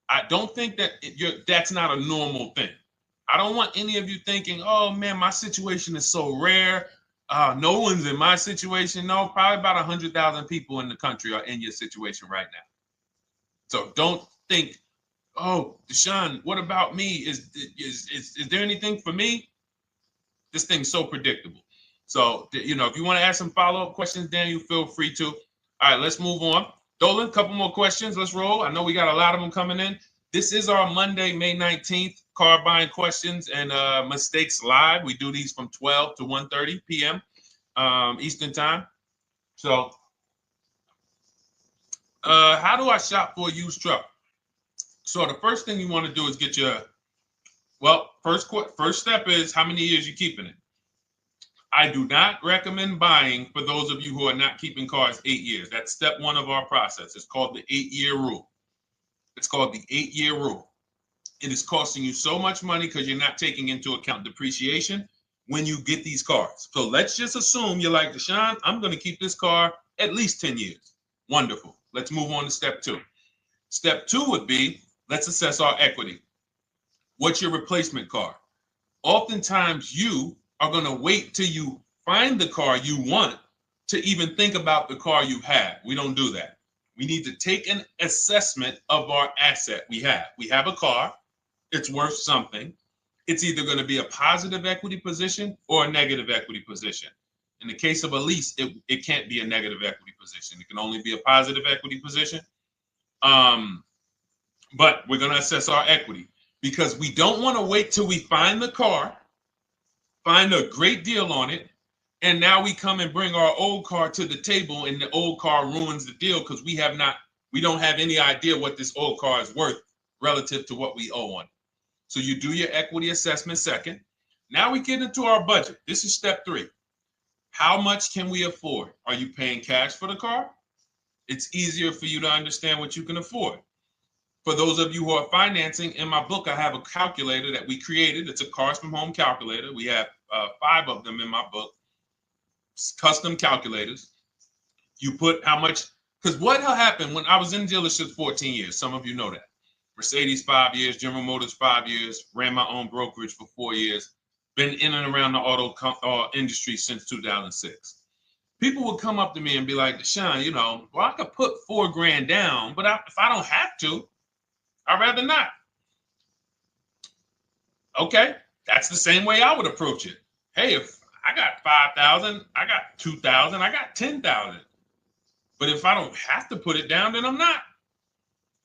I don't think that that's not a normal thing. I don't want any of you thinking, oh man, my situation is so rare. No one's in my situation. No, probably about 100,000 people in the country are in your situation right now. So don't think, oh, Deshone, what about me? Is there anything for me? This thing's so predictable. So, if you want to ask some follow-up questions, Daniel, feel free to. All right, let's move on. Dolan, a couple more questions. Let's roll. I know we got a lot of them coming in. This is our Monday, May 19th, car buying questions and mistakes live. We do these from 12 to 1:30 p.m. Eastern time. So, how do I shop for a used truck? So the first thing you want to do is get your, first step is how many years you keeping it. I do not recommend buying for those of you who are not keeping cars 8 years. That's step one of our process. It's called the 8-year rule. It's called the 8-year rule. It is costing you so much money because you're not taking into account depreciation when you get these cars. So let's just assume you're like, Deshone, I'm going to keep this car at least 10 years. Wonderful. Let's move on to step two. Step two would be, let's assess our equity. What's your replacement car? Oftentimes you are going to wait till you find the car you want to even think about the car you have. We don't do that. We need to take an assessment of our asset we have. We have a car. It's worth something. It's either going to be a positive equity position or a negative equity position. In the case of a lease, it can't be a negative equity position. It can only be a positive equity position. But we're going to assess our equity because we don't want to wait till we find the car, find a great deal on it, and now we come and bring our old car to the table and the old car ruins the deal because we don't have any idea what this old car is worth relative to what we owe on it. So you do your equity assessment second. Now we get into our budget. This is step three. How much can we afford? Are you paying cash for the car? It's easier for you to understand what you can afford. For those of you who are financing, in my book, I have a calculator that we created. It's a Cars from Home calculator. We have 5 of them in my book, custom calculators. You put how much, because what happened when I was in dealerships 14 years, some of you know that. Mercedes 5 years, General Motors 5 years, ran my own brokerage for 4 years, been in and around the auto industry since 2006. People would come up to me and be like, Deshone, I could put $4,000 down, but if I don't have to, I'd rather not. Okay, that's the same way I would approach it. Hey, if I got 5,000, I got 2,000, I got 10,000. But if I don't have to put it down, then I'm not.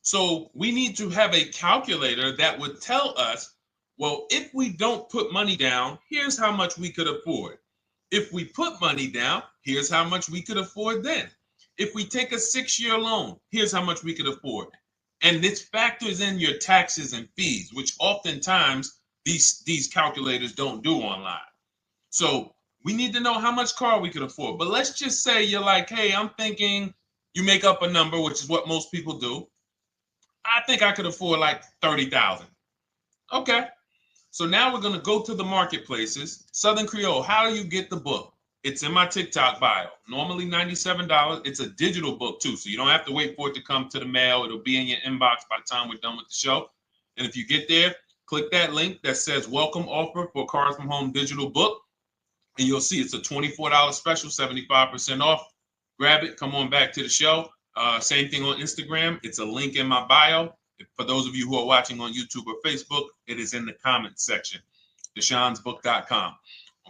So we need to have a calculator that would tell us, well, if we don't put money down, here's how much we could afford. If we put money down, here's how much we could afford then. If we take a 6-year loan, here's how much we could afford. And this factors in your taxes and fees, which oftentimes these calculators don't do online. So we need to know how much car we could afford. But let's just say you're like, hey, I'm thinking, you make up a number, which is what most people do. I think I could afford like 30,000. Okay. So now we're going to go to the marketplaces. Southern Creole, how do you get the book? It's in my TikTok bio. Normally $97. It's a digital book too, so you don't have to wait for it to come to the mail. It'll be in your inbox by the time we're done with the show. And if you get there, click that link that says welcome offer for Cars from Home digital book. And you'll see it's a $24 special, 75% off. Grab it. Come on back to the show. Same thing on Instagram. It's a link in my bio. For those of you who are watching on YouTube or Facebook, it is in the comments section. DeshonesBook.com.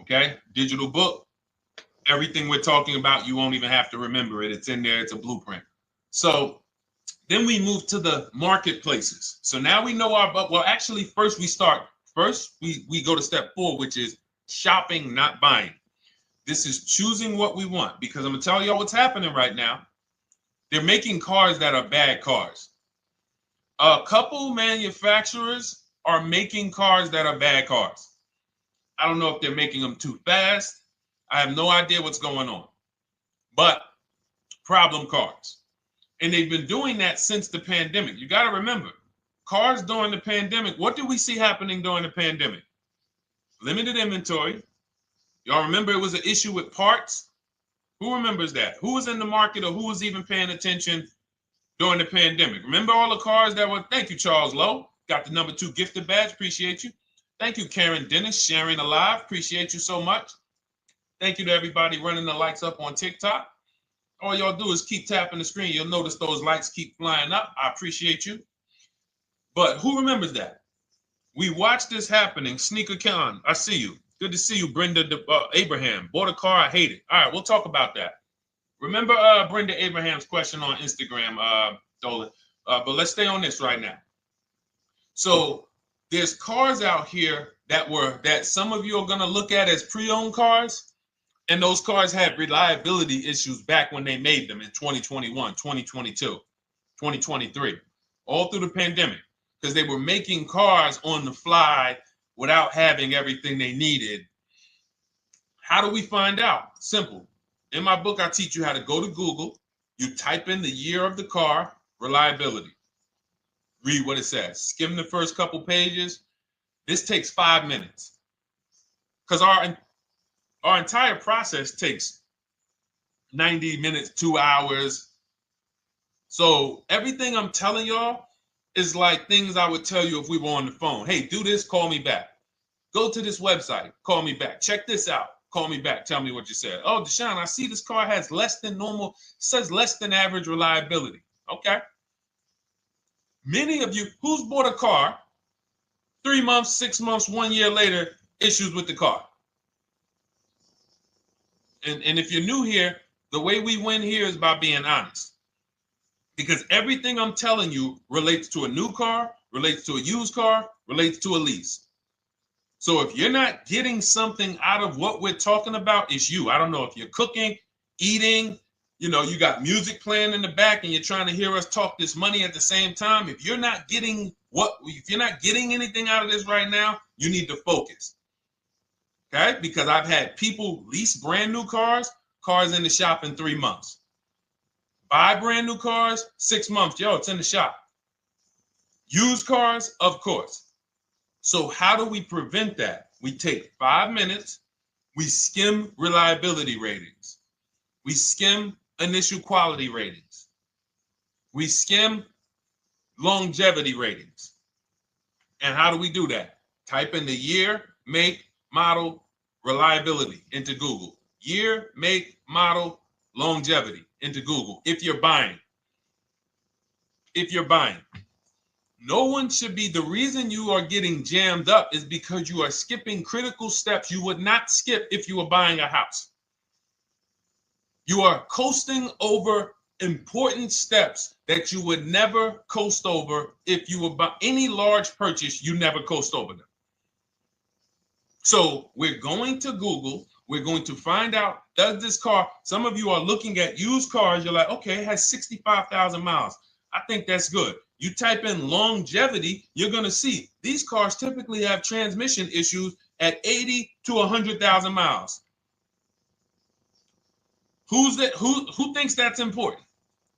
Okay? Digital book. Everything we're talking about, you won't even have to remember it. It's in there. It's a blueprint. So then we move to the marketplaces. So now we know our, well, actually, first we go to step 4, which is shopping, not buying. This is choosing what we want, because I'm gonna tell y'all what's happening right now. They're making cars that are bad cars. A couple manufacturers are making cars that are bad cars. I don't know if they're making them too fast. I have no idea what's going on, but problem cars. And they've been doing that since the pandemic. You got to remember, cars during the pandemic, what did we see happening during the pandemic? Limited inventory. Y'all remember it was an issue with parts? Who remembers that? Who was in the market, or who was even paying attention during the pandemic? Remember all the cars that were, thank you, Charles Lowe. Got the #2 gifted badge, appreciate you. Thank you, Karen Dennis, sharing alive, appreciate you so much. Thank you to everybody running the likes up on TikTok. All y'all do is keep tapping the screen. You'll notice those likes keep flying up. I appreciate you. But who remembers that? We watched this happening. Sneaker Con, I see you. Good to see you, Brenda Abraham. Bought a car, I hate it. All right, we'll talk about that. Remember Brenda Abraham's question on Instagram, Dolan. But let's stay on this right now. So there's cars out here that some of you are going to look at as pre-owned cars, and those cars had reliability issues back when they made them in 2021, 2022, 2023, all through the pandemic, because they were making cars on the fly without having everything they needed. How do we find out? Simple. In my book, I teach you how to go to Google. You type in the year of the car, reliability. Read what it says. Skim the first couple pages. This takes 5 minutes, because our entire process takes 90 minutes, 2 hours. So everything I'm telling y'all is like things I would tell you if we were on the phone. Hey, do this, call me back. Go to this website, call me back. Check this out, call me back. Tell me what you said. Oh, Deshone, I see this car has less than normal, says less than average reliability. Okay. Many of you, who's bought a car 3 months, 6 months, 1 year later, issues with the car? And if you're new here, the way we win here is by being honest. Because everything I'm telling you relates to a new car, relates to a used car, relates to a lease. So if you're not getting something out of what we're talking about, it's you. I don't know if you're cooking, eating, you got music playing in the back and you're trying to hear us talk this money at the same time. If you're not getting anything out of this right now, you need to focus. Okay? Because I've had people lease brand new cars in the shop in 3 months. Buy brand new cars, 6 months. Yo, it's in the shop. Used cars, of course. So how do we prevent that? We take 5 minutes. We skim reliability ratings. We skim initial quality ratings. We skim longevity ratings. And how do we do that? Type in the year, make, model, reliability into Google. Year, make, model, longevity into Google. If you're buying. No one should be, the reason you are getting jammed up is because you are skipping critical steps you would not skip if you were buying a house. You are coasting over important steps that you would never coast over if you were buying any large purchase. You never coast over them. So we're going to Google. We're going to find out, does this car, some of you are looking at used cars. You're like, okay, it has 65,000 miles. I think that's good. You type in longevity, you're going to see these cars typically have transmission issues at 80 to 100,000 miles. Who thinks that's important?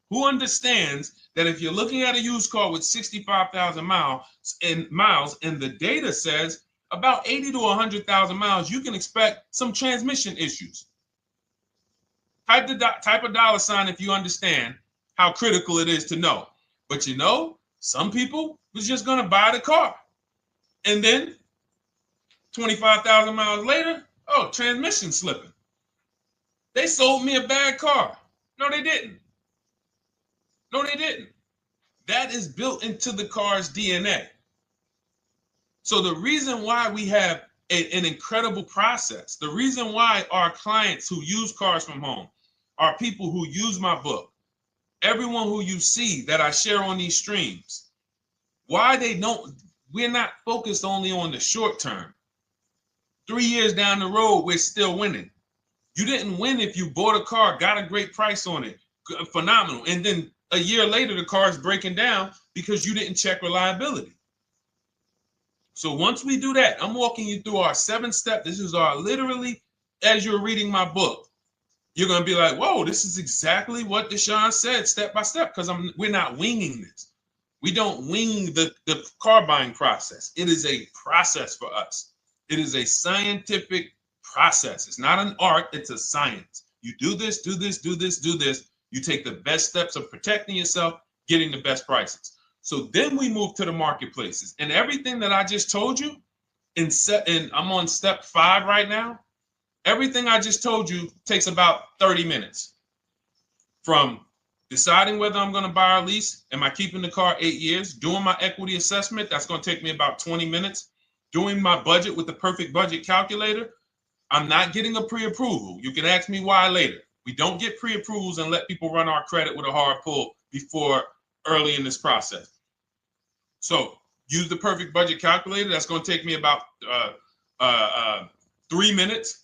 Who understands that if you're looking at a used car with 65,000 miles and the data says about 80 to 100,000 miles, you can expect some transmission issues. Type a dollar sign if you understand how critical it is to know. But some people was just going to buy the car. And then 25,000 miles later, transmission slipping. They sold me a bad car. No, they didn't. That is built into the car's DNA. So the reason why we have an incredible process, the reason why our clients who use cars from home are people who use my book, everyone who you see that I share on these streams, we're not focused only on the short term. 3 years down the road, we're still winning. You didn't win if you bought a car, got a great price on it, phenomenal, and then a year later the car is breaking down because you didn't check reliability. So once we do that, I'm walking you through our 7-step. This is our literally, as you're reading my book, you're going to be like, whoa, this is exactly what Deshone said step by step, because we're not winging this. We don't wing the car buying process. It is a process for us. It is a scientific process. It's not an art, it's a science. You do this, do this, do this, do this. You take the best steps of protecting yourself, getting the best prices. So then we move to the marketplaces. And everything that I just told you, and I'm on step 5 right now, everything I just told you takes about 30 minutes. From deciding whether I'm going to buy or lease, am I keeping the car 8 years, doing my equity assessment, that's going to take me about 20 minutes, doing my budget with the perfect budget calculator. I'm not getting a pre-approval. You can ask me why later. We don't get pre-approvals and let people run our credit with a hard pull before early in this process. So use the perfect budget calculator. That's going to take me about 3 minutes.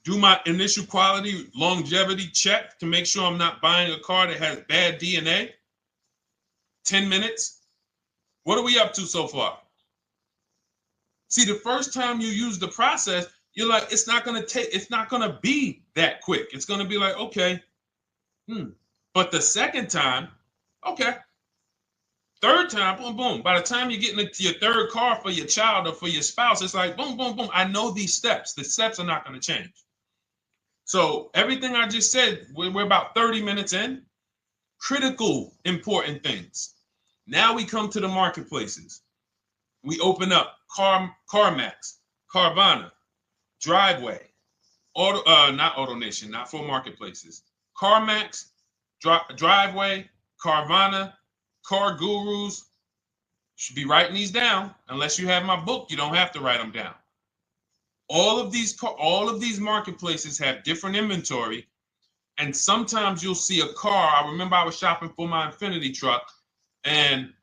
Do my initial quality longevity check to make sure I'm not buying a car that has bad DNA. 10 minutes. What are we up to so far? See, the first time you use the process, you're like, it's not going to be that quick. It's going to be like, okay. But the second time, okay. Third time, boom, boom. By the time you're getting into your third car for your child or for your spouse, it's like, boom, boom, boom. I know these steps. The steps are not going to change. So everything I just said, we're about 30 minutes in. Critical, important things. Now we come to the marketplaces. We open up CarMax, Carvana, Driveway, not AutoNation, not for marketplaces. CarMax, Driveway, Carvana, Car Gurus. Should be writing these down. Unless you have my book, you don't have to write them down. All of these marketplaces have different inventory, and sometimes you'll see a car. I remember I was shopping for my Infinity truck, and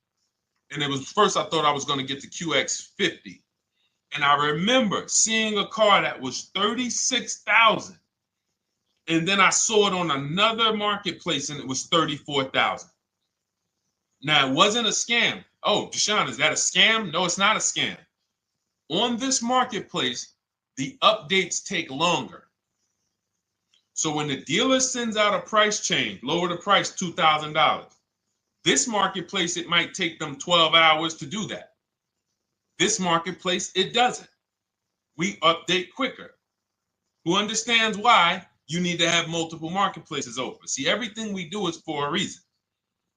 it was first I thought I was going to get the QX50. And I remember seeing a car that was $36,000. And then I saw it on another marketplace and it was $34,000. Now, it wasn't a scam. Oh, Deshone, is that a scam? No, it's not a scam. On this marketplace, the updates take longer. So when the dealer sends out a price change, lower the price $2,000. This marketplace, it might take them 12 hours to do that. This marketplace, it doesn't. We update quicker. Who understands why you need to have multiple marketplaces open? See, everything we do is for a reason.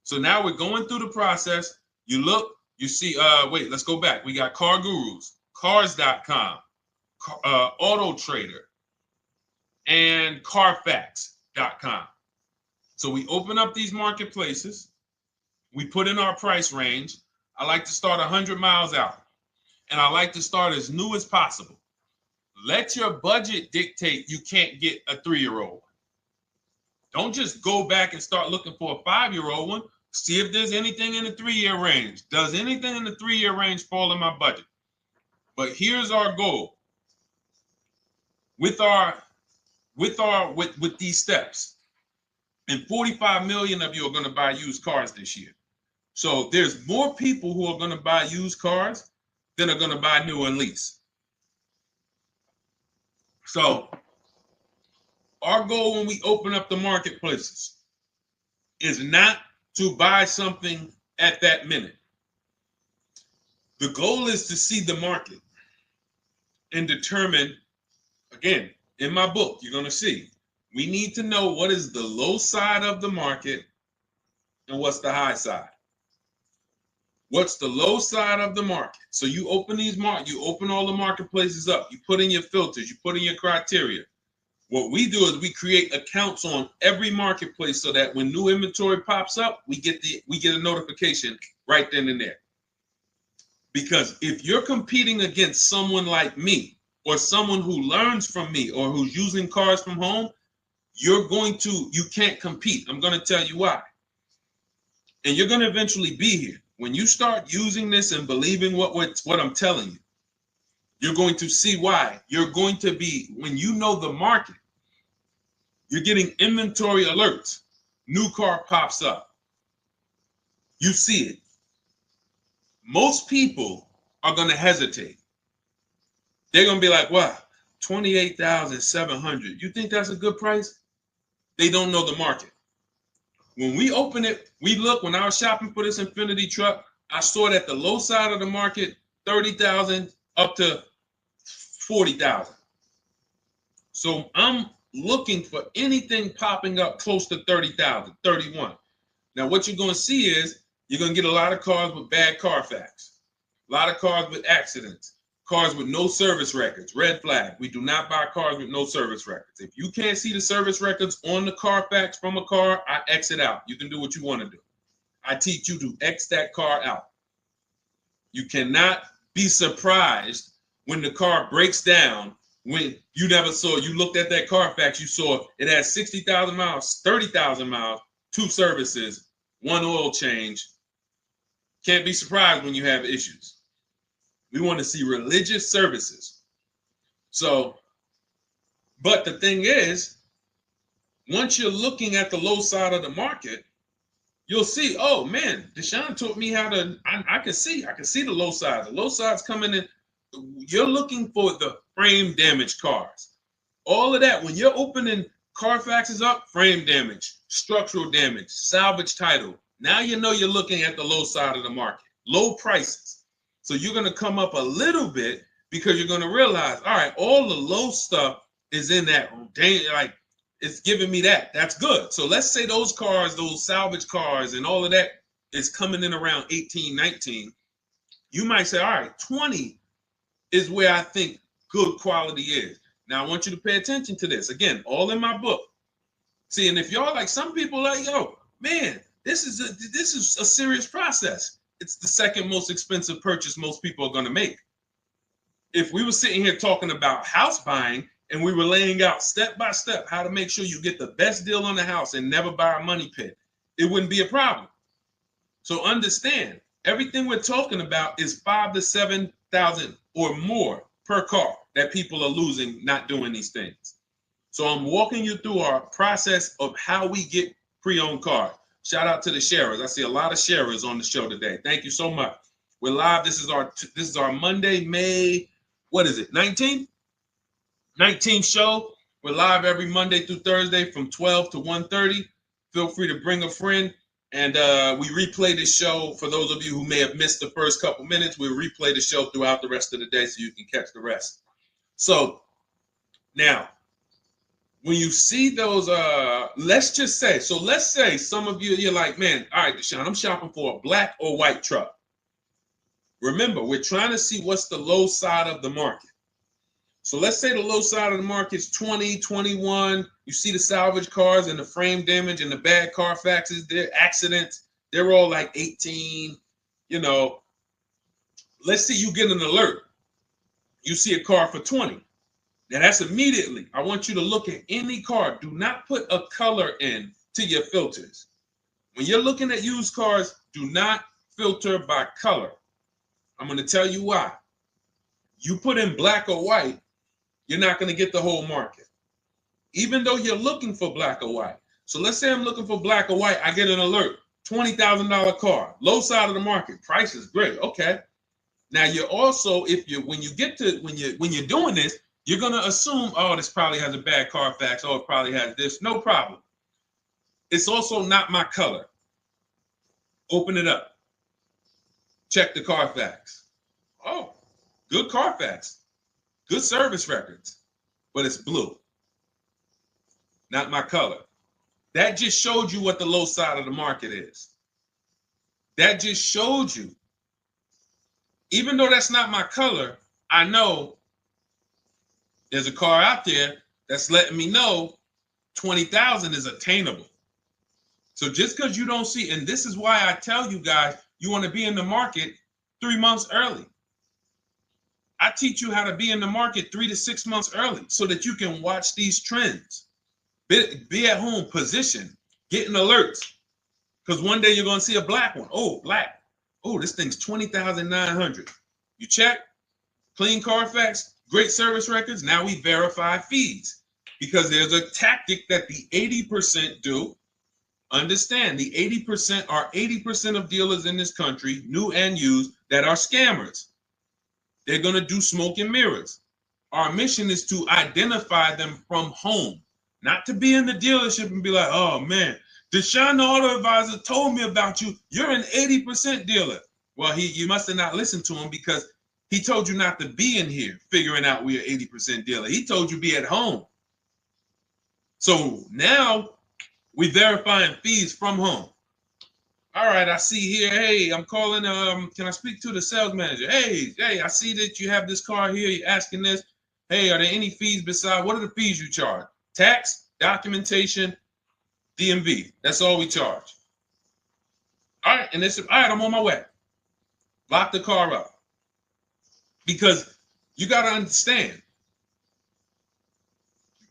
So now we're going through the process. You look, you see, wait, let's go back. We got Car Gurus, Cars.com, Auto Trader, and Carfax.com. So we open up these marketplaces. We put in our price range. I like to start 100 miles out. And I like to start as new as possible. Let your budget dictate you can't get a 3-year-old. Don't just go back and start looking for a 5-year-old one. See if there's anything in the 3-year range. Does anything in the 3-year range fall in my budget? But here's our goal. With these steps, and 45 million of you are going to buy used cars this year. So there's more people who are going to buy used cars than are going to buy new and lease. So our goal when we open up the marketplaces is not to buy something at that minute. The goal is to see the market and determine, again, in my book, you're going to see, we need to know what is the low side of the market and what's the high side. What's the low side of the market? So you open you open all the marketplaces up. You put in your filters. You put in your criteria. What we do is we create accounts on every marketplace so that when new inventory pops up, we get a notification right then and there. Because if you're competing against someone like me or someone who learns from me or who's using cars from home, you can't compete. I'm going to tell you why. And you're going to eventually be here. When you start using this and believing what I'm telling you, You're going to see why. You're going to be, when you know the market, you're getting inventory alerts. New car pops up. You see it. Most people are going to hesitate. They're going to be like, wow, 28,700. You think that's a good price? They don't know the market. When we open it, we look, when I was shopping for this Infinity truck, I saw it at the low side of the market, 30,000 up to 40,000. So I'm looking for anything popping up close to 30,000, 31. Now, what you're going to see is you're going to get a lot of cars with bad Carfax, a lot of cars with accidents, cars with no service records, red flag. We do not buy cars with no service records. If you can't see the service records on the Carfax from a car, I exit out. You can do what you want to do. I teach you to X that car out. You cannot be surprised when the car breaks down, when you never saw, you looked at that Carfax, you saw it has 60,000 miles, 30,000 miles, 2 services, 1 oil change. Can't be surprised when you have issues. We want to see religious services. So, but the thing is, once you're looking at the low side of the market, you'll see, oh man, Deshone taught me how to, I can see the low side. The low side's coming in. You're looking for the frame damage cars. All of that, when you're opening Carfaxes up, frame damage, structural damage, salvage title. Now you know you're looking at the low side of the market, low prices. So you're going to come up a little bit because you're going to realize, all right, all the low stuff is in that, like, it's giving me that. That's good. So let's say those cars, those salvage cars and all of that is coming in around 18, 19. You might say, all right, 20 is where I think good quality is. Now I want you to pay attention to this. Again, all in my book. See, and if y'all like, some people like, yo, man, this is a serious process. It's the second most expensive purchase most people are going to make. If we were sitting here talking about house buying and we were laying out step by step how to make sure you get the best deal on the house and never buy a money pit, it wouldn't be a problem. So understand, everything we're talking about is 5,000 to 7,000 or more per car that people are losing not doing these things. So I'm walking you through our process of how we get pre-owned cars. Shout out to the sharers. I see a lot of sharers on the show today. Thank you so much. We're live. This is our Monday, May, what is it, 19th? 19th show. We're live every Monday through Thursday from 12 to 1:30. Feel free to bring a friend. And we replay this show. For those of you who may have missed the first couple minutes, we'll replay the show throughout the rest of the day so you can catch the rest. So now, when you see those, let's say some of you, you're like, man, all right, Deshone, I'm shopping for a black or white truck. Remember, we're trying to see what's the low side of the market. So let's say the low side of the market is 20, 21. You see the salvage cars and the frame damage and the bad Carfaxes, their accidents, they're all like 18, you know. Let's say you get an alert. You see a car for 20. Now that's immediately, I want you to look at any car. Do not put a color in to your filters. When you're looking at used cars, do not filter by color. I'm going to tell you why. You put in black or white, you're not going to get the whole market, even though you're looking for black or white. So let's say I'm looking for black or white. I get an alert, $20,000 car, low side of the market. Price is great. Okay. Now you're also, when you're doing this, you're going to assume, oh, this probably has a bad Carfax. Oh, it probably has this. No problem. It's also not my color. Open it up. Check the Carfax. Oh, good Carfax. Good service records. But it's blue. Not my color. That just showed you what the low side of the market is. That just showed you. Even though that's not my color, I know there's a car out there that's letting me know 20,000 is attainable. So just because you don't see, and this is why I tell you guys, you want to be in the market 3 months early. I teach you how to be in the market 3 to 6 months early so that you can watch these trends. Be at home, position, getting alerts. Because one day you're going to see a black one. Oh, black. Oh, this thing's 20,900. You check. clean Carfax, great service records. Now we verify fees because there's a tactic that the 80% do. Understand, the 80% are 80% of dealers in this country, new and used, that are scammers. They're going to do smoke and mirrors. Our mission is to identify them from home, not to be in the dealership and be like, oh man, Deshone the Auto Advisor told me about you. You're an 80% dealer. Well, you must have not listened to him because he told you not to be in here figuring out we're 80% dealer. He told you be at home. So now we verifying fees from home. All right, I see here. Hey, I'm calling. Can I speak to the sales manager? Hey, I see that you have this car here. You're asking this. Hey, are there any fees besides? What are the fees you charge? Tax, documentation, DMV. That's all we charge. All right, and they said, all right, I'm on my way. Lock the car up. Because you got to understand,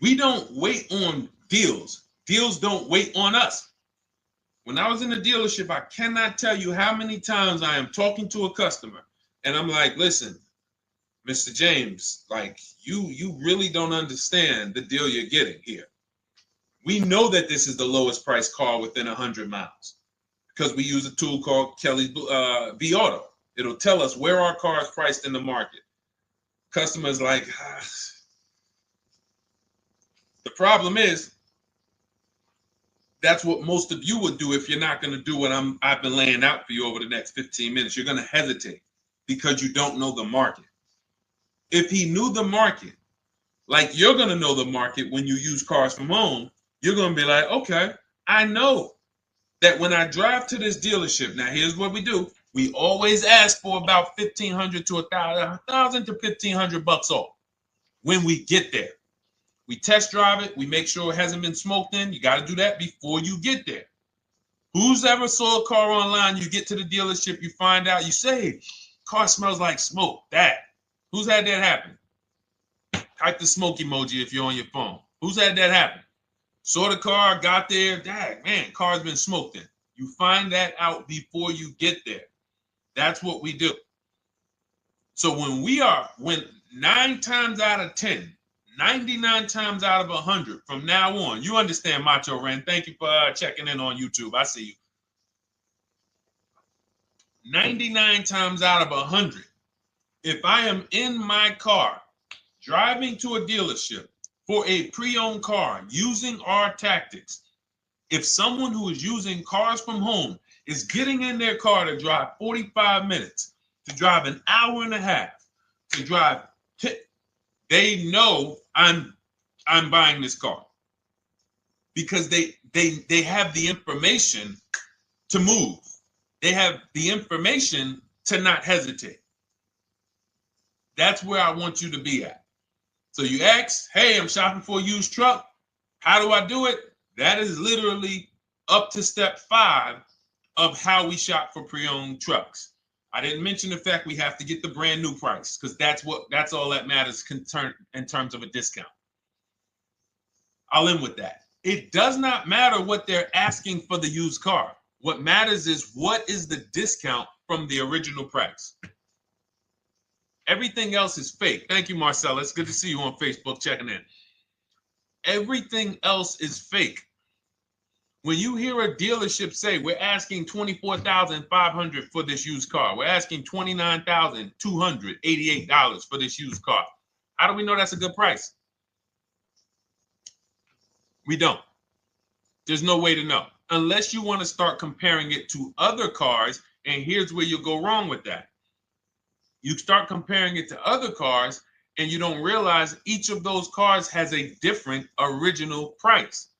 we don't wait on deals. Deals don't wait on us. When I was in the dealership, I cannot tell you how many times I am talking to a customer and I'm like, listen, Mr. James, like you really don't understand the deal you're getting here. We know that this is the lowest price car within 100 miles because we use a tool called Kelly's V Auto. It'll tell us where our car is priced in the market. Customers like, the problem is, that's what most of you would do if you're not going to do what I've been laying out for you over the next 15 minutes. You're going to hesitate because you don't know the market. If he knew the market, like you're going to know the market when you use cars from home, you're going to be like, okay, I know that when I drive to this dealership, now here's what we do. We always ask for about $1,500 to $1,000 to $1,500 off when we get there. We test drive it. We make sure it hasn't been smoked in. You got to do that before you get there. Who's ever saw a car online? You get to the dealership, you find out, you say, car smells like smoke. That. Who's had that happen? Type the smoke emoji if you're on your phone. Who's had that happen? Saw the car, got there, dang, man, car's been smoked in. You find that out before you get there. That's what we do. So when 9 times out of 10, 99 times out of 100 from now on, you understand, Macho Ren. Thank you for checking in on YouTube. I see you. 99 times out of 100, if I am in my car driving to a dealership for a pre-owned car using our tactics, if someone who is using cars from home is getting in their car to drive 45 minutes, to drive an hour and a half, to drive, they know I'm buying this car because they have the information to move. They have the information to not hesitate. That's where I want you to be at. So you ask, hey, I'm shopping for a used truck. How do I do it? That is literally up to step 5 of how we shop for pre-owned trucks. I didn't mention the fact we have to get the brand new price because that's all that matters in terms of a discount. I'll end with that. It does not matter what they're asking for the used car. What matters is what is the discount from the original price. Everything else is fake. Thank you, Marcella. It's good to see you on Facebook checking in. Everything else is fake. When you hear a dealership say, we're asking $24,500 for this used car, we're asking $29,288 for this used car, how do we know that's a good price? We don't. There's no way to know. Unless you want to start comparing it to other cars, and here's where you'll go wrong with that. You start comparing it to other cars, and you don't realize each of those cars has a different original price.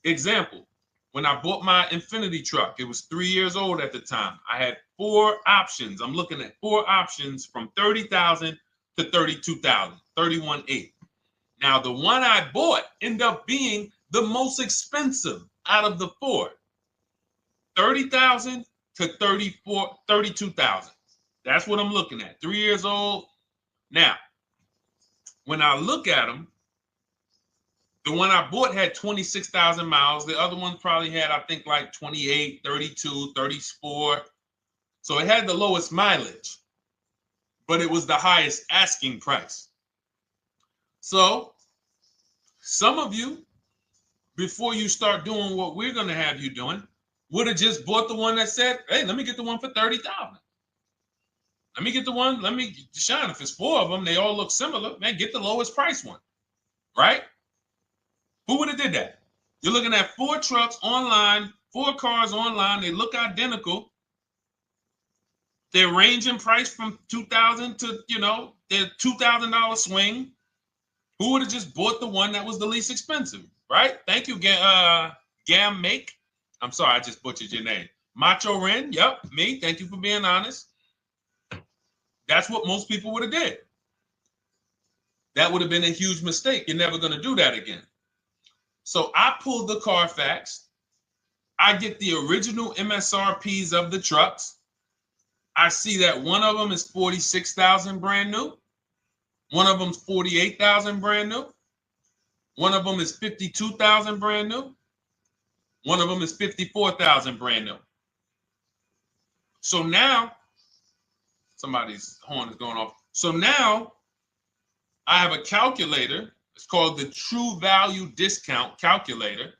Example. When I bought my Infinity truck, it was 3 years old at the time. I had 4 options. I'm looking at 4 options from $30,000 to $32,000, $31,800. Now, the one I bought ended up being the most expensive out of the 4. $30,000 to $32,000. That's what I'm looking at. 3 years old. Now, when I look at them, the one I bought had 26,000 miles. The other one probably had, I think, like 28, 32, 34. So it had the lowest mileage. but it was the highest asking price. So some of you, before you start doing what we're going to have you doing, would have just bought the one that said, hey, let me get the one for $30,000. Let me get the one, Deshone, if it's 4 of them, they all look similar, man, get the lowest price one, right? Who would have did that? You're looking at 4 trucks online, 4 cars online, they look identical. They're ranging price from $2,000 to, their $2,000 swing. Who would have just bought the one that was the least expensive, right? Thank you, Gam Make. I'm sorry, I just butchered your name. Macho Ren, yep, me. Thank you for being honest. That's what most people would have did. That would have been a huge mistake. You're never going to do that again. So I pulled the Carfax. I get the original MSRPs of the trucks. I see that one of them is 46,000 brand new. One of them's 48,000 brand new. One of them is 52,000 brand new. One of them is 54,000 brand new. So now, somebody's horn is going off. So now I have a calculator. It's called the True Value Discount Calculator.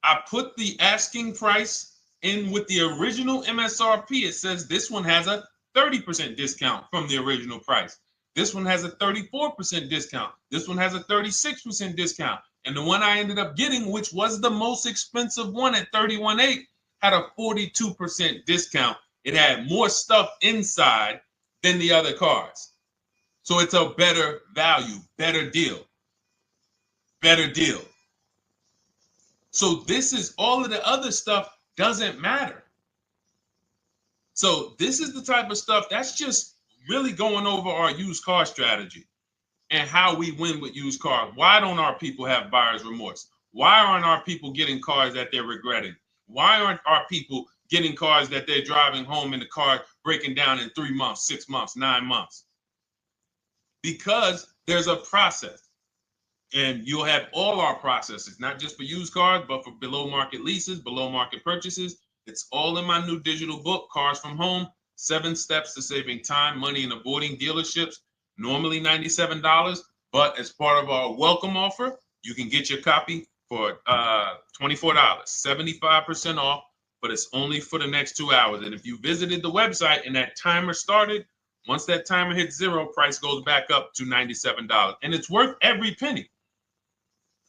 I put the asking price in with the original MSRP. It says this one has a 30% discount from the original price. This one has a 34% discount. This one has a 36% discount. And the one I ended up getting, which was the most expensive one at $31,800, had a 42% discount. It had more stuff inside than the other cars. So it's a better value, better deal. Better deal. So this is all of the other stuff doesn't matter. So this is the type of stuff that's just really going over our used car strategy and how we win with used cars. Why don't our people have buyer's remorse? Why aren't our people getting cars that they're regretting? Why aren't our people getting cars that they're driving home and the car breaking down in 3 months, 6 months, 9 months? Because there's a process. And you'll have all our processes, not just for used cars, but for below market leases, below market purchases. It's all in my new digital book, Cars from Home, 7 Steps to Saving Time, Money, and Avoiding Dealerships. Normally $97, but as part of our welcome offer, you can get your copy for $24, 75% off, but it's only for the next 2 hours. And if you visited the website and that timer started, once that timer hits 0, price goes back up to $97. And it's worth every penny.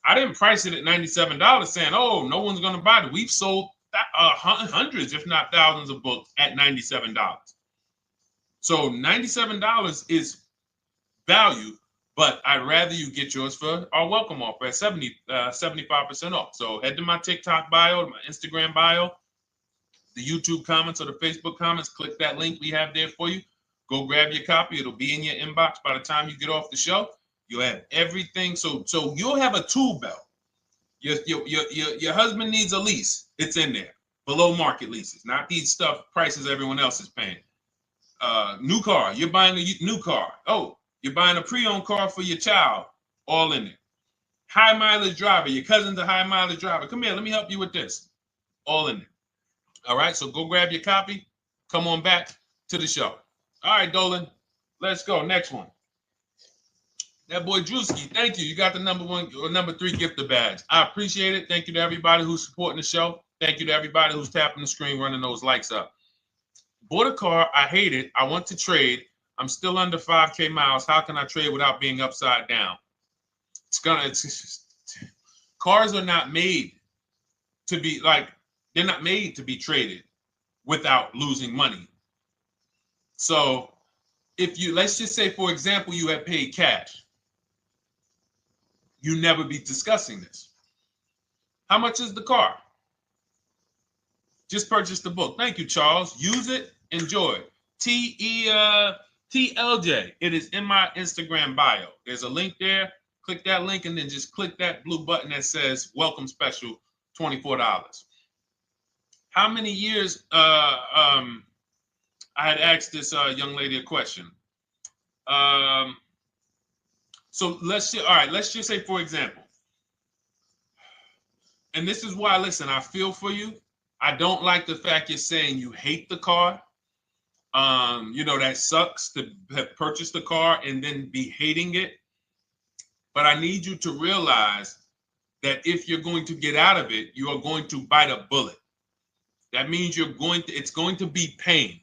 I didn't price it at $97 saying, oh, no one's going to buy it. We've sold hundreds, if not thousands of books at $97. So $97 is value, but I'd rather you get yours for our welcome offer at 75% off. So head to my TikTok bio, my Instagram bio, the YouTube comments or the Facebook comments, click that link we have there for you. Go grab your copy. It'll be in your inbox by the time you get off the show. You'll have everything. So you'll have a tool belt. Your husband needs a lease. It's in there. Below market leases, not these stuff prices everyone else is paying. New car. You're buying a new car. Oh, you're buying a pre-owned car for your child. All in there. High mileage driver. Your cousin's a high mileage driver. Come here. Let me help you with this. All in there. All right. So go grab your copy. Come on back to the show. All right, Dolan. Let's go. Next one. That boy Drewski, thank you. You got the number 1 or number 3 gifter badge. I appreciate it. Thank you to everybody who's supporting the show. Thank you to everybody who's tapping the screen, running those likes up. Bought a car. I hate it. I want to trade. I'm still under 5K miles. How can I trade without being upside down? Cars are not made to be they're not made to be traded without losing money. So if you, let's just say, for example, you have paid cash, you never be discussing this. How much is the car? Just purchase the book. Thank you, Charles. Use it, enjoy it. TLJ. It is in my Instagram bio. There's a link there. Click that link and then just click that blue button that says welcome special, $24. How many years I had asked this young lady a question. So let's just say, for example, and this is why, listen, I feel for you. I don't like the fact you're saying you hate the car. That sucks to have purchased a car and then be hating it. But I need you to realize that if you're going to get out of it, you are going to bite a bullet. That means it's going to be pain.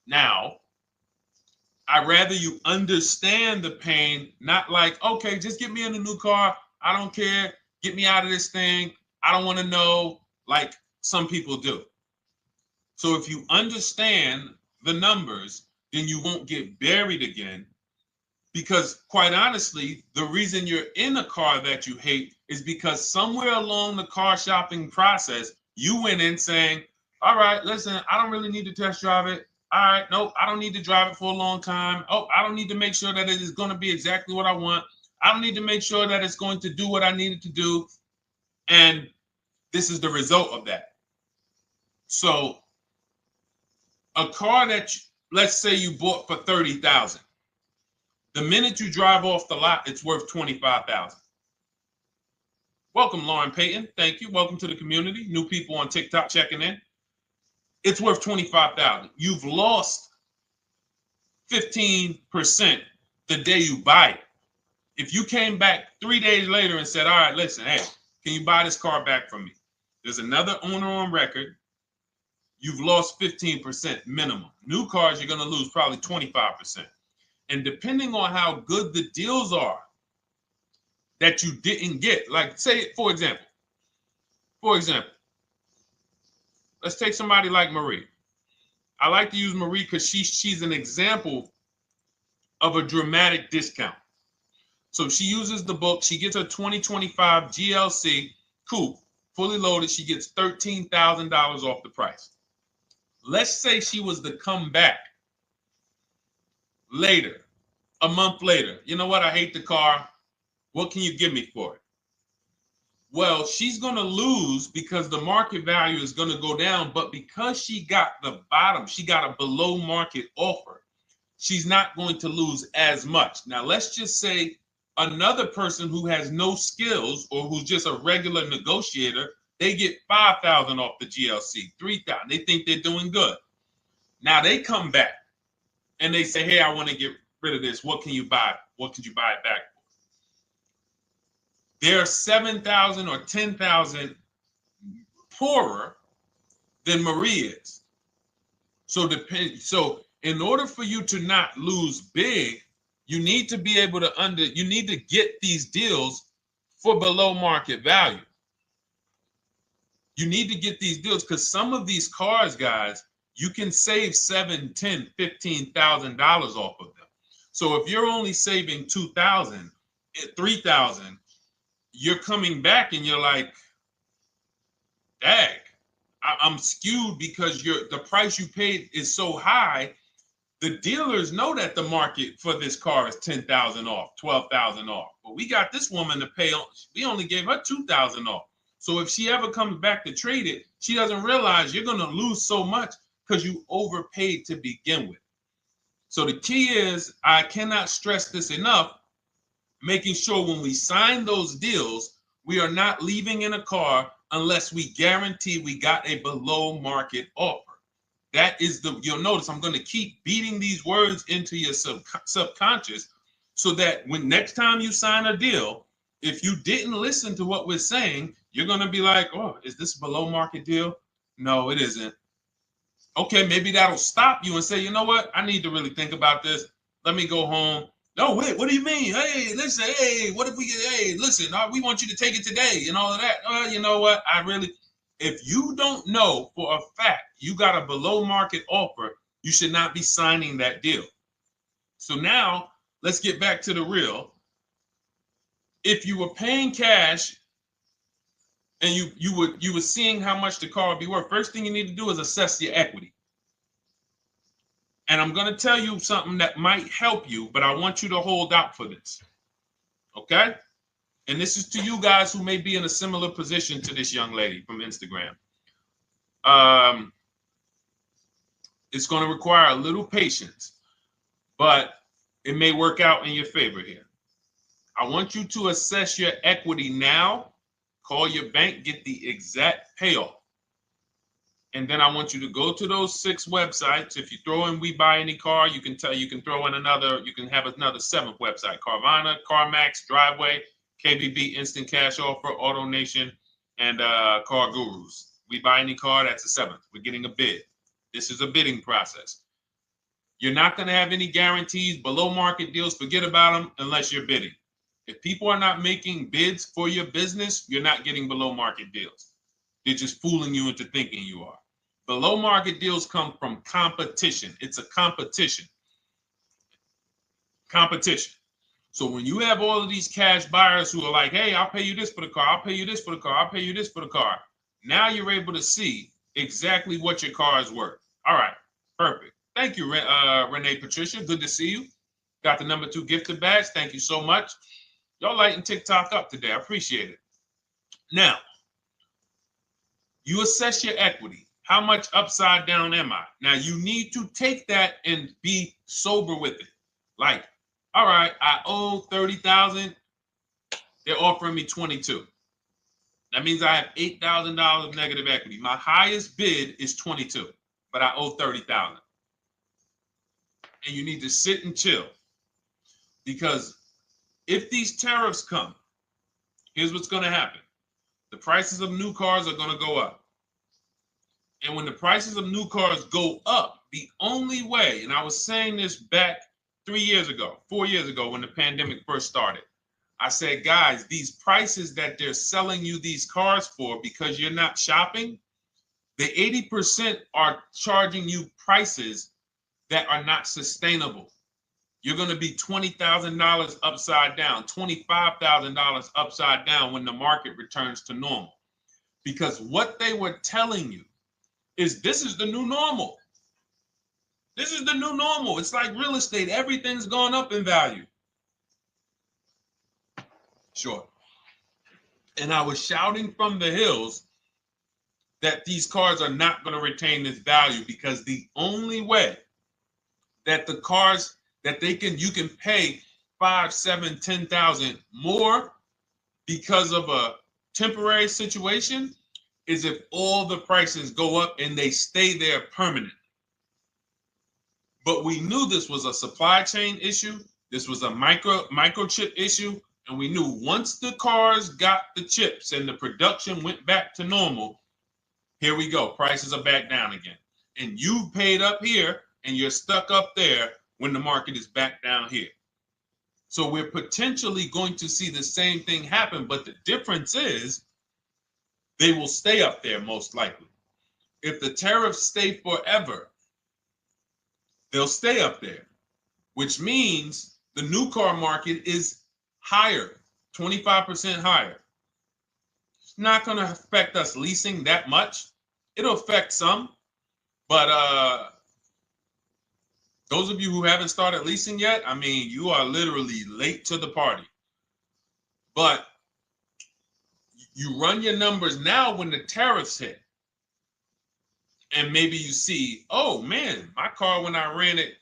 Now, I'd rather you understand the pain, not like, okay, just get me in a new car. I don't care. Get me out of this thing. I don't want to know, like some people do. So if you understand the numbers, then you won't get buried again. Because quite honestly, the reason you're in a car that you hate is because somewhere along the car shopping process, you went in saying, all right, listen, I don't really need to test drive it. All right, nope, I don't need to drive it for a long time. Oh, I don't need to make sure that it is going to be exactly what I want. I don't need to make sure that it's going to do what I need it to do. And this is the result of that. So a car that, let's say you bought for $30,000. The minute you drive off the lot, it's worth $25,000. Welcome, Lauren Payton. Thank you. Welcome to the community. New people on TikTok checking in. It's worth $25,000. You've lost 15% the day you buy it. If you came back 3 days later and said, all right, listen, hey, can you buy this car back from me? There's another owner on record. You've lost 15% minimum. New cars, you're going to lose probably 25%. And depending on how good the deals are that you didn't get, like say, for example, let's take somebody like Marie. I like to use Marie because she's an example of a dramatic discount. So she uses the book. She gets her 2025 GLC coupe, fully loaded. She gets $13,000 off the price. Let's say she was to come back later, a month later. You know what? I hate the car. What can you give me for it? Well, she's going to lose because the market value is going to go down. But because she got the bottom, she got a below market offer, she's not going to lose as much. Now, let's just say another person who has no skills or who's just a regular negotiator, they get $5,000 off the GLC, $3,000. They think they're doing good. Now they come back and they say, hey, I want to get rid of this. What can you buy? What could you buy it back for? They're 7,000 or 10,000 poorer than Marie is. So in order for you to not lose big, you need to be able to you need to get these deals for below market value. You need to get these deals because some of these cars, guys, you can save $7,000, $10,000, $15,000 off of them. So if you're only saving $2,000, $3,000, you're coming back and you're like, dang, I'm skewed because the price you paid is so high. The dealers know that the market for this car is $10,000 off, $12,000 off. But we got this woman to pay. We only gave her $2,000 off. So if she ever comes back to trade it, she doesn't realize you're going to lose so much because you overpaid to begin with. So the key is, I cannot stress this enough, making sure when we sign those deals, we are not leaving in a car unless we guarantee we got a below market offer. That is you'll notice I'm going to keep beating these words into your subconscious so that when next time you sign a deal, if you didn't listen to what we're saying, you're going to be like, oh, is this a below market deal? No, it isn't. Okay, maybe that'll stop you and say, you know what? I need to really think about this. Let me go home. No, wait, what do you mean? Hey, listen, hey, what if we get, hey, listen, we want you to take it today and all of that. You know what? If you don't know for a fact you got a below market offer, you should not be signing that deal. So now let's get back to the real. If you were paying cash and you were seeing how much the car would be worth, first thing you need to do is assess your equity. And I'm going to tell you something that might help you, but I want you to hold out for this. Okay? And this is to you guys who may be in a similar position to this young lady from Instagram. It's going to require a little patience, but it may work out in your favor here. I want you to assess your equity now. Call your bank, get the exact payoff. And then I want you to go to those 6 websites. If you throw in We Buy Any Car, you can throw in another, you can have another 7th website: Carvana, CarMax, Driveway, KBB, Instant Cash Offer, AutoNation, and Car Gurus. We Buy Any Car, that's the 7th. We're getting a bid. This is a bidding process. You're not going to have any guarantees, below market deals. Forget about them unless you're bidding. If people are not making bids for your business, you're not getting below market deals. They're just fooling you into thinking you are. Below market deals come from competition. It's a competition. Competition. So when you have all of these cash buyers who are like, hey, I'll pay you this for the car, I'll pay you this for the car, I'll pay you this for the car. Now you're able to see exactly what your car is worth. All right, perfect. Thank you, Renee Patricia. Good to see you. Got the number 2 gifted badge. Thank you so much. Y'all lighting TikTok up today. I appreciate it. Now, you assess your equity. How much upside down am I? Now, you need to take that and be sober with it. Like, all right, I owe $30,000. They're offering me 22. That means I have $8,000 of negative equity. My highest bid is 22, but I owe 30,000. And you need to sit and chill, because if these tariffs come, here's what's going to happen. The prices of new cars are going to go up. And when the prices of new cars go up, the only way, and I was saying this back 4 years ago, when the pandemic first started, I said, guys, these prices that they're selling you these cars for, because you're not shopping, the 80% are charging you prices that are not sustainable. You're going to be $20,000 upside down, $25,000 upside down when the market returns to normal. Because what they were telling you is this is the new normal. This is the new normal. It's like real estate. Everything's gone up in value. Sure. And I was shouting from the hills that these cars are not going to retain this value, because the only way that the cars that you can pay 5, 7, 10,000 more because of a temporary situation is if all the prices go up and they stay there permanently. But we knew this was a supply chain issue. This was a microchip issue. And we knew once the cars got the chips and the production went back to normal, here we go. Prices are back down again. And you paid up here and you're stuck up there when the market is back down here. So we're potentially going to see the same thing happen, but the difference is they will stay up there most likely. If the tariffs stay forever, they'll stay up there, which means the new car market is higher, 25% higher. It's not going to affect us leasing that much. It'll affect some, but those of you who haven't started leasing yet, I mean, you are literally late to the party. But you run your numbers now when the tariffs hit. And maybe you see, oh man, my car when I ran it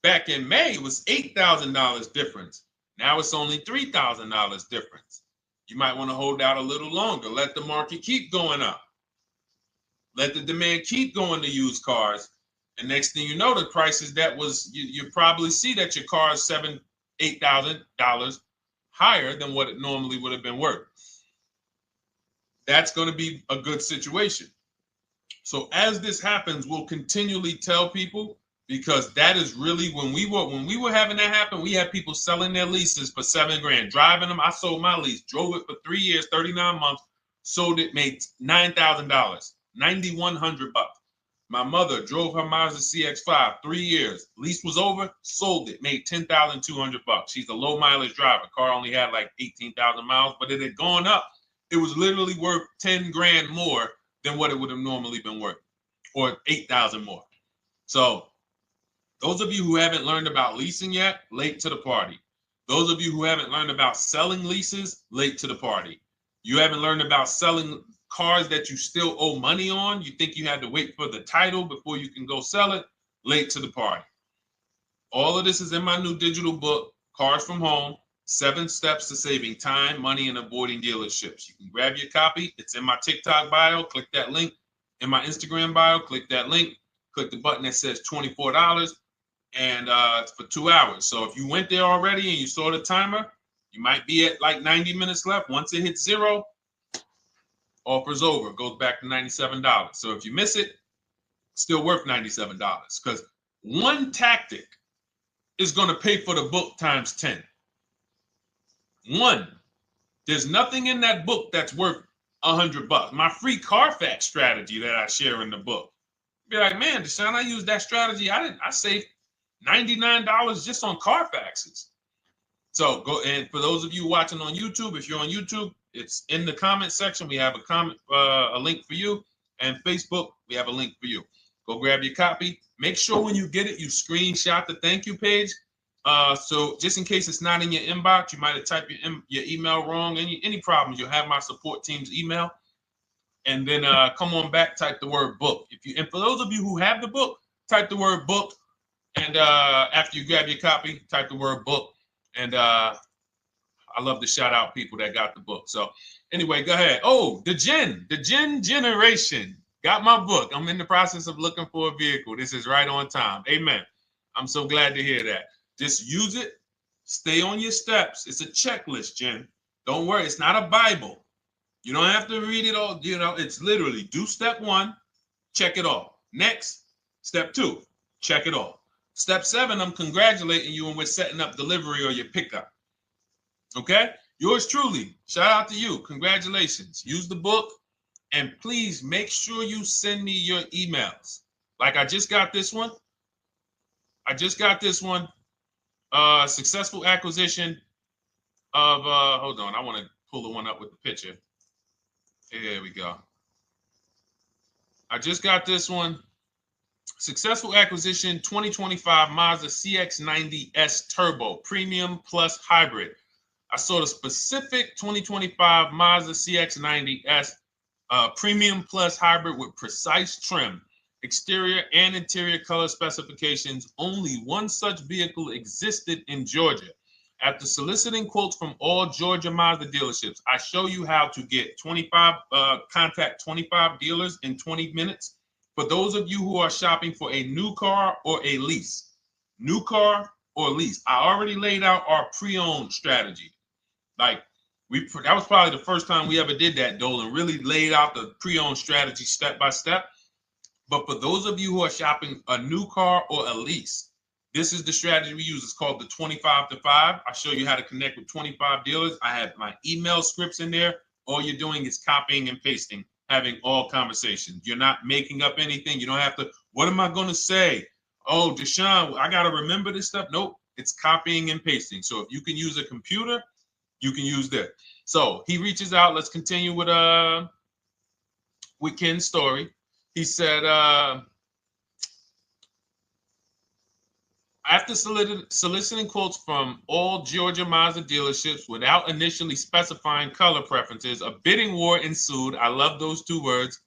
back in May was $8,000 difference. Now it's only $3,000 difference. You might want to hold out a little longer. Let the market keep going up. Let the demand keep going to used cars. And next thing you know, the prices that was, you probably see that your car is $7,000, $8,000 higher than what it normally would have been worth. That's going to be a good situation. So as this happens, we'll continually tell people, because that is really when we were having that happen, we had people selling their leases for $7,000, driving them. I sold my lease, drove it for 3 years, 39 months, sold it, made $9,000, $9,100. My mother drove her Mazda CX-5, 3 years. Lease was over, sold it, made $10,200. She's a low mileage driver. Car only had like 18,000 miles, but it had gone up. It was literally worth $10,000 more than what it would have normally been worth, or 8,000 more. So those of you who haven't learned about leasing yet, late to the party. Those of you who haven't learned about selling leases, late to the party. You haven't learned about selling cars that you still owe money on. You think you had to wait for the title before you can go sell it, late to the party. All of this is in my new digital book, Cars from Home, 7 Steps to Saving Time, Money, and Avoiding Dealerships. You can grab your copy. It's in my TikTok bio. Click that link in my Instagram bio. Click that link. Click the button that says $24, and it's for 2 hours. So if you went there already and you saw the timer, you might be at like 90 minutes left. Once it hits 0, offer's over. It goes back to $97. So if you miss it, still worth $97, because one tactic is going to pay for the book times 10. One. There's nothing in that book that's worth $100. My free Carfax strategy that I share in the book. Be like, man, Deshone, I used that strategy. I saved $99 just on Carfaxes. So go, and for those of you watching on YouTube, if you're on YouTube, it's in the comment section. We have a link for you, and Facebook, we have a link for you. Go grab your copy. Make sure when you get it, you screenshot the thank you page. So just in case it's not in your inbox, you might have typed your email wrong. Any problems, you'll have my support team's email. And then come on back, type the word book. And for those of you who have the book, type the word book. And after you grab your copy, type the word book. And I love to shout out people that got the book. So anyway, go ahead. Oh, the Gen Generation got my book. I'm in the process of looking for a vehicle. This is right on time. Amen. I'm so glad to hear that. Just use it. Stay on your steps. It's a checklist, Jen. Don't worry. It's not a Bible. You don't have to read it all. You know, it's literally do step 1, check it off. Next, step 2, check it off. Step 7, I'm congratulating you and we're setting up delivery or your pickup. Okay? Yours truly. Shout out to you. Congratulations. Use the book, and please make sure you send me your emails. Like I just got this one. Successful acquisition of, hold on, I want to pull the one up with the picture. There we go. I just got this one. Successful acquisition 2025 Mazda CX-90S Turbo Premium Plus Hybrid. I saw the specific 2025 Mazda CX-90S Premium Plus Hybrid with precise trim, exterior and interior color specifications. Only one such vehicle existed in Georgia. After soliciting quotes from all Georgia Mazda dealerships, I show you how to get contact 25 dealers in 20 minutes. For those of you who are shopping for a new car or a lease, new car or lease, I already laid out our pre-owned strategy. Like that was probably the first time we ever did that, Dolan, really laid out the pre-owned strategy step by step. But for those of you who are shopping a new car or a lease, this is the strategy we use. It's called the 25 to 5. I show you how to connect with 25 dealers. I have my email scripts in there. All you're doing is copying and pasting, having all conversations. You're not making up anything. You don't have to, what am I going to say? Oh, Deshone, I got to remember this stuff. Nope, it's copying and pasting. So if you can use a computer, you can use that. So he reaches out. Let's continue with Ken's story. He said, after soliciting quotes from all Georgia Mazda dealerships without initially specifying color preferences, a bidding war ensued. I love those 2 words.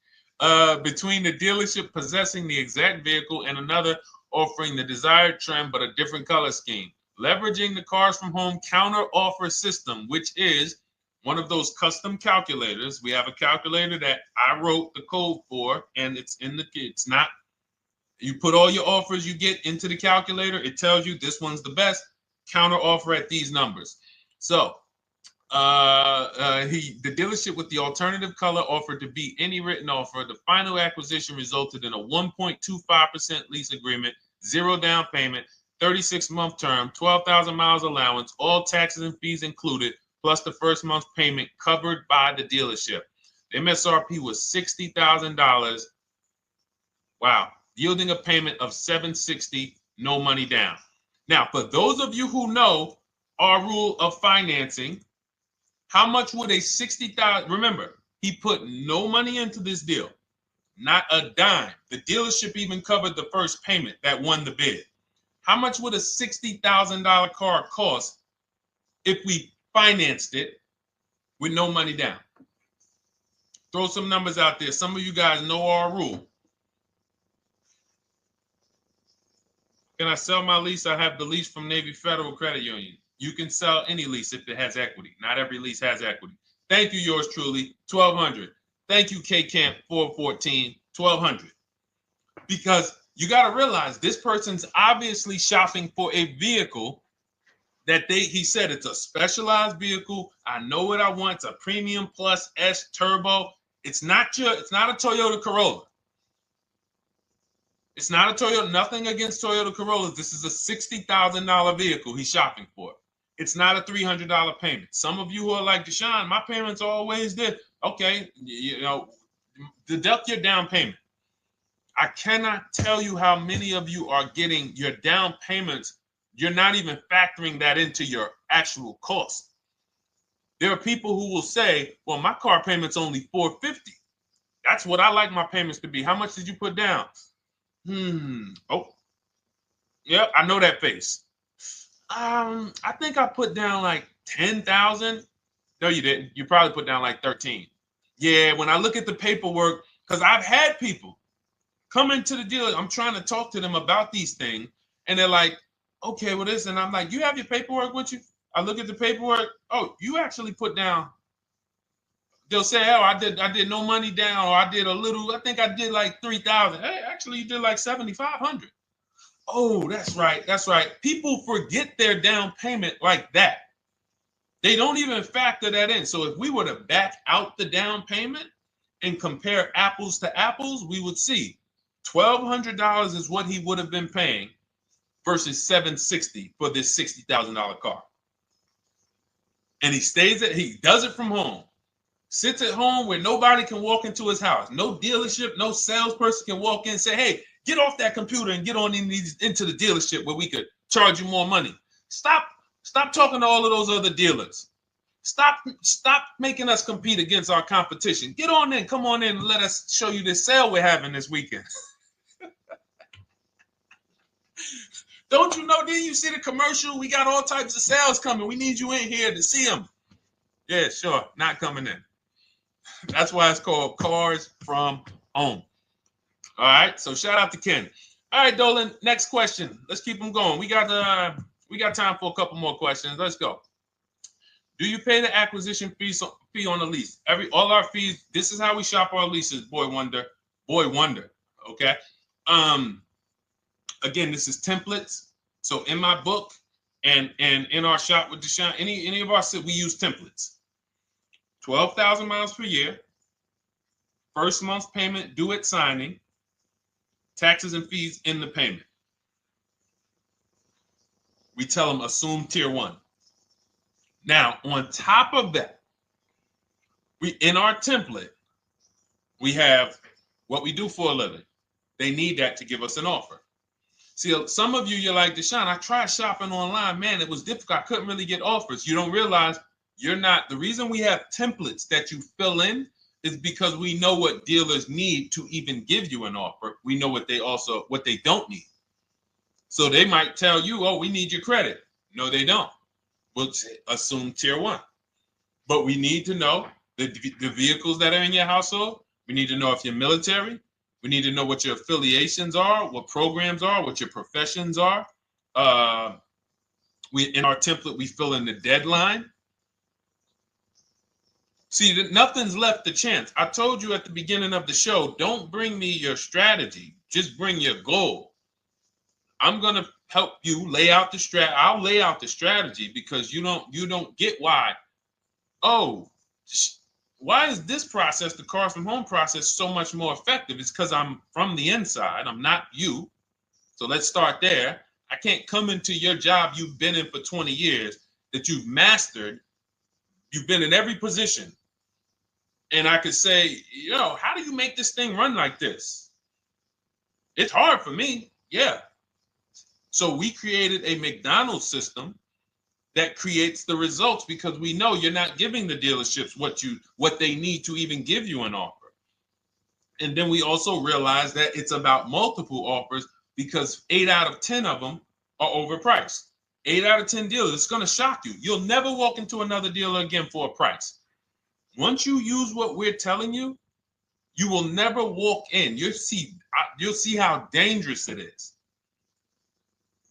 Between the dealership possessing the exact vehicle and another offering the desired trim but a different color scheme. Leveraging the Cars from Home counter offer system, which is one of those custom calculators. We have a calculator that I wrote the code for, and it's not. You put all your offers you get into the calculator. It tells you this one's the best. Counter offer at these numbers. So the dealership with the alternative color offered to beat any written offer. The final acquisition resulted in a 1.25% lease agreement, 0 down payment, 36-month term, 12,000 miles allowance, all taxes and fees included, plus the first month's payment covered by the dealership. The MSRP was $60,000. Wow. Yielding a payment of $760, no money down. Now, for those of you who know our rule of financing, how much would a $60,000, remember, he put no money into this deal, not a dime. The dealership even covered the first payment that won the bid. How much would a $60,000 car cost if we financed it with no money down? Throw some numbers out there. Some of you guys know our rule. Can I sell my lease? I have the lease from Navy Federal Credit Union. You can sell any lease if it has equity. Not every lease has equity. Thank you, yours truly, 1200. Thank you, K Camp 414. $1,200. Because you got to realize this person's obviously shopping for a vehicle that he said it's a specialized vehicle. I know what I want. It's a premium plus S turbo. It's not a Toyota Corolla. It's not a Toyota, nothing against Toyota Corollas. This is a $60,000 vehicle he's shopping for. It's not a $300 payment. Some of you who are like, Deshone, my payments are always there. Okay, deduct your down payment. I cannot tell you how many of you are getting your down payments. You're not even factoring that into your actual cost. There are people who will say, well, my car payment's only $450. That's what I like my payments to be. How much did you put down? Oh, yeah, I know that face. I think I put down like 10,000. No, you didn't. You probably put down like 13. Yeah, when I look at the paperwork, because I've had people come into the dealer, I'm trying to talk to them about these things, and they're like, okay, well, this, and I'm like, you have your paperwork with you? I look at the paperwork. Oh, you actually put down. They'll say, oh, I did no money down, or I did a little. I think I did like 3,000. Hey, actually, you did like 7,500. Oh, that's right. That's right. People forget their down payment like that. They don't even factor that in. So if we were to back out the down payment and compare apples to apples, we would see $1,200 is what he would have been paying versus $760 for this $60,000 car. And he does it from home. Sits at home where nobody can walk into his house. No dealership, no salesperson can walk in and say, hey, get off that computer and get on into the dealership where we could charge you more money. Stop talking to all of those other dealers. Stop making us compete against our competition. Get on in, come on in and let us show you this sale we're having this weekend. Don't you know, didn't you see the commercial? We got all types of sales coming. We need you in here to see them. Yeah, sure, not coming in. That's why it's called Cars from Home. All right, so shout out to Ken. All right, Dolan, next question. Let's keep them going. We got time for a couple more questions. Let's go. Do you pay the acquisition fee on the lease? All our fees, this is how we shop our leases, Boy Wonder. Okay. Again, this is templates. So in my book and in our shop with Deshone, any of our, we use templates. 12,000 miles per year, first month's payment due at signing, taxes and fees in the payment. We tell them assume tier 1. Now, on top of that, in our template, we have what we do for a living. They need that to give us an offer. See, some of you, you're like, Deshone, I tried shopping online. Man, it was difficult. I couldn't really get offers. You don't realize you're not. The reason we have templates that you fill in is because we know what dealers need to even give you an offer. We know what they don't need. So they might tell you, oh, we need your credit. No, they don't. We'll assume tier 1. But we need to know the vehicles that are in your household. We need to know if you're military. We need to know what your affiliations are, what programs are, what your professions are. In our template, we fill in the deadline. See, nothing's left to chance. I told you at the beginning of the show, don't bring me your strategy. Just bring your goal. I'm going to help you lay out the strat. I'll lay out the strategy because you don't get why. Oh, why is this process, the Cars from Home process, so much more effective? It's because I'm from the inside. I'm not you. So let's start there. I can't come into your job you've been in for 20 years that you've mastered. You've been in every position. And I could say, how do you make this thing run like this? It's hard for me. Yeah. So we created a McDonald's system that creates the results because we know you're not giving the dealerships what they need to even give you an offer. And then we also realize that it's about multiple offers because 8 out of 10 of them are overpriced. 8 out of 10 dealers, it's going to shock you. You'll never walk into another dealer again for a price. Once you use what we're telling you, you will never walk in. You'll see how dangerous it is.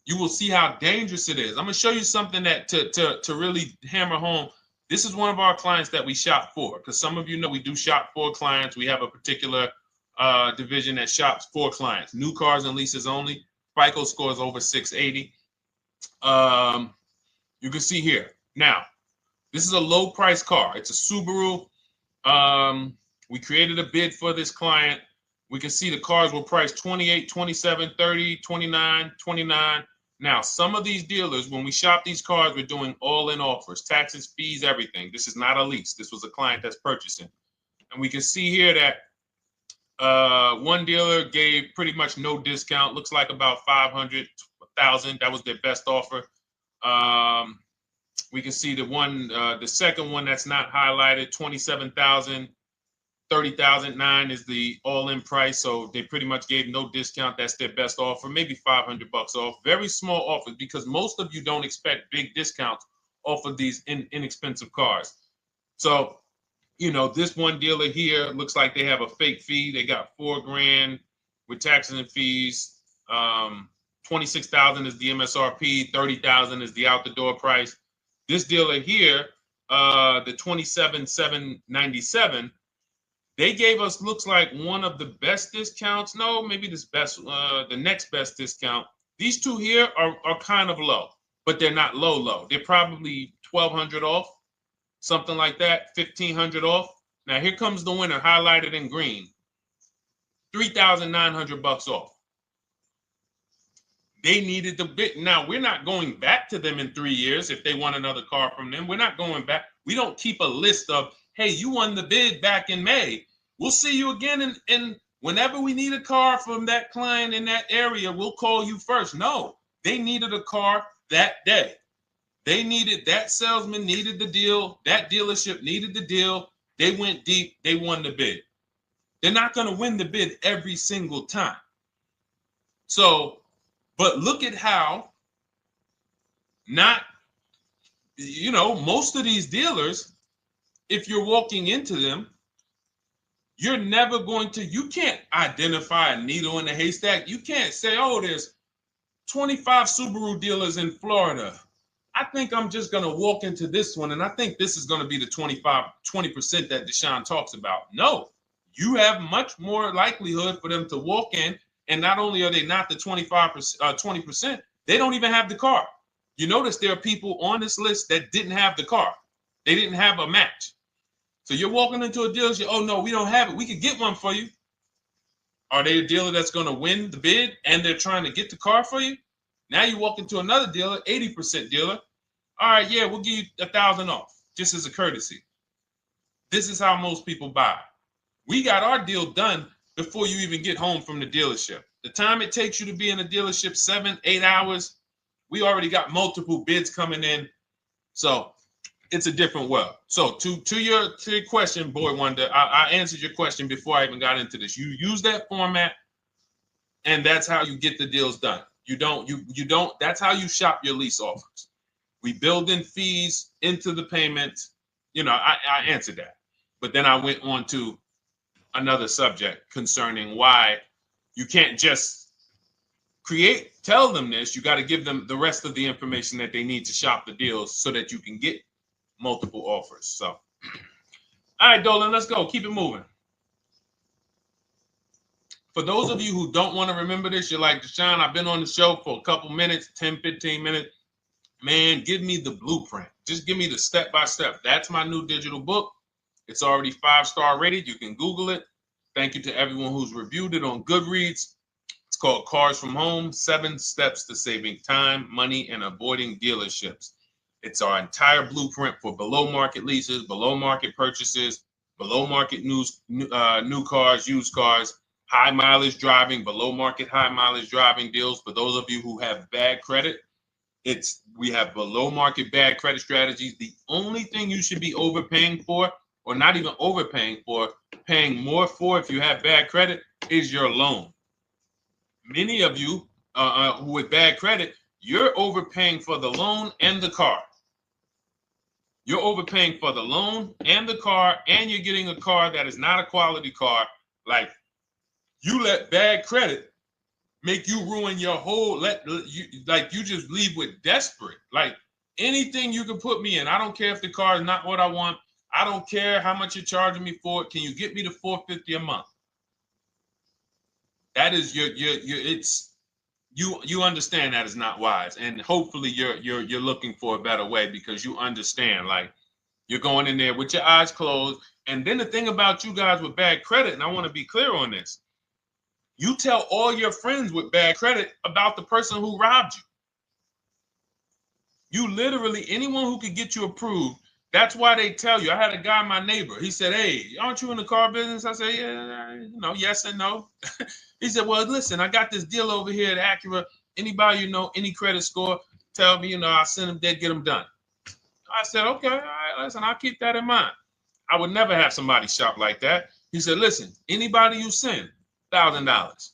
You will see how dangerous it is. I'm going to show you something that to really hammer home. This is one of our clients that we shop for, because some of you know we do shop for clients. We have a particular division that shops for clients. New cars and leases only. FICO scores over 680. You can see here. Now, this is a low price car. It's a Subaru. We created a bid for this client. We can see the cars were priced 28, 27, 30, 29, 29. Now, some of these dealers, when we shop these cars, we're doing all-in offers, taxes, fees, everything. This is not a lease. This was a client that's purchasing. And we can see here that one dealer gave pretty much no discount. Looks like about 500,000. That was their best offer. We can see the second one that's not highlighted, 27,000. 30,009 is the all-in price, so they pretty much gave no discount. That's their best offer, maybe $500 off. Very small offers, because most of you don't expect big discounts off of these inexpensive cars. So, you know, this one dealer here looks like they have a fake fee. They got $4,000 with taxes and fees. 26,000 is the MSRP. 30,000 is the out the door price. This dealer here, the 27,797. They gave us, looks like, one of the best discounts. No, maybe the next best discount. These two here are kind of low, but they're not low. They're probably 1,200 off, something like that, 1,500 off. Now here comes the winner, highlighted in green, 3,900 bucks off. They needed the bid. Now we're not going back to them in 3 years if they want another car from them. We're not going back. We don't keep a list of, hey, you won the bid back in May. We'll see you again. And whenever we need a car from that client in that area, we'll call you first. No, they needed a car that day. They needed, that salesman needed the deal. That dealership needed the deal. They went deep. They won the bid. They're not going to win the bid every single time. So, but look at how most of these dealers, if you're walking into them, you're never going to, you can't identify a needle in a haystack. You can't say, oh, there's 25 Subaru dealers in Florida. I think I'm just going to walk into this one, and I think this is going to be the 20% that Deshone talks about. No, you have much more likelihood for them to walk in, and not only are they not the 20%, they don't even have the car. You notice there are people on this list that didn't have the car. They didn't have a match. So you're walking into a dealership, oh no, we don't have it. We could get one for you. Are they a dealer that's going to win the bid and they're trying to get the car for you? Now you walk into another dealer, 80% dealer. All right, yeah, we'll give you 1,000 off, just as a courtesy. This is how most people buy. We got our deal done before you even get home from the dealership. The time it takes you to be in a dealership, 7-8 hours, we already got multiple bids coming in. So it's a different world. So to your question, Boy Wonder, I answered your question before I even got into this. You use that format, and that's how you get the deals done. You don't, that's how you shop your lease offers. We build in fees into the payments. I answered that. But then I went on to another subject concerning why you can't just tell them this. You got to give them the rest of the information that they need to shop the deals so that you can get multiple offers. So, all right, Dolan, let's go. Keep it moving. For those of you who don't want to remember this, you're like, Deshone, I've been on the show for a couple minutes, 10, 15 minutes. Man, give me the blueprint. Just give me the step-by-step. That's my new digital book. It's already 5-star rated. You can Google it. Thank you to everyone who's reviewed it on Goodreads. It's called Cars from Home, 7 Steps to Saving Time, Money, and Avoiding Dealerships. It's our entire blueprint for below market leases, below market purchases, below market new cars, used cars, high mileage driving, below market high mileage driving deals. For those of you who have bad credit, we have below market bad credit strategies. The only thing you should be overpaying for, or not even overpaying for, paying more for if you have bad credit, is your loan. Many of you who with bad credit, you're overpaying for the loan and the car. You're overpaying for the loan and the car, and you're getting a car that is not a quality car. Like, you let bad credit make you ruin your whole, you just leave with desperate. Like, anything you can put me in. I don't care if the car is not what I want. I don't care how much you're charging me for it. Can you get me to $450 a month? That is you understand that is not wise, and hopefully you're looking for a better way, because you understand, like, you're going in there with your eyes closed. And then the thing about you guys with bad credit, and I want to be clear on this, you tell all your friends with bad credit about the person who robbed you. You literally, anyone who could get you approved, that's why they tell you. I had a guy, my neighbor, he said, "Hey, aren't you in the car business?" I said, "Yeah, yes and no." He said, "Well, listen, I got this deal over here at Acura. Anybody any credit score, tell me, I'll send them there, get them done." I said, "Okay, all right, listen, I'll keep that in mind." I would never have somebody shop like that. He said, "Listen, anybody you send, $1,000.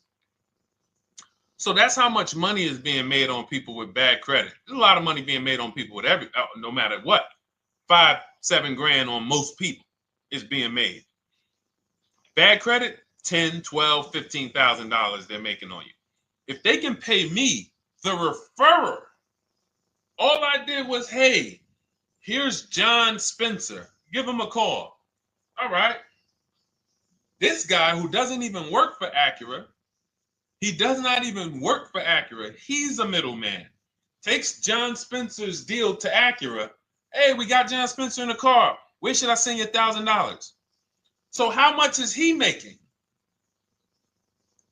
So that's how much money is being made on people with bad credit. There's a lot of money being made on people with no matter what. 5, 7 grand on most people is being made. Bad credit, $10, $12, $15,000 they're making on you. If they can pay me, the referrer, all I did was, hey, here's John Spencer. Give him a call. All right. This guy who doesn't even work for Acura, he does not even work for Acura. He's a middleman. Takes John Spencer's deal to Acura. Hey, we got John Spencer in the car. Where should I send you $1,000? So how much is he making?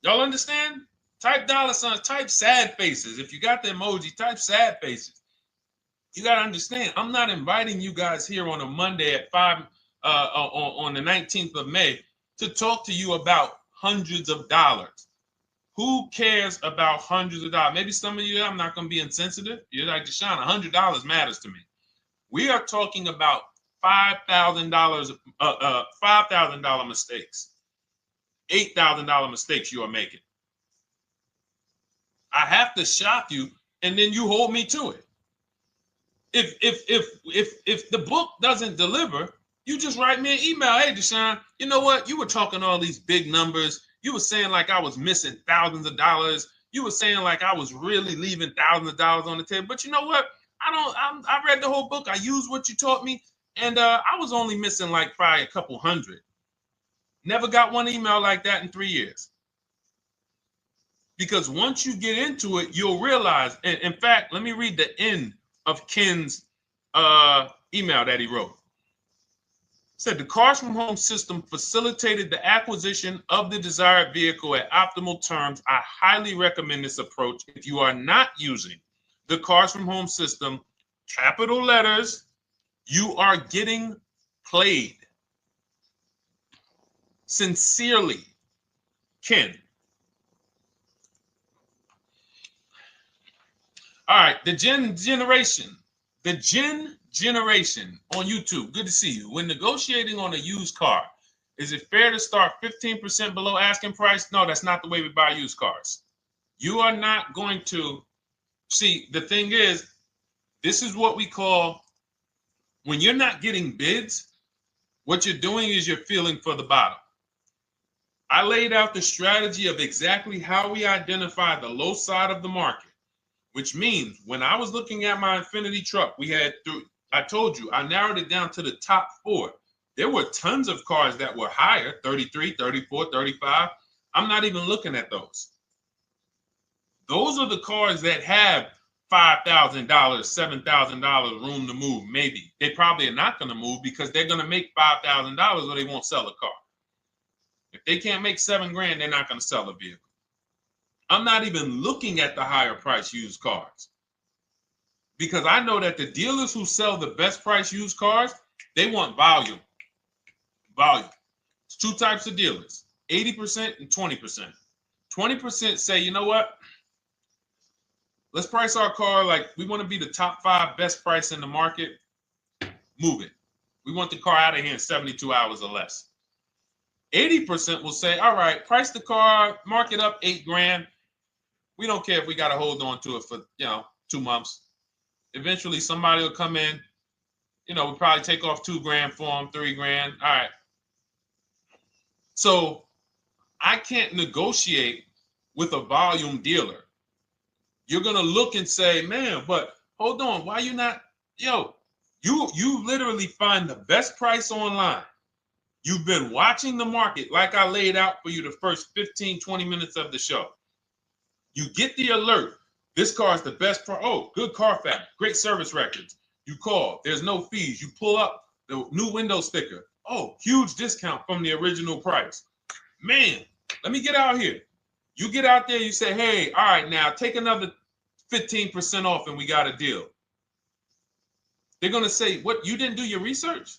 Y'all understand? Type dollar signs, type sad faces. If you got the emoji, type sad faces. You got to understand, I'm not inviting you guys here on a Monday at 5 on the 19th of May to talk to you about hundreds of dollars. Who cares about hundreds of dollars? Maybe some of you, I'm not going to be insensitive. You're like, Deshone, $100 matters to me. We are talking about $5,000, $5,000 mistakes, $8,000 mistakes you are making. I have to shock you, and then you hold me to it. If the book doesn't deliver, you just write me an email. Hey, Deshone, you know what? You were talking all these big numbers. You were saying like I was missing thousands of dollars. You were saying like I was really leaving thousands of dollars on the table. But you know what? I read the whole book. I used what you taught me. And I was only missing like probably a couple hundred. Never got one email like that in 3 years. Because once you get into it, you'll realize. And in fact, let me read the end of Ken's email that he wrote. Said the Cars from Home system facilitated the acquisition of the desired vehicle at optimal terms. I highly recommend this approach. If you are not using the Cars from Home system, capital letters, you are getting played. Sincerely, Ken. All right, the Gen Generation on YouTube. Good to see you. When negotiating on a used car, is it fair to start 15% below asking price? No, that's not the way we buy used cars. You are not going to see. The thing is, this is what we call, when you're not getting bids, what you're doing is you're feeling for the bottom. I laid out the strategy of exactly how we identify the low side of the market, which means when I was looking at my Infiniti truck, I told you, I narrowed it down to the top 4. There were tons of cars that were higher, 33, 34, 35. I'm not even looking at those. Those are the cars that have $5,000, $7,000 room to move, maybe. They probably are not going to move because they're going to make $5,000 or they won't sell a car. If they can't make $7 grand, they're not going to sell a vehicle. I'm not even looking at the higher price used cars because I know that the dealers who sell the best price used cars, they want volume. Volume. It's 2 types of dealers, 80% and 20%. 20% say, you know what? Let's price our car like we want to be the top 5 best price in the market. Move it. We want the car out of here in 72 hours or less. 80% will say, all right, price the car, mark it up $8 grand. We don't care if we got to hold on to it for, 2 months. Eventually, somebody will come in. We'll probably take off $2 grand for them, $3 grand. All right. So I can't negotiate with a volume dealer. You're going to look and say, man, but hold on. Why you not? You literally find the best price online. You've been watching the market like I laid out for you the first 15, 20 minutes of the show. You get the alert. This car is the best. Oh, good Carfax, great service records. You call. There's no fees. You pull up the new window sticker. Oh, huge discount from the original price. Man, let me get out here. You get out there. You say, hey, all right, now take another 15% off and we got a deal. They're going to say, what, you didn't do your research?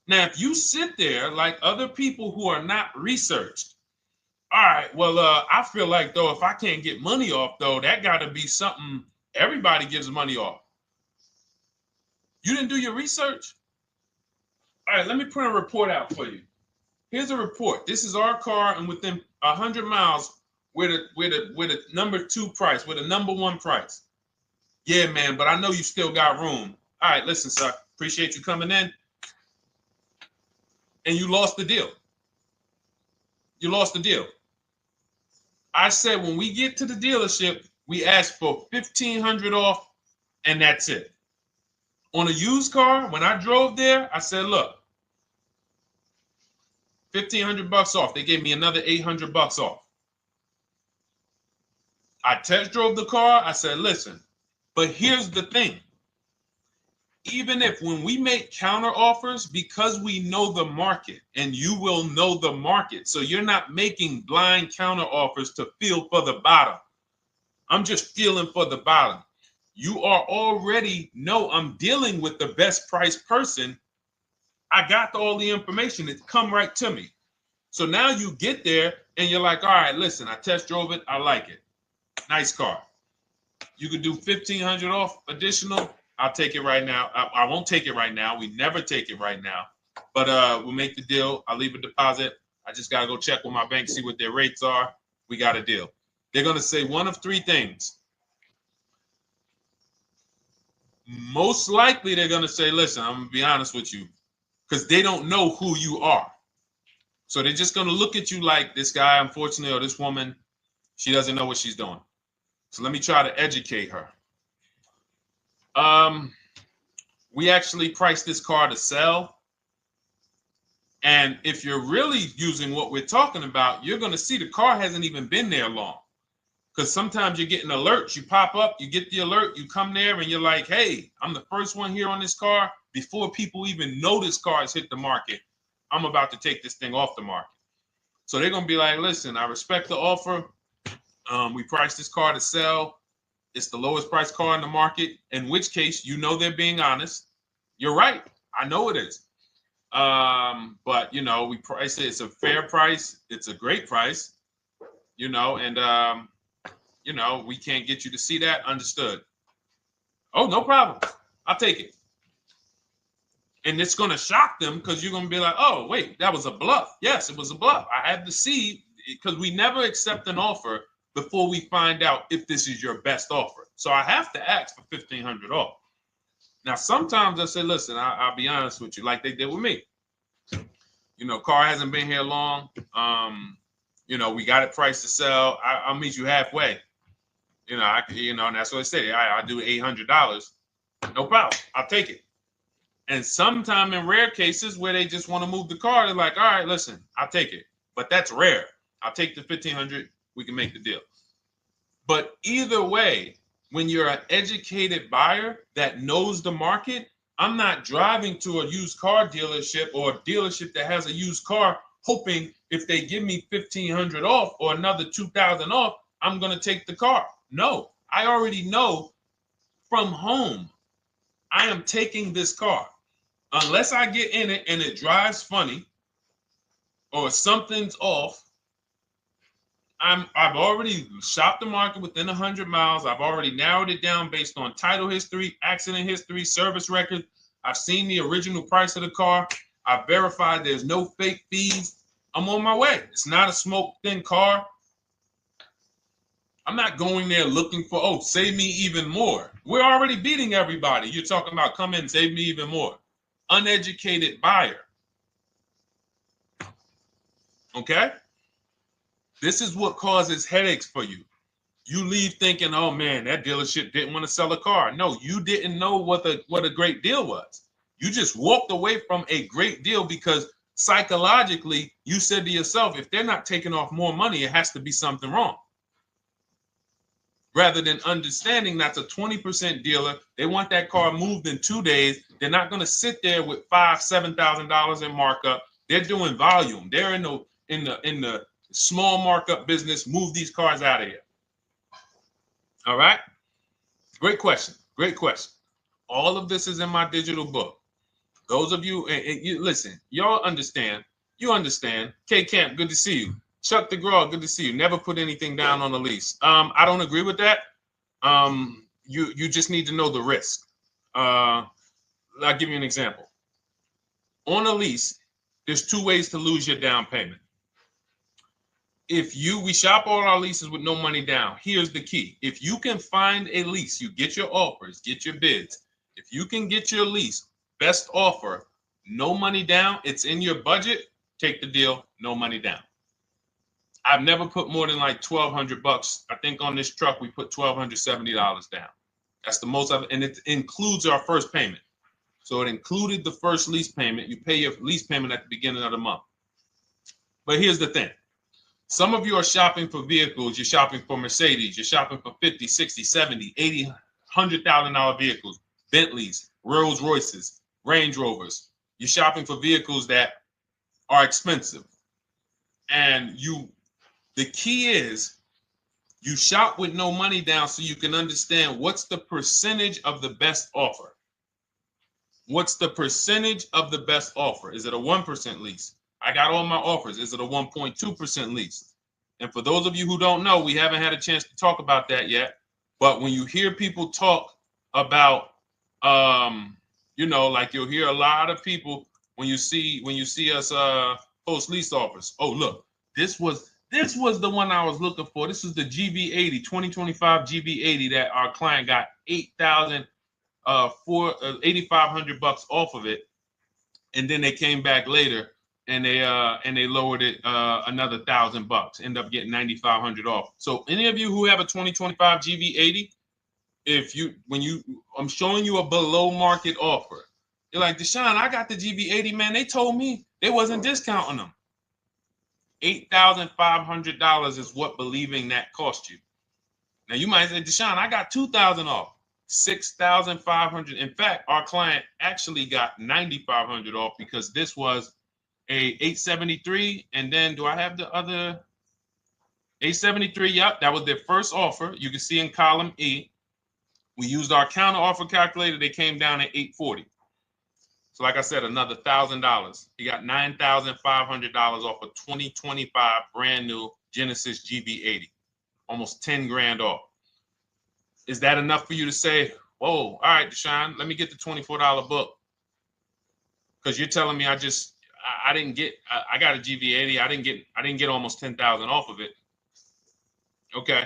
Now, if you sit there like other people who are not researched, all right, well, I feel like, though, if I can't get money off, though, that got to be something everybody gives money off. You didn't do your research? All right, let me print a report out for you. Here's a report. This is our car, and within 100 miles, we're the number 2 price, we're the number 1 price. Yeah, man, but I know you still got room. All right, listen, sir, appreciate you coming in. And you lost the deal. You lost the deal. I said when we get to the dealership, we ask for $1,500 off, and that's it. On a used car, when I drove there, I said, look, $1,500 off. They gave me another $800 off. I test drove the car. I said, listen, but here's the thing. Even if when we make counter offers, because we know the market, and you will know the market, so you're not making blind counter offers to feel for the bottom. I'm just feeling for the bottom. You are already know I'm dealing with the best price person. I got all the information. It come right to me. So now you get there and you're like, all right, listen, I test drove it. I like it. Nice car. You could do $1,500 off additional. I'll take it right now. I won't take it right now. We never take it right now. But we'll make the deal. I'll leave a deposit. I just got to go check with my bank, see what their rates are. We got a deal. They're going to say one of 3 things. Most likely they're going to say, listen, I'm going to be honest with you, because they don't know who you are. So they're just going to look at you like this guy, unfortunately, or this woman, she doesn't know what she's doing. So let me try to educate her. We actually priced this car to sell. And if you're really using what we're talking about, you're going to see the car hasn't even been there long. Because sometimes you're getting alerts. You pop up, you get the alert, you come there, and you're like, hey, I'm the first one here on this car. Before people even know this car has hit the market, I'm about to take this thing off the market. So they're going to be like, listen, I respect the offer. We priced this car to sell. It's the lowest price car in the market, in which case, you know, they're being honest. You're right. I know it is. But, you know, we price it. It's a fair price. It's a great price, you know, and, you know, we can't get you to see that. Understood. Oh, no problem. I'll take it. And it's going to shock them because you're going to be like, oh, wait, that was a bluff. Yes, it was a bluff. I had to see, because we never accept an offer before we find out if this is your best offer. So I have to ask for $1,500 off. Now, sometimes I say, listen, I'll be honest with you, like they did with me. You know, car hasn't been here long. You know, we got it priced to sell. I'll meet you halfway. You know, and that's what I say. I do $800. No problem. I'll take it. And sometime in rare cases where they just want to move the car, they're like, all right, listen, I'll take it. But that's rare. I'll take the $1,500. We can make the deal. But either way, when you're an educated buyer that knows the market, I'm not driving to a used car dealership or a dealership that has a used car hoping if they give me $1,500 off or another $2,000 off, I'm going to take the car. No, I already know from home I am taking this car. Unless I get in it and it drives funny or something's off, I've already shopped the market within 100 miles. I've already narrowed it down based on title history, accident history, service record. I've seen the original price of the car. I've verified there's no fake fees. I'm on my way. It's not a smoke thin car. I'm not going there looking for, oh, save me even more. We're already beating everybody. You're talking about come in, save me even more. Uneducated buyer. Okay? This is what causes headaches for you. You leave thinking, oh man, that dealership didn't want to sell a car. No, you didn't know what a great deal was. You just walked away from a great deal because psychologically you said to yourself, if they're not taking off more money, it has to be something wrong. Rather than understanding that's a 20% dealer, they want that car moved in 2 days. They're not going to sit there with $5,000-$7,000 in markup. They're doing volume. They're in the small markup business. Move these cars out of here. All right. Great question. Great question. All of this is in my digital book. Those of you, and you listen, y'all understand. You understand. K Camp, good to see you. Chuck DeGraw, good to see you. Never put anything down on a lease. I don't agree with that. You just need to know the risk. I'll give you an example. On a lease, there's 2 ways to lose your down payment. We shop all our leases with no money down. Here's the key. If you can find a lease, you get your offers, get your bids. If you can get your lease, best offer, no money down, it's in your budget, take the deal, no money down. I've never put more than like $1,200. I think on this truck, we put $1,270 down. That's the most of it. And it includes our first payment. So it included the first lease payment. You pay your lease payment at the beginning of the month. But here's the thing. Some of you are shopping for vehicles. You're shopping for Mercedes. You're shopping for 50, 60, 70, 80, $100,000 vehicles, Bentleys, Rolls Royces, Range Rovers. You're shopping for vehicles that are expensive. And the key is you shop with no money down so you can understand what's the percentage of the best offer. What's the percentage of the best offer? Is it a 1% lease? I got all my offers. Is it a 1.2% lease? And for those of you who don't know, we haven't had a chance to talk about that yet. But when you hear people talk about, like you'll hear a lot of people when you see us post lease offers. Oh, look, this was the one I was looking for. This is the GV80, 2025 GV80 that our client got $8,500 off of it, and then they came back later and they lowered it another $1,000. End up getting $9,500 off. So any of you who have a 2025 GV80, I'm showing you a below market offer. You're like, Deshone, I got the GV80, man. They told me they wasn't discounting them. $8,500 is what believing that cost you. Now you might say, Deshone, I got $2,000 off. $6,500. In fact, our client actually got $9,500 off because this was a 873. And then do I have the other 873? Yep, that was their first offer. You can see in column E. We used our counter offer calculator. They came down at 840. So like I said, another $1,000. He got $9,500 off a 2025 brand new Genesis GV80, almost 10 grand off. Is that enough for you to say, whoa, all right, Deshone, let me get the $24 book? Because you're telling me I got a GV80. I didn't get almost 10,000 off of it. Okay.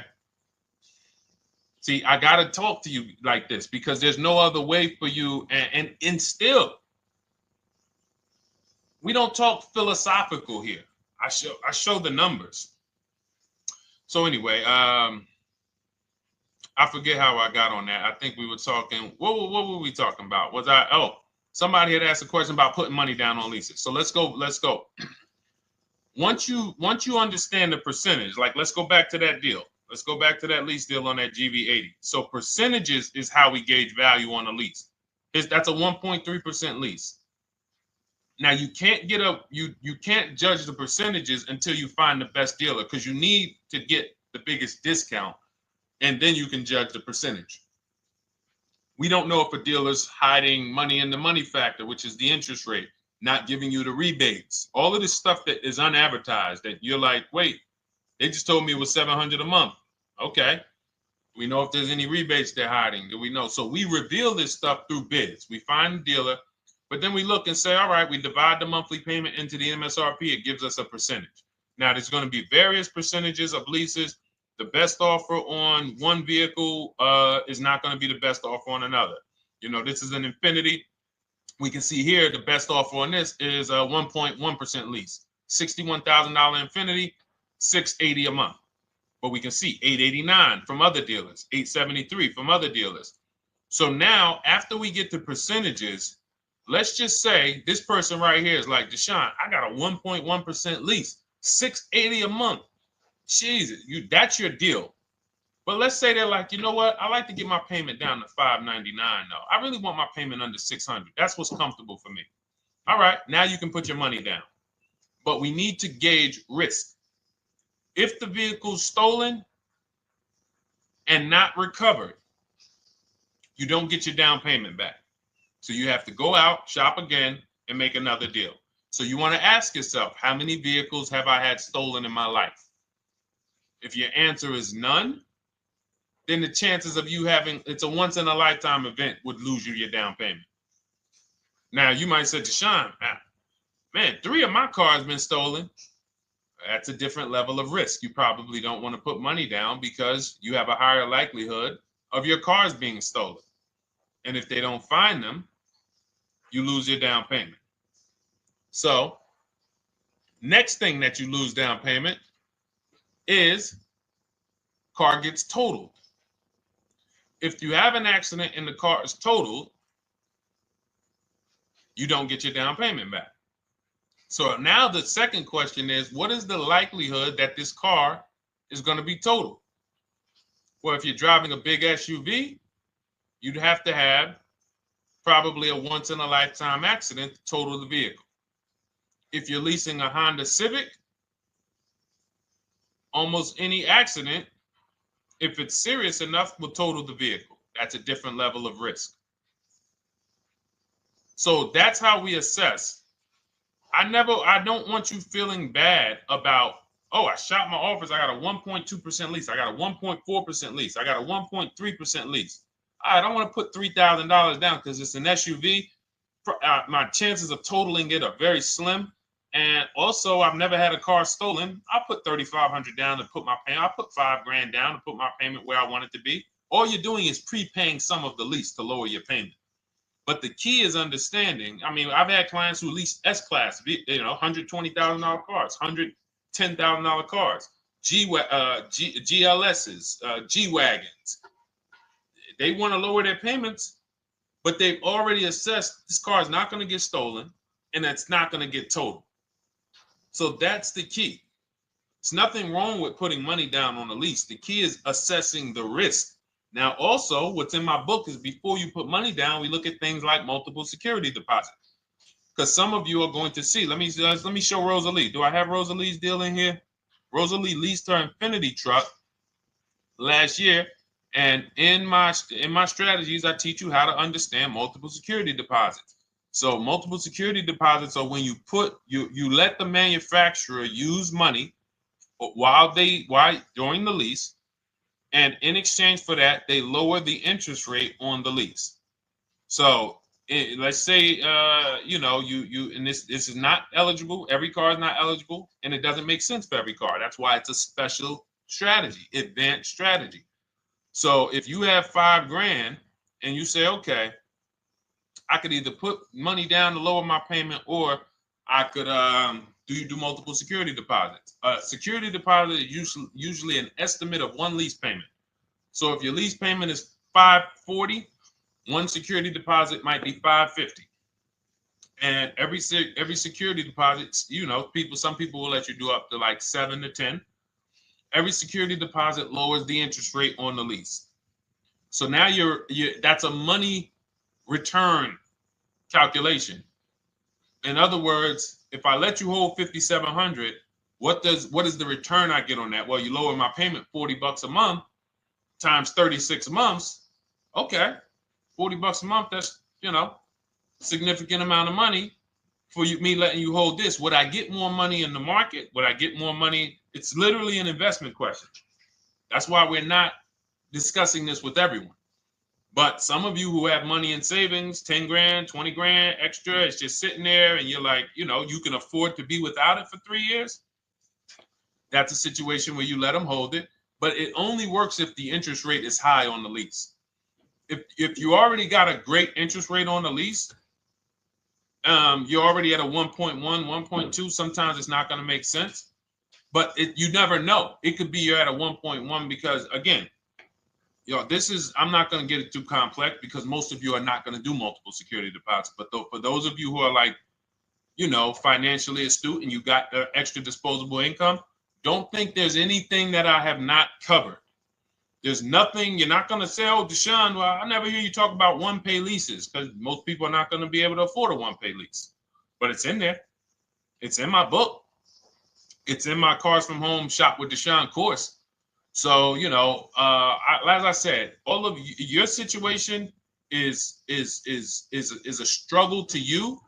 See, I got to talk to you like this because there's no other way for you. And still, we don't talk philosophical here. I show the numbers. So anyway, I forget how I got on that. I think we were talking. What were we talking about? Somebody had asked a question about putting money down on leases. So let's go. Once you understand the percentage, like let's go back to that deal. Let's go back to that lease deal on that GV80. So percentages is how we gauge value on a lease. That's a 1.3% lease. Now you can't you can't judge the percentages until you find the best dealer because you need to get the biggest discount, and then you can judge the percentage. We don't know if a dealer's hiding money in the money factor, which is the interest rate, not giving you the rebates, all of this stuff that is unadvertised that you're like, wait, they just told me it was $700 a month. Okay. We know if there's any rebates they're hiding. Do we know? So we reveal this stuff through bids. We find the dealer, but then we look and say, all right, we divide the monthly payment into the MSRP. It gives us a percentage. Now, there's going to be various percentages of leases. The best offer on one vehicle is not going to be the best offer on another. This is an Infinity. We can see here the best offer on this is a 1.1% lease. $61,000 Infinity, $680 a month. But we can see $889 from other dealers, $873 from other dealers. So now, after we get the percentages, let's just say this person right here is like, Deshone, I got a 1.1% lease, $680 a month. Jesus, that's your deal. But let's say they're like, you know what? I like to get my payment down to $599 though. I really want my payment under $600. That's what's comfortable for me. All right, now you can put your money down. But we need to gauge risk. If the vehicle's stolen and not recovered, you don't get your down payment back. So you have to go out, shop again, and make another deal. So you want to ask yourself, how many vehicles have I had stolen in my life? If your answer is none, then the chances of you having, it's a once in a lifetime event, would lose you your down payment. Now you might say, Deshone, man, 3 of my cars been stolen. That's a different level of risk. You probably don't want to put money down because you have a higher likelihood of your cars being stolen. And if they don't find them, you lose your down payment. So next thing that you lose down payment is car gets totaled. If you have an accident and the car is totaled, you don't get your down payment back. So now the second question is, what is the likelihood that this car is going to be totaled? Well, if you're driving a big SUV, you'd have to have probably a once in a lifetime accident to total the vehicle. If you're leasing a Honda Civic, almost any accident, if it's serious enough, will total the vehicle. That's a different level of risk. So that's how we assess. I don't want you feeling bad about, oh, I shot my office, I got a 1.2% lease, I got a 1.4% lease, I got a 1.3% lease. I don't want to put $3,000 down because it's an SUV. My chances of totaling it are very slim. And also, I've never had a car stolen. I put $3,500 down to put my payment. I put $5,000 down to put my payment where I want it to be. All you're doing is prepaying some of the lease to lower your payment. But the key is understanding. I mean, I've had clients who lease S-Class, $120,000 cars, $110,000 cars, GLSs, G-Wagons. They want to lower their payments, but they've already assessed this car is not going to get stolen and it's not going to get totaled. So that's the key. It's nothing wrong with putting money down on a lease. The key is assessing the risk. Now, also, what's in my book is before you put money down, we look at things like multiple security deposit. Because some of you are going to see, let me show Rosalie. Do I have Rosalie's deal in here? Rosalie leased her Infinity truck last year. And in my strategies, I teach you how to understand multiple security deposits. So multiple security deposits are when you let the manufacturer use money during the lease, and in exchange for that, they lower the interest rate on the lease. So let's say and this is not eligible. Every car is not eligible, and it doesn't make sense for every car. That's why it's a special strategy, advanced strategy. So if you have $5,000 and you say, okay, I could either put money down to lower my payment, or I could do multiple security deposits. Security deposit is usually an estimate of one lease payment. So if your lease payment is $540, one security deposit might be $550. And every security deposit, some people will let you do up to like 7 to 10. Every security deposit lowers the interest rate on the lease. So now that's a money return calculation. In other words, if I let you hold $5,700, what is the return I get on that? Well, you lower my payment $40 a month times 36 months. Okay, $40 a month. That's significant amount of money for me letting you hold this. Would I get more money in the market? Would I get more money? It's literally an investment question. That's why we're not discussing this with everyone. But some of you who have money in savings, 10 grand, 20 grand extra, it's just sitting there and you're like, you can afford to be without it for 3 years. That's a situation where you let them hold it, but it only works if the interest rate is high on the lease. If you already got a great interest rate on the lease, you're already at a 1.1, 1.2. Sometimes it's not going to make sense, but you never know. It could be you're at a 1.1 because, again, this is, I'm not going to get it too complex because most of you are not going to do multiple security deposits. But for those of you who are like, financially astute and you got the extra disposable income, don't think there's anything that I have not covered. There's nothing. You're not going to say, oh, Deshone, well, I never hear you talk about one-pay leases, because most people are not going to be able to afford a one-pay lease. But it's in there. It's in my book. It's in my Cars from Home Shop with Deshone course. So, as I said, all of your situation is a struggle to you.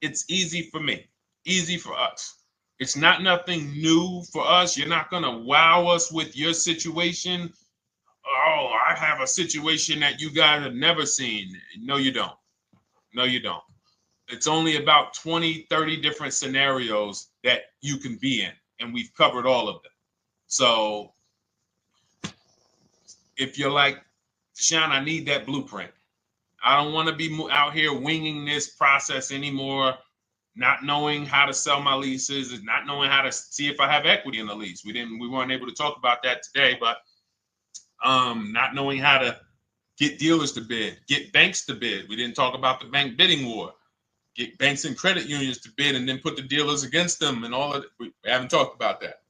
It's easy for me, easy for us. It's not nothing new for us. You're not going to wow us with your situation. Oh, I have a situation that you guys have never seen. No, you don't. No, you don't. It's only about 20, 30 different scenarios that you can be in, and we've covered all of them. So if you're like, Deshone, I need that blueprint. I don't want to be out here winging this process anymore. Not knowing how to sell my leases, and not knowing how to see if I have equity in the lease. We weren't able to talk about that today, but not knowing how to get dealers to bid, get banks to bid. We didn't talk about the bank bidding war. Get banks and credit unions to bid and then put the dealers against them and all of it. We haven't talked about that.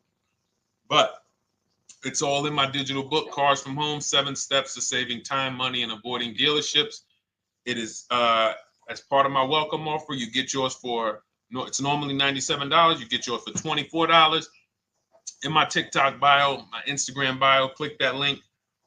But it's all in my digital book, Cars from Home, 7 Steps to Saving Time, Money, and Avoiding Dealerships. It is as part of my welcome offer. You get yours for, it's normally $97. You get yours for $24. In my TikTok bio, my Instagram bio, click that link,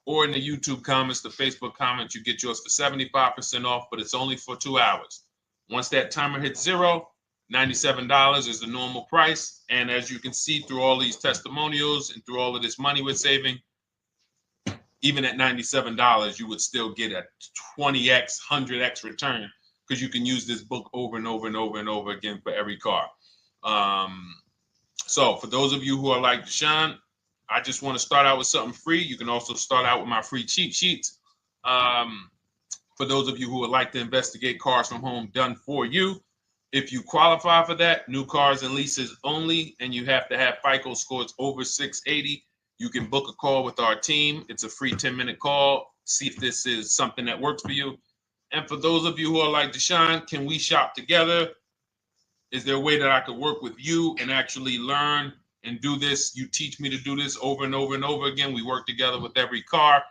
or in the YouTube comments, the Facebook comments, you get yours for 75% off, but it's only for 2 hours. Once that timer hits 0, $97 is the normal price. And as you can see through all these testimonials and through all of this money we're saving, even at $97, you would still get a 20x, 100x return, because you can use this book over and over and over and over again for every car. So for those of you who are like, Deshone, I just want to start out with something free, you can also start out with my free cheat sheets. For those of you who would like to investigate Cars from Home done for you, if you qualify for that, new cars and leases only, and you have to have FICO scores over 680, you can book a call with our team. It's a free 10-minute call. See if this is something that works for you. And for those of you who are like, Deshone, can we shop together? Is there a way that I could work with you and actually learn and do this? You teach me to do this over and over and over again. We work together with every car.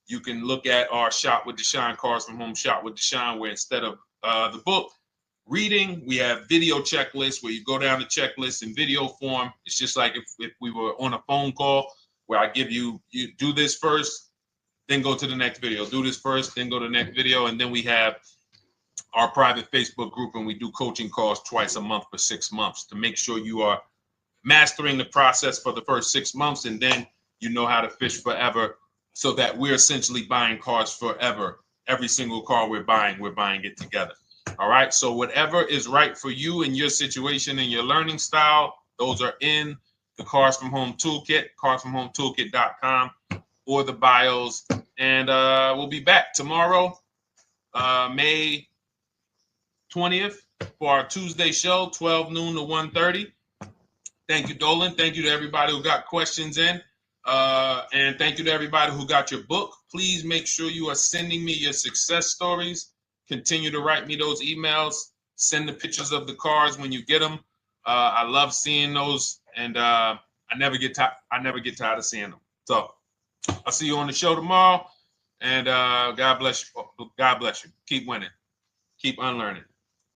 You can look at our Shop with Deshone, Cars from Home Shop with Deshone, where instead of the book reading, we have video checklists where you go down the checklist in video form. It's just like if we were on a phone call, where I give you do this first, then go to the next video. Do this first, then go to the next video. And then we have our private Facebook group, and we do coaching calls twice a month for 6 months to make sure you are mastering the process for the first 6 months, and then you know how to fish forever, so that we're essentially buying cars forever. Every single car we're buying it together. All right. So whatever is right for you and your situation and your learning style, those are in the Cars from Home Toolkit, carsfromhometoolkit.com, or the bios. And we'll be back tomorrow, May 20th, for our Tuesday show, 12 noon to 1:30. Thank you, Dolan. Thank you to everybody who got questions in. And thank you to everybody who got your book. Please make sure you are sending me your success stories. Continue to write me those emails. Send the pictures of the cars when you get them. I love seeing those, and I never get tired of seeing them. So I'll see you on the show tomorrow, and God bless you. God bless you. Keep winning. Keep unlearning.